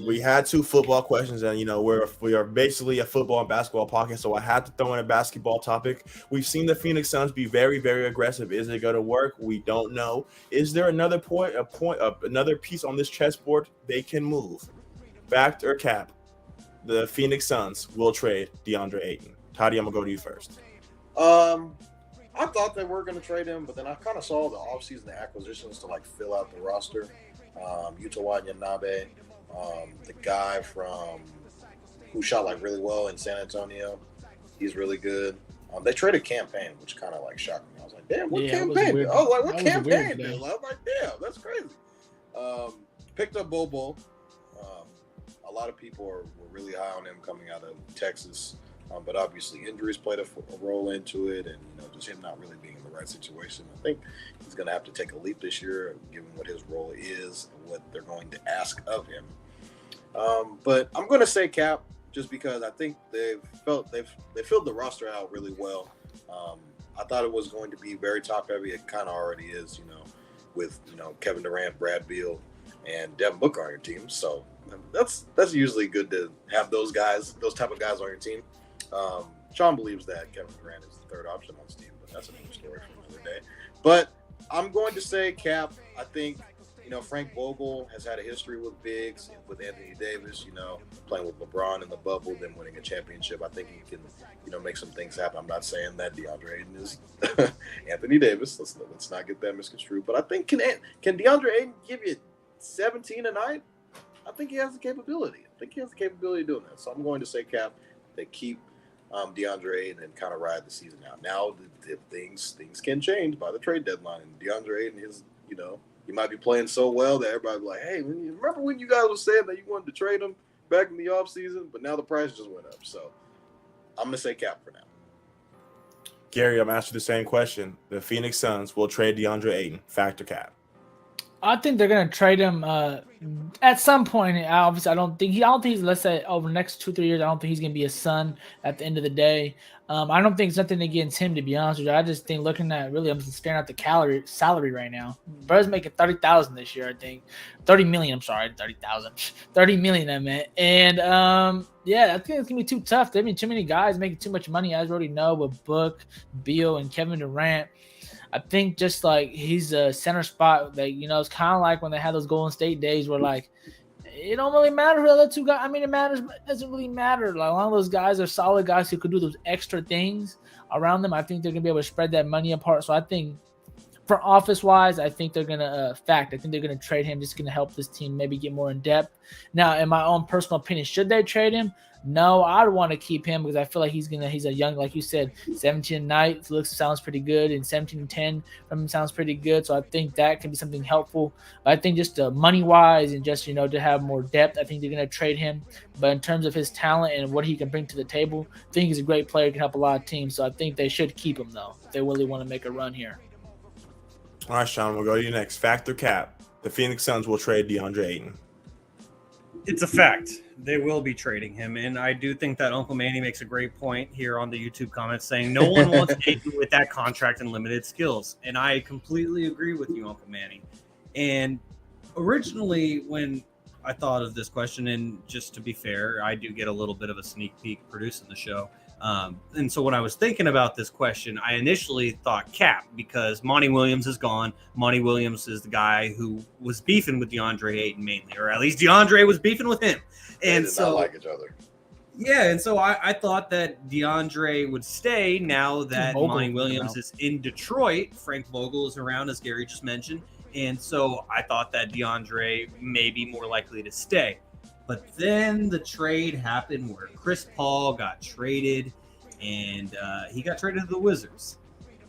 we had 2 football questions, and we are basically a football and basketball podcast, so I had to throw in a basketball topic. We've seen the Phoenix Suns be very, very aggressive. Is it going to work? We don't know. Is there another another piece on this chessboard they can move? Fact or cap? The Phoenix Suns will trade DeAndre Ayton. Toddy, I'm gonna go to you first. I thought they were going to trade him, but then I kind of saw the offseason acquisitions to like fill out the roster. Yuta Watanabe, the guy who shot like really well in San Antonio, he's really good. They traded Campaign, which kind of like shocked me. I was like, damn, what Campaign? Oh, like what Campaign did? I was like, damn, that's crazy. Picked up Bobo. A lot of people were really high on him coming out of Texas, but obviously injuries played a role into it, and just him not really being in the right situation. I think he's going to have to take a leap this year, given what his role is and what they're going to ask of him. But I'm going to say Cap, just because I think they filled the roster out really well. I thought it was going to be very top heavy. It kind of already is, with Kevin Durant, Brad Beal, and Devin Booker on your team. So that's usually good to have those type of guys on your team. Shaun believes that Kevin Durant is the third option on his team, but that's another story for another day. But I'm going to say Cap. I think Frank Vogel has had a history with bigs, with Anthony Davis, playing with LeBron in the bubble, then winning a championship. I think he can, make some things happen. I'm not saying that DeAndre Ayton is Anthony Davis. Let's not get that misconstrued. But I think can DeAndre Ayton give you 17 a night? I think he has the capability. Of doing that. So I'm going to say Cap. They keep DeAndre Ayton and kind of ride the season out. Now, if things can change by the trade deadline, and DeAndre Ayton is, he might be playing so well that everybody be like, hey, remember when you guys were saying that you wanted to trade him back in the offseason, but now the price just went up. So I'm going to say Cap for now. Gary, I'm asking the same question. The Phoenix Suns will trade DeAndre Ayton. Fact or cap? I think they're gonna trade him at some point. Obviously, I don't think he's, let's say, over the next 2-3 years. I don't think he's gonna be a Sun at the end of the day. I don't think it's nothing against him, to be honest with you. I just think looking at I'm just staring at the salary right now. Bro's making $30,000 this year. I think $30 million. I'm sorry, $30 million. I meant, and I think it's gonna be too tough. There've been too many guys making too much money, as we already know, with Book, Beal, and Kevin Durant. I think just like he's a center spot that, it's kind of like when they had those Golden State days where like it don't really matter who the other two guys. I mean, it matters, but it doesn't really matter. Like, a lot of those guys are solid guys who could do those extra things around them. I think they're gonna be able to spread that money apart. So I think for office wise, I think they're gonna I think they're gonna trade him. Just gonna help this team maybe get more in depth. Now, in my own personal opinion, should they trade him? No, I'd want to keep him because I feel like he's a young, like you said, 17 night sounds pretty good, and 17-10 from him sounds pretty good. So I think that can be something helpful. But I think just money wise and just to have more depth, I think they're gonna trade him. But in terms of his talent and what he can bring to the table, I think he's a great player, can help a lot of teams. So I think they should keep him though if they really want to make a run here. All right, Shaun, we'll go to you next. Fact or cap? The Phoenix Suns will trade DeAndre Ayton. It's a fact. They will be trading him. And I do think that Uncle Manny makes a great point here on the YouTube comments saying no one wants Ayton with that contract and limited skills. And I completely agree with you, Uncle Manny. And originally when I thought of this question, and just to be fair, I do get a little bit of a sneak peek producing the show. And so when I was thinking about this question, I initially thought cap because Monty Williams is gone. Monty Williams is the guy who was beefing with DeAndre Ayton mainly, or at least DeAndre was beefing with him. And they did so not like each other. Yeah, and so I thought that DeAndre would stay now that Monty Williams is in Detroit. Frank Vogel is around, as Gary just mentioned. And so I thought that DeAndre may be more likely to stay. But then the trade happened where Chris Paul got traded, and he got traded to the Wizards.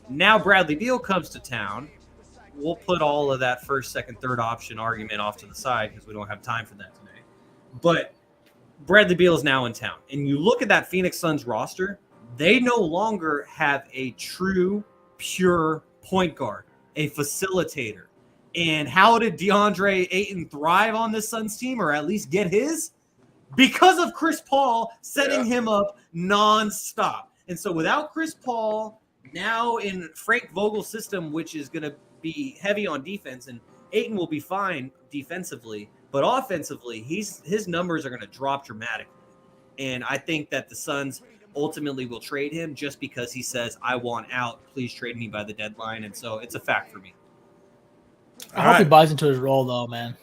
Now Bradley Beal comes to town. We'll put all of that first, second, third option argument off to the side because we don't have time for that today. But Bradley Beal is now in town. And you look at that Phoenix Suns roster, they no longer have a true, pure point guard, a facilitator. And how did DeAndre Ayton thrive on this Suns team, or at least get his? Because of Chris Paul setting him up nonstop. And so without Chris Paul, now in Frank Vogel's system, which is going to be heavy on defense, and Ayton will be fine defensively, but offensively, his numbers are going to drop dramatically. And I think that the Suns ultimately will trade him just because he says, I want out. Please trade me by the deadline. And so it's a fact for me. I hope he buys into his role, though, man.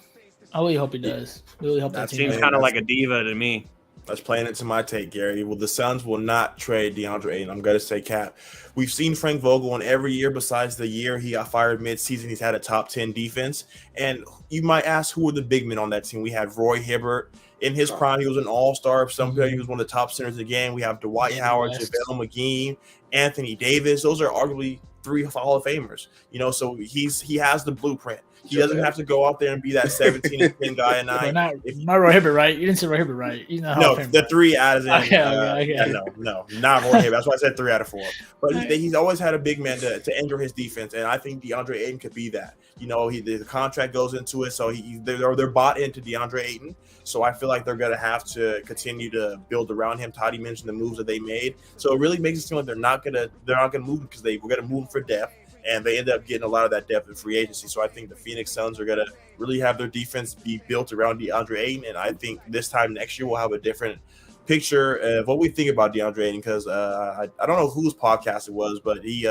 I really hope he does. Really hope that seems kind of like a diva to me. That's playing into my take, Gary. Well, the Suns will not trade DeAndre Ayton. I'm going to say cap. We've seen Frank Vogel in every year besides the year he got fired midseason. He's had a top 10 defense. And you might ask who were the big men on that team. We had Roy Hibbert. In his prime, he was an all-star. He was one of the top centers of the game. We have Dwight Howard, JaVale McGee, Anthony Davis. Those are arguably 3 Hall of Famers. So he has the blueprint. He doesn't have to go out there and be that 17 and 10 guy a night. Not Roy Hibbert, right? You didn't say Roy Hibbert, right? No, the 3 out of them. Okay. No, not Roy Hibbert. That's why I said 3 out of 4. But he's always had a big man to anchor his defense, and I think DeAndre Ayton could be that. The contract goes into it, so they're bought into DeAndre Ayton. So I feel like they're going to have to continue to build around him. Toddy mentioned the moves that they made, so it really makes it seem like they're not going to move him because they were going to move him for depth. And they end up getting a lot of that depth in free agency. So I think the Phoenix Suns are going to really have their defense be built around DeAndre Ayton. And I think this time next year we'll have a different picture of what we think about DeAndre Ayton because I don't know whose podcast it was, but he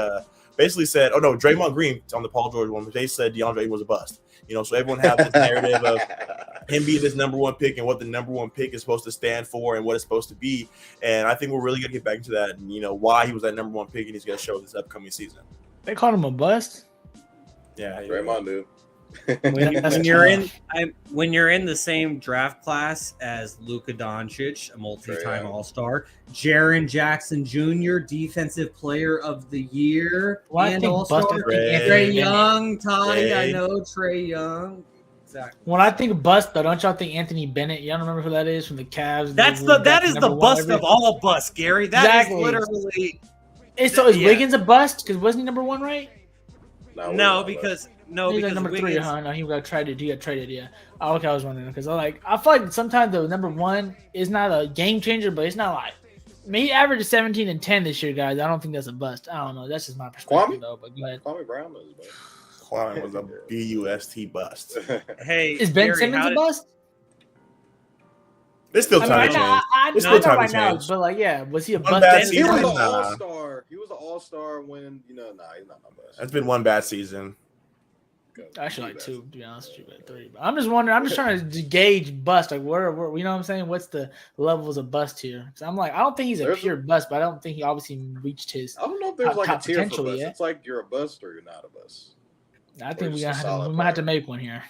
basically said, Draymond Green on the Paul George one, they said DeAndre Ayton was a bust. So everyone has this narrative of him being this number 1 pick and what the number 1 pick is supposed to stand for and what it's supposed to be. And I think we're really going to get back into that and, why he was that number 1 pick and he's going to show this upcoming season. They called him a bust. Yeah, Draymond do. When you're in the same draft class as Luka Doncic, a multi-time All-Star, Jaren Jackson Jr., Defensive Player of the Year, and All-Star, Trae Young, Toddy, I know Trae Young. Exactly. When I think bust, though, don't y'all think Anthony Bennett? Y'all remember who that is from the Cavs? That is the bust of all busts, Gary. That is literally. So is Wiggins a bust? Because wasn't he number 1, right? No, because he's like number Wiggins, 3, huh? No, he got traded. Yeah. Oh, okay, I was wondering because I feel like sometimes the number 1 is not a game changer, but it's not like. I mean, he averaged 17 and 10 this year, guys. I don't think that's a bust. I don't know. That's just my perspective, though. But go ahead. Kwame Brown was a bust. Kwame was a BUST bust. Hey, is Ben Simmons a bust? There's still time to change. I know right now, but was he a bust? He was an all-star. He was an all-star when, he's not my bust. That's been 1 bad season. Actually, 2, to be honest with you, but 3. But I'm just wondering. I'm just trying to gauge bust. Like, where you know what I'm saying? What's the levels of bust here? So I'm like, I don't think he's a pure bust, but I don't think he obviously reached his. I don't know if there's like a tier for bust. Yet. It's like you're a bust or you're not a bust. I think we might have to make one here.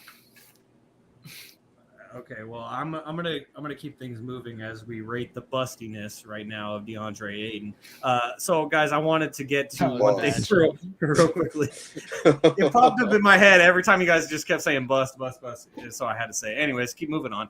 Okay, well, I'm gonna keep things moving as we rate the bustiness right now of DeAndre Ayton. So, guys, I wanted to get to one thing real quickly. It popped up in my head every time you guys just kept saying bust, so I had to say it. Anyways, keep moving on.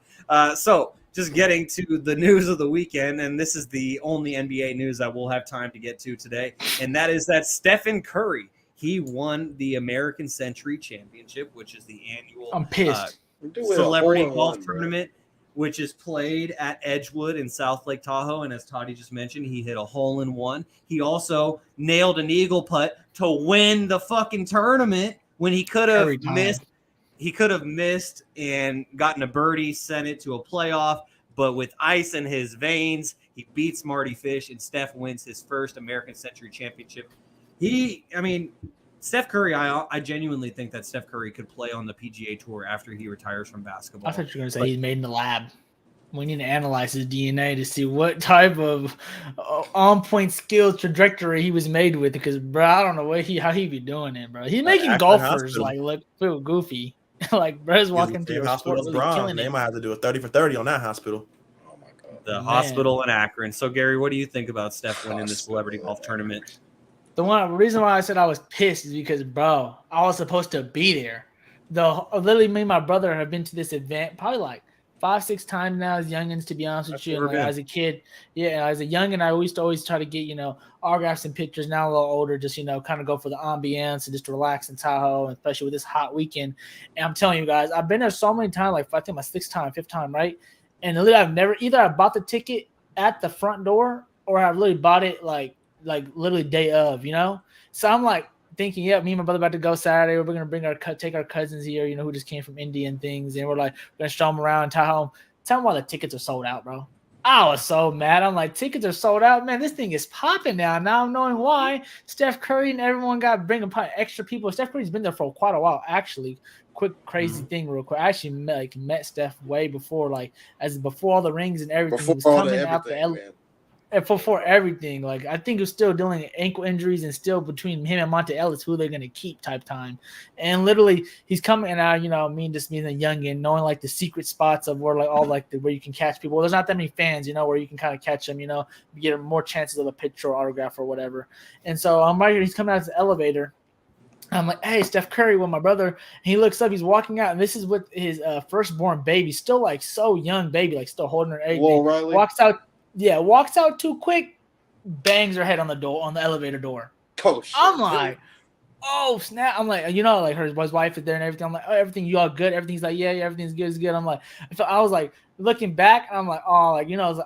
So, just getting to the news of the weekend, and this is the only NBA news that we'll have time to get to today, and that is that Stephen Curry, he won the American Century Championship, which is the annual. I'm pissed. Celebrity golf tournament, which is played at Edgewood in South Lake Tahoe. And as Toddy just mentioned, he hit a hole-in-one. He also nailed an eagle putt to win the fucking tournament when he could have missed. He could have missed and gotten a birdie, sent it to a playoff. But with ice in his veins, he beats Marty Fish, and Steph wins his first American Century Championship. Steph Curry, I genuinely think that Steph Curry could play on the PGA Tour after he retires from basketball. I thought you were going to say he's made in the lab. We need to analyze his DNA to see what type of on-point skill trajectory he was made with. Because, bro, I don't know how he be doing it, bro. He's making golfers feel goofy. Like, bro's walking through a hospital. They might have to do a 30 for 30 on that hospital. Oh my God. the Man. hospital in Akron. So, Gary, what do you think about Steph winning the celebrity golf tournament? The reason why I said I was pissed is because, bro, I was supposed to be there. Literally, me and my brother have been to this event probably like 5-6 times now as youngins, to be honest with you. And like, as a kid, as a youngin, I used to always try to get, autographs and pictures. Now I'm a little older, just, kind of go for the ambiance and just relax in Tahoe, especially with this hot weekend. And I'm telling you guys, I've been there so many times, like I think my fifth time, right? And literally, I've never either I bought the ticket at the front door or I've literally bought it like literally day of, So I'm like thinking, me and my brother about to go Saturday. We're gonna take our cousins here, who just came from India and things, and we're gonna show them around Tahoe. Tell them why the tickets are sold out, bro. I was so mad. I'm like, tickets are sold out, man. This thing is popping now. Now I'm knowing why Steph Curry and everyone got bringing extra people. Steph Curry's been there for quite a while, actually. Quick crazy thing, real quick. I actually met Steph way before, before all the rings and everything. Before he was all coming the out the everything, man. And for everything, I think he was still dealing with ankle injuries and still between him and Monte Ellis, who they're gonna keep type time. And literally, he's coming out, me and just being a youngin, knowing the secret spots of where where you can catch people. Well, there's not that many fans, where you can kind of catch them, you get more chances of a picture or autograph or whatever. And so I'm right here. He's coming out of the elevator. I'm like, hey, Steph Curry with my brother. And he looks up, he's walking out, and this is with his firstborn baby, still so young baby, still holding her. Whoa, Riley. Walks out too quick, bangs her head on the elevator door. Oh, shit. I'm like, oh snap! I'm like, his wife is there and everything. I'm like, oh, everything, you all good? Everything's like, yeah, everything's good. It's good. I'm like, I was looking back, and I'm like, oh,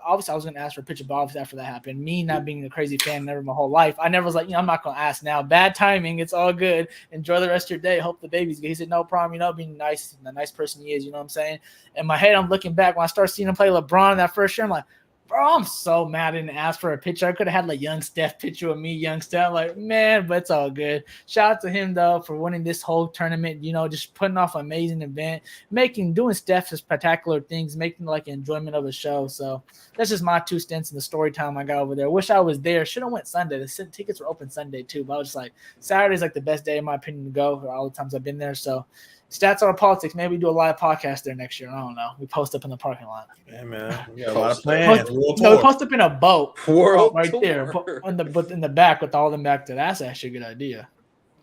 obviously I was gonna ask for a picture, but obviously after that happened, me not being a crazy fan never my whole life, I never was like, I'm not gonna ask now. Bad timing. It's all good. Enjoy the rest of your day. Hope the baby's good. He said, no problem. Being nice, the nice person he is. You know what I'm saying? In my head, I'm looking back when I start seeing him play LeBron in that first year. I'm like, bro, I'm so mad I didn't ask for a picture. I could have had young Steph picture of me, young Steph. Man, but it's all good. Shout out to him though for winning this whole tournament. Just putting off an amazing event, doing Steph's spectacular things, making enjoyment of a show. So that's just my 2 cents in the story time I got over there. Wish I was there. Should have went Sunday. The tickets were open Sunday too, but I was just Saturday's the best day in my opinion to go for all the times I've been there. So. Stats Over Politics. Maybe we do a live podcast there next year. I don't know. We post up in the parking lot. Yeah, man. We got a lot of plans. We post up in a boat. World right tour. there. But in the back with all them back there. That's actually a good idea.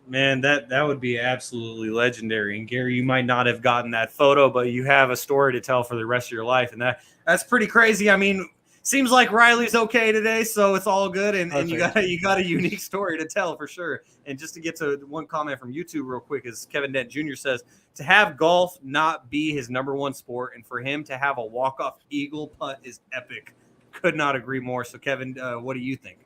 Man, that would be absolutely legendary. And Gary, you might not have gotten that photo, but you have a story to tell for the rest of your life. And that's pretty crazy. I mean, seems like Riley's okay today, so it's all good, and you got a unique story to tell for sure. And just to get to one comment from YouTube real quick, is Kevin Dent Jr. says to have golf not be his number one sport, and for him to have a walk-off eagle putt is epic. Could not agree more. So Kevin, what do you think?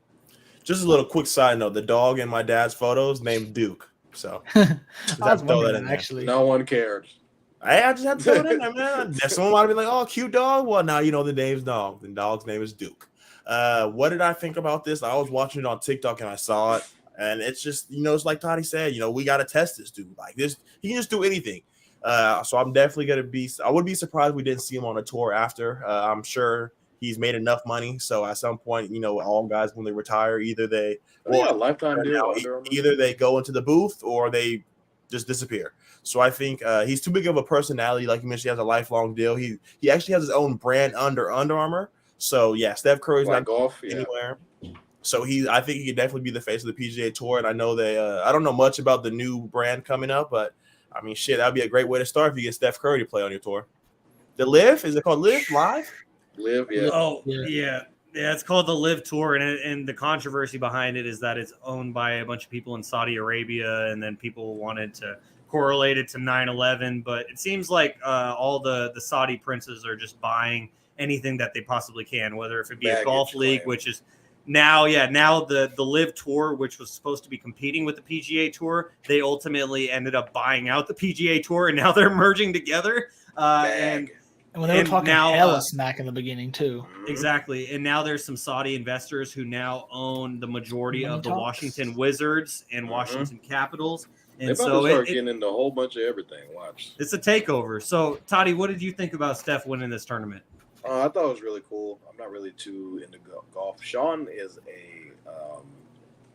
Just a little quick side note: the dog in my dad's photos named Duke. So I was wondering, actually. No one cared. I just had to throw it in there, man. Someone might be like, "Oh, cute dog." Well, now you know the name's dog. The dog's name is Duke. What did I think about this? I was watching it on TikTok and I saw it, and it's just, it's like Toddy said, we got to test this dude. This, he can just do anything. So I'm definitely gonna be. I would be surprised if we didn't see him on a tour after. I'm sure he's made enough money, so at some point, all guys when they retire, either they a lifetime deal. Either they go into the booth or they just disappear. So I think he's too big of a personality. Like you mentioned, he has a lifelong deal. He actually has his own brand under Under Armour. So yeah, Steph Curry's not golf anywhere. So I think he could definitely be the face of the PGA Tour. And I know I don't know much about the new brand coming up, but I mean, shit, that'd be a great way to start if you get Steph Curry to play on your tour. The Live, is it called Live Live? Live, yeah. Oh yeah. Yeah, it's called the Live Tour, and the controversy behind it is that it's owned by a bunch of people in Saudi Arabia, and then people wanted to correlate it to 9/11. But it seems like all the Saudi princes are just buying anything that they possibly can, whether if it be a golf league, which is now the Live Tour, which was supposed to be competing with the PGA Tour, they ultimately ended up buying out the PGA Tour, and now they're merging together. And when they were talking hella smack in the beginning too. Exactly. And now there's some Saudi investors who now own the majority of the Washington Wizards and Washington Capitals. And they're about to start getting into a whole bunch of everything. Watch. It's a takeover. So, Toddy, what did you think about Steph winning this tournament? I thought it was really cool. I'm not really too into golf. Shaun is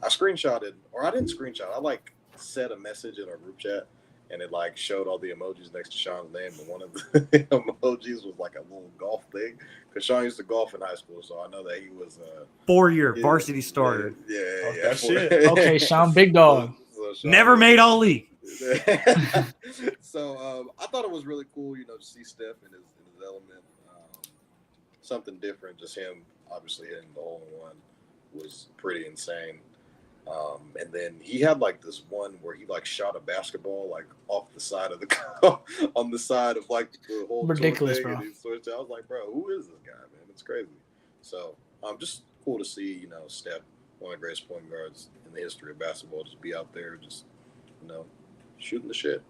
I screenshotted, or I didn't screenshot. I set a message in our group chat, and it like showed all the emojis next to Shaun's name, and one of the emojis was like a little golf thing. Because Shaun used to golf in high school, so I know that he was 4-year varsity starter. Yeah. shit. Okay, Shaun, big dog. So Shaun Never made all league. So I thought it was really cool, to see Steph in his element. Something different. Just him, obviously hitting the hole-in-one was pretty insane. And then he had like this one where he like shot a basketball like off the side of the on the side of like the whole ridiculous, thing. bro. And he switched. I was like, bro, who is this guy, man? It's crazy. So just cool to see, Steph, one of the greatest point guards in the history of basketball, just be out there, just shooting the shit.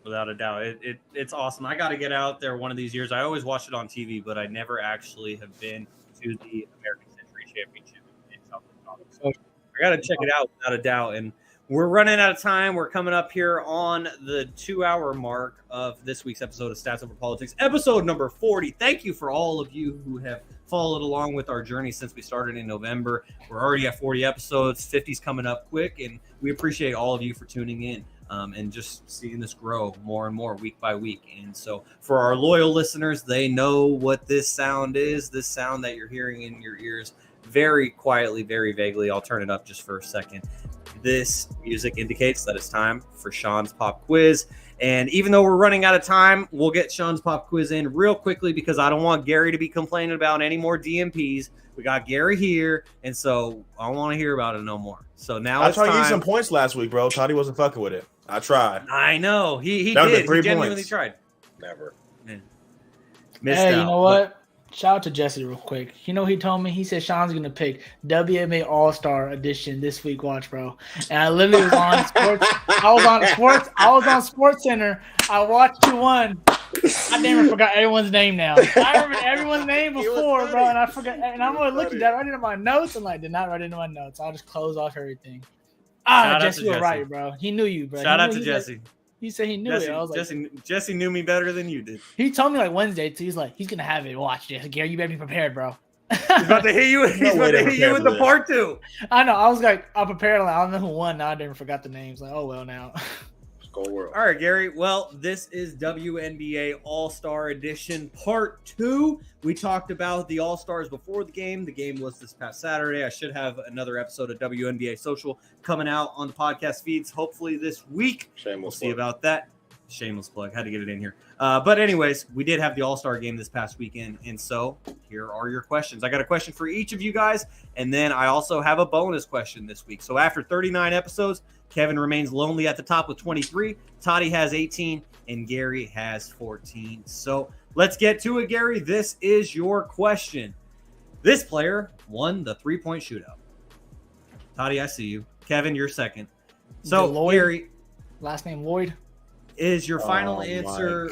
Without a doubt, it's awesome. I got to get out there one of these years. I always watch it on TV, but I never actually have been to the American Century Championship in South Dakota. So I got to check it out without a doubt. And we're running out of time. We're coming up here on the 2-hour mark of this week's episode of Stats Over Politics, episode number 40. Thank you for all of you who have followed along with our journey since we started in November. We're already at 40 episodes. 50's coming up quick, and we appreciate all of you for tuning in. And just seeing this grow more and more week by week. And so for our loyal listeners, they know what this sound is, this sound that you're hearing in your ears very quietly, very vaguely. I'll turn it up just for a second. This music indicates that it's time for Shaun's Pop Quiz. And even though we're running out of time, we'll get Shaun's Pop Quiz in real quickly because I don't want Gary to be complaining about any more DMPs. We got Gary here, and so I don't want to hear about it no more. So now I tried to give you some points last week, bro. Toddy wasn't fucking with it. I tried. I know. He That was did. the 3 He genuinely points. tried. Never. Missed Hey, out, you know what? Shout out to Jesse real quick. He told me, he said Shaun's going to pick WNBA All-Star Edition this week. Watch, bro. And I literally was on sports. I was on Sports Center. I watched 2-1. I damn forgot everyone's name now. I remember everyone's name before, bro, and I forgot. And I'm going to look at that, write it in my notes, and did not write it in my notes. I'll just close off everything. Jesse, you're right, bro. He knew you, bro. Shout out to Jesse. He said he knew it. I was like, Jesse knew me better than you did. He told me like Wednesday too. He's like, he's gonna have it. Watch this, Gary. You better be prepared, bro. He's about to hit you. He's about to hit you with the part 2. I know. I was like, I'm prepared. Like, I don't know who won. Now I didn't forgot the names. Like, oh well, now. Go world. All right, Gary. Well, this is WNBA All-Star Edition Part 2. We talked about the All-Stars before the game. The game was this past Saturday. I should have another episode of WNBA Social coming out on the podcast feeds hopefully this week. We'll see about that. Shameless plug. Had to get it in here. But anyways, we did have the All-Star game this past weekend. And so here are your questions. I got a question for each of you guys. And then I also have a bonus question this week. So after 39 episodes, Kevin remains lonely at the top with 23. Toddy has 18. And Gary has 14. So let's get to it, Gary. This is your question. This player won the 3-point shootout. Toddy, I see you. Kevin, you're second. So, Lloyd, Gary. Last name Lloyd. Is your final answer?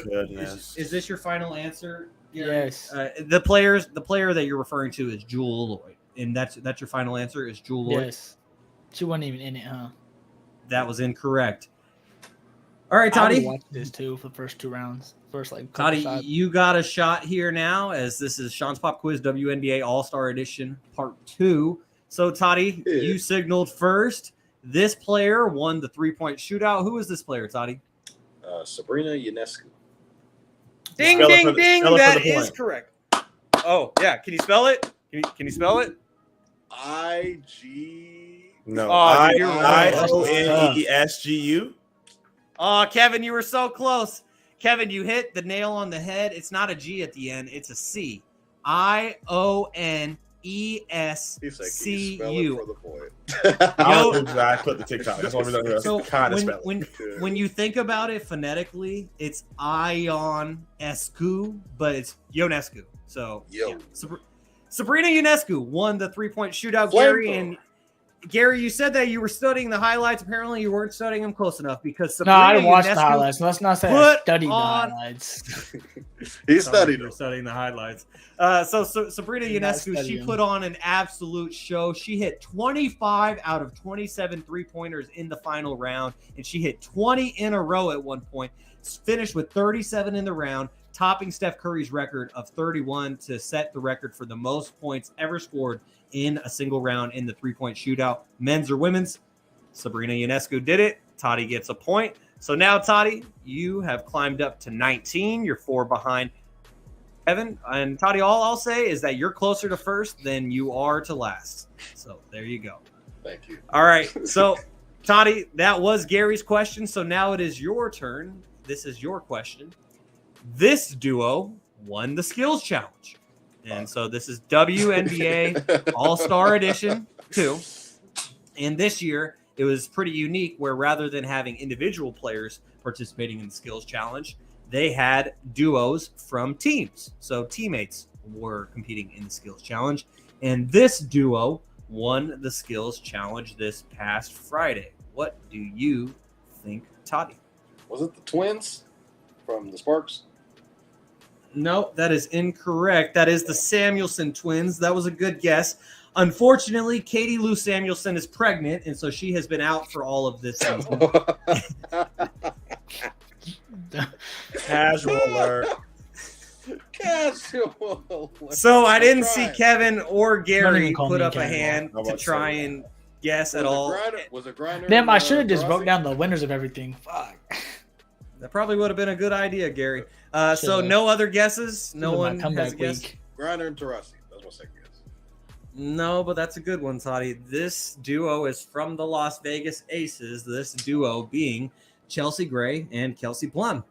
Is this your final answer? Gary? Yes. The player that you're referring to is Jewel Lloyd, and that's your final answer is Jewel Lloyd. Yes. She wasn't even in it, huh? That was incorrect. All right, Toddy. I watched this too for the first 2 rounds. Toddy, you got a shot here now, as this is Shaun's Pop Quiz WNBA All-Star Edition Part 2. So, Toddy, you signaled first. This player won the 3-point shootout. Who is this player, Toddy? Sabrina Ionescu. Ding, ding, ding. That is correct. Oh, yeah. Can you spell it? Can you spell it? I-G. No. I-O-N-E-S-G-U. Oh, Kevin, you were so close. Kevin, you hit the nail on the head. It's not a G at the end. It's a C. I-O-N-E-S-C-U. I put the TikTok. That's what we're So kind of when you think about it phonetically, it's Ionescu, but it's Ionescu. So yeah. Sabrina Ionescu won the 3-point shootout. Gary, you said that you were studying the highlights. Apparently, you weren't studying them close enough because Sabrina I didn't watch the Ionescu highlights. Let's not say I studied the highlights. He studied them. Studying the highlights. So Sabrina Ionescu, she put on an absolute show. She hit 25 out of 27 3-pointers in the final round, and she hit 20 in a row at one point. Finished with 37 in the round, topping Steph Curry's record of 31 to set the record for the most points ever scored in a single round in the 3-point shootout. Men's or women's? Sabrina Ionescu did it. Toddy gets a point. So now, Toddy, you have climbed up to 19. You're 4 behind Kevin. And Toddy, all I'll say is that you're closer to first than you are to last. So there you go. Thank you. All right. So, Toddy, that was Gary's question. So now it is your turn. This is your question. This duo won the skills challenge. And so this is WNBA All-Star Edition 2. And this year, it was pretty unique where rather than having individual players participating in the skills challenge, they had duos from teams. So teammates were competing in the skills challenge. And this duo won the skills challenge this past Friday. What do you think, Toddy? Was it the twins from the Sparks? No, that is incorrect. That is the Samuelson twins. That was a good guess. Unfortunately, Katie Lou Samuelson is pregnant, and so she has been out for all of this season. Casual alert. Casual alert. So I didn't see Kevin or Don't Gary even call put me up a casual. hand I'm about to to try say and guess at all. Was it Griner? Damn, I should have just Rossi? broke down the winners of everything. Fuck. That probably would have been a good idea, Gary. So Should've. no other guesses? No This is my one has a comeback guess? week. Griner and Tarasi. That's my second guess. No, but that's a good one, Toddy. This duo is from the Las Vegas Aces, this duo being Chelsea Gray and Kelsey Plum.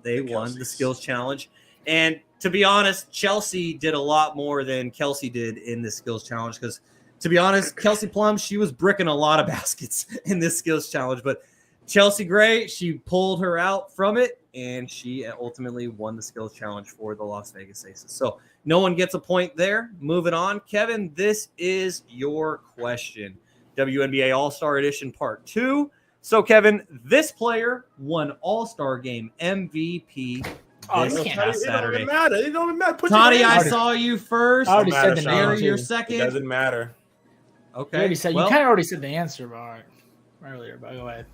They won the skills challenge. And to be honest, Chelsea did a lot more than Kelsey did in this skills challenge because, to be honest, Kelsey Plum, she was bricking a lot of baskets in this skills challenge. But Chelsea Gray, she pulled her out from it, and she ultimately won the skills challenge for the Las Vegas Aces. So no one gets a point there. Moving on. Kevin, this is your question. WNBA All-Star Edition Part 2. So, Kevin, this player won All-Star Game MVP this past Saturday. It don't even matter. Put Toddy, your I name. saw you first. I already said the Sean. name. Gary, you're too. It second. doesn't matter. Okay. You already said well, you kind of already said the answer, but all right, earlier. But go ahead.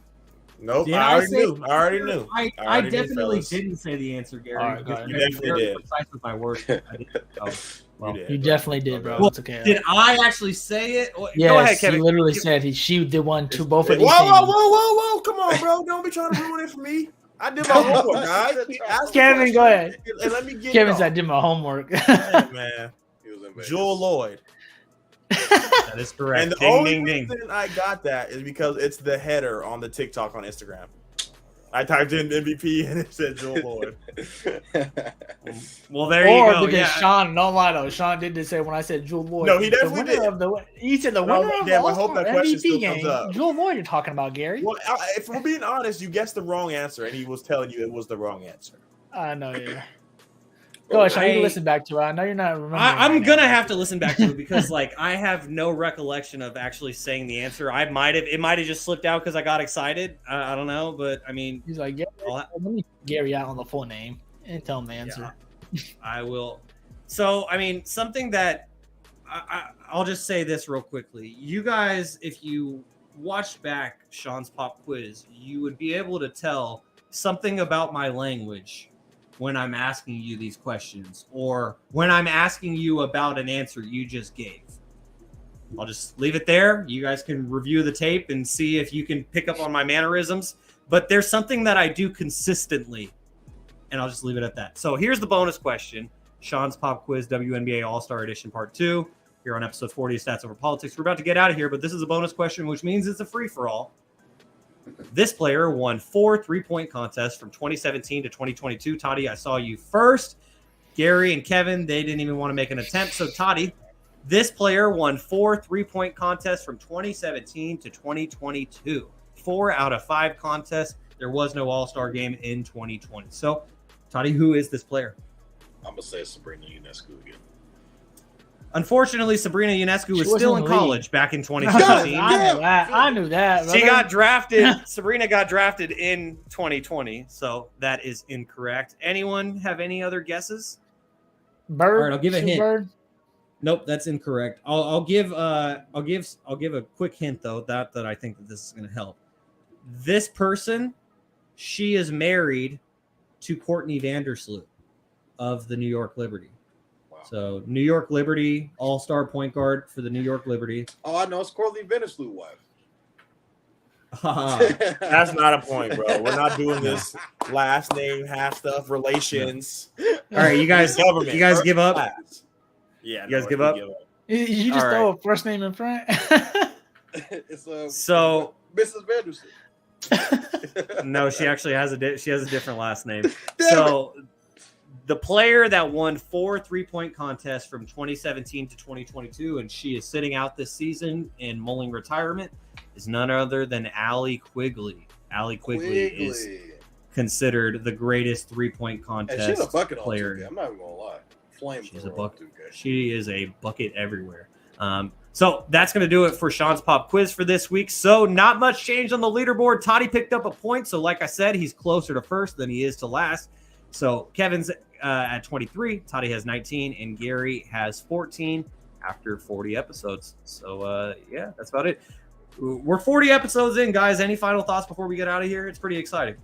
Nope. Did I I already say- knew. I already knew. I already knew, definitely fellas. didn't say the answer, Gary. All right, because go ahead. You I'm definitely very did. precise with my words. I did. Oh, well. You did. You bro. definitely did, bro. Well, It's okay. Did I actually say it? Go Yes, ahead, Kevin. he literally said she did one to both of Whoa, these whoa, teams. whoa, whoa, whoa! Come on, bro! Don't be trying to ruin it for me. I did my homework, guys. Ask the Kevin, go question ahead. And let me get Kevin it said, I off. did my homework. Yeah, man. He was in Vegas. Jewel Lloyd. That is correct. And the Ding, only ding, ding. reason I got that is because it's the header on the TikTok on Instagram. I typed in MVP and it said Jewel Lloyd. Well, there you Or go. because Yeah. Sean, no lie though, Sean did say when I said Jewel Lloyd. No, he the definitely winner did. Of the, he said the No, winner of the damn, I hope All-Star that question MVP still game. comes up. Jewel Lloyd you're talking about, Gary. Well, if we're being honest, you guessed the wrong answer, and he was telling you it was the wrong answer. I know, yeah. Go ahead, Sean. You can listen back to it. I know you're not remembering. I'm right gonna now. have to listen back to it because, like, I have no recollection of actually saying the answer. It might have just slipped out because I got excited. I don't know, but I mean, He's like, yeah, let me Gary out on the full name and tell him the answer. I will. So, I mean, something that I'll just say this real quickly. You guys, if you watched back Sean's pop quiz, you would be able to tell something about my language when I'm asking you these questions or when I'm asking you about an answer you just gave. I'll just leave it there. You guys can review the tape and see if you can pick up on my mannerisms. But there's something that I do consistently, and I'll just leave it at that. So here's the bonus question. Sean's Pop Quiz WNBA All-Star Edition Part 2. Here on episode 40 of Stats Over Politics. We're about to get out of here, but this is a bonus question, which means it's a free-for-all. This player won 4 3-point contests from 2017 to 2022. Toddy, I saw you first. Gary and Kevin, they didn't even want to make an attempt. So, Toddy, this player won 4 3-point contests from 2017 to 2022. 4 out of 5 contests. There was no All-Star game in 2020. So, Toddy, who is this player? I'm gonna say Sabrina Ionescu again. Unfortunately, Sabrina Ionescu was She still wasn't in in the college back in I 2016. knew that. I knew that. She brother. got drafted. Sabrina got drafted in 2020, so that is incorrect. Anyone have any other guesses? Bird. All right, I'll give a Shoot hint. Bird. Nope, that's incorrect. I'll give a quick hint though. That I think that this is going to help. This person, she is married to Courtney Vandersloot of the New York Liberty. Wow. So New York Liberty, all-star point guard for the New York Liberty. Oh, I know it's Courtney Vandersloot's wife. That's not a point, bro. We're not doing this last name, half stuff, relations. All right, you guys Government. you guys first give up? class. Yeah, You guys no, give we up? You just All throw a first name in front. It's So- Mrs. Vanderson. No, she actually has a different last name. So the player that won 4 3-point contests from 2017 to 2022, and she is sitting out this season in mulling retirement, is none other than Allie Quigley. Allie Quigley is considered the greatest 3-point And she's a contest bucket player. on 2K. I'm not even gonna lie. Flame. She's a bucket. She is a bucket everywhere. So that's going to do it for Shaun's Pop Quiz for this week. So not much change on the leaderboard. Toddy picked up a point. So like I said, he's closer to first than he is to last. So Kevin's at 23. Toddy has 19. And Gary has 14 after 40 episodes. So, yeah, that's about it. We're 40 episodes in, guys. Any final thoughts before we get out of here? It's pretty exciting.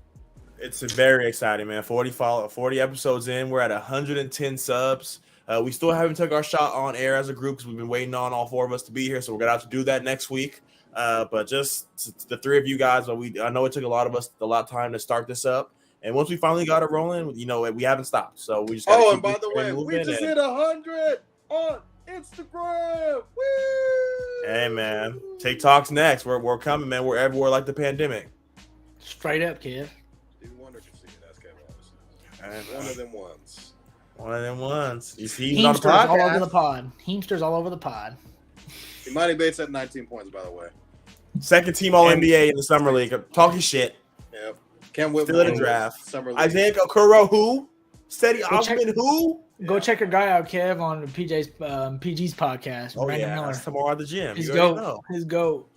It's very exciting, man. 40 episodes in. We're at 110 subs. We still haven't took our shot on air as a group because we've been waiting on all 4 of us to be here. So we're going to have to do that next week. But just the 3 of you guys, I know it took a lot of time to start this up. And once we finally got it rolling, we haven't stopped. So we just and by the way, we just hit 100 on Instagram. Woo! Hey, man. TikTok's next. We're coming, man. We're everywhere like the pandemic. Straight up, kid. Stevie Wonder can sing it. That's Kevin. One of them ones. One of them ones. You see, he's on the Heemsters all podcast. over the pod. Heemsters all over the pod. Imani Bates had 19 points, by the way. Second team All NBA in the summer league. Talking shit. Yep. Cam Whitmore. Still in the draft. Summer league. Isaiah Okoro, who? Steady Go check- Osman, who? Go check your guy out, Kev, on PG's podcast. Oh, Brandon yeah. Miller. That's tomorrow at the gym. His You already goat. know. His goat.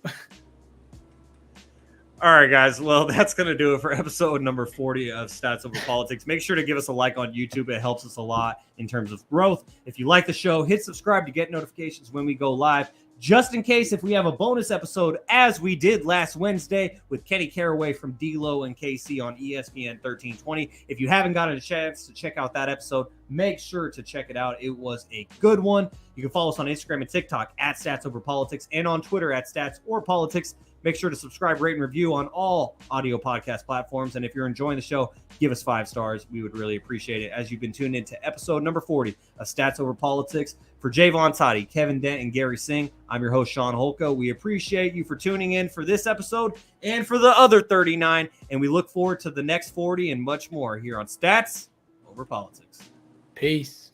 All right, guys. Well, that's going to do it for episode number 40 of Stats Over Politics. Make sure to give us a like on YouTube. It helps us a lot in terms of growth. If you like the show, hit subscribe to get notifications when we go live. Just in case if we have a bonus episode, as we did last Wednesday with Kenny Caraway from D-Lo and KC on ESPN 1320. If you haven't gotten a chance to check out that episode, make sure to check it out. It was a good one. You can follow us on Instagram and TikTok at Stats Over Politics and on Twitter at Stats or Politics. Make sure to subscribe, rate, and review on all audio podcast platforms. And if you're enjoying the show, give us 5 stars. We would really appreciate it as you've been tuned into episode number 40 of Stats Over Politics. For Jaevon, Toddy, Kevin Dent, and Gary Singh, I'm your host, Shaun Holko. We appreciate you for tuning in for this episode and for the other 39. And we look forward to the next 40 and much more here on Stats Over Politics. Peace.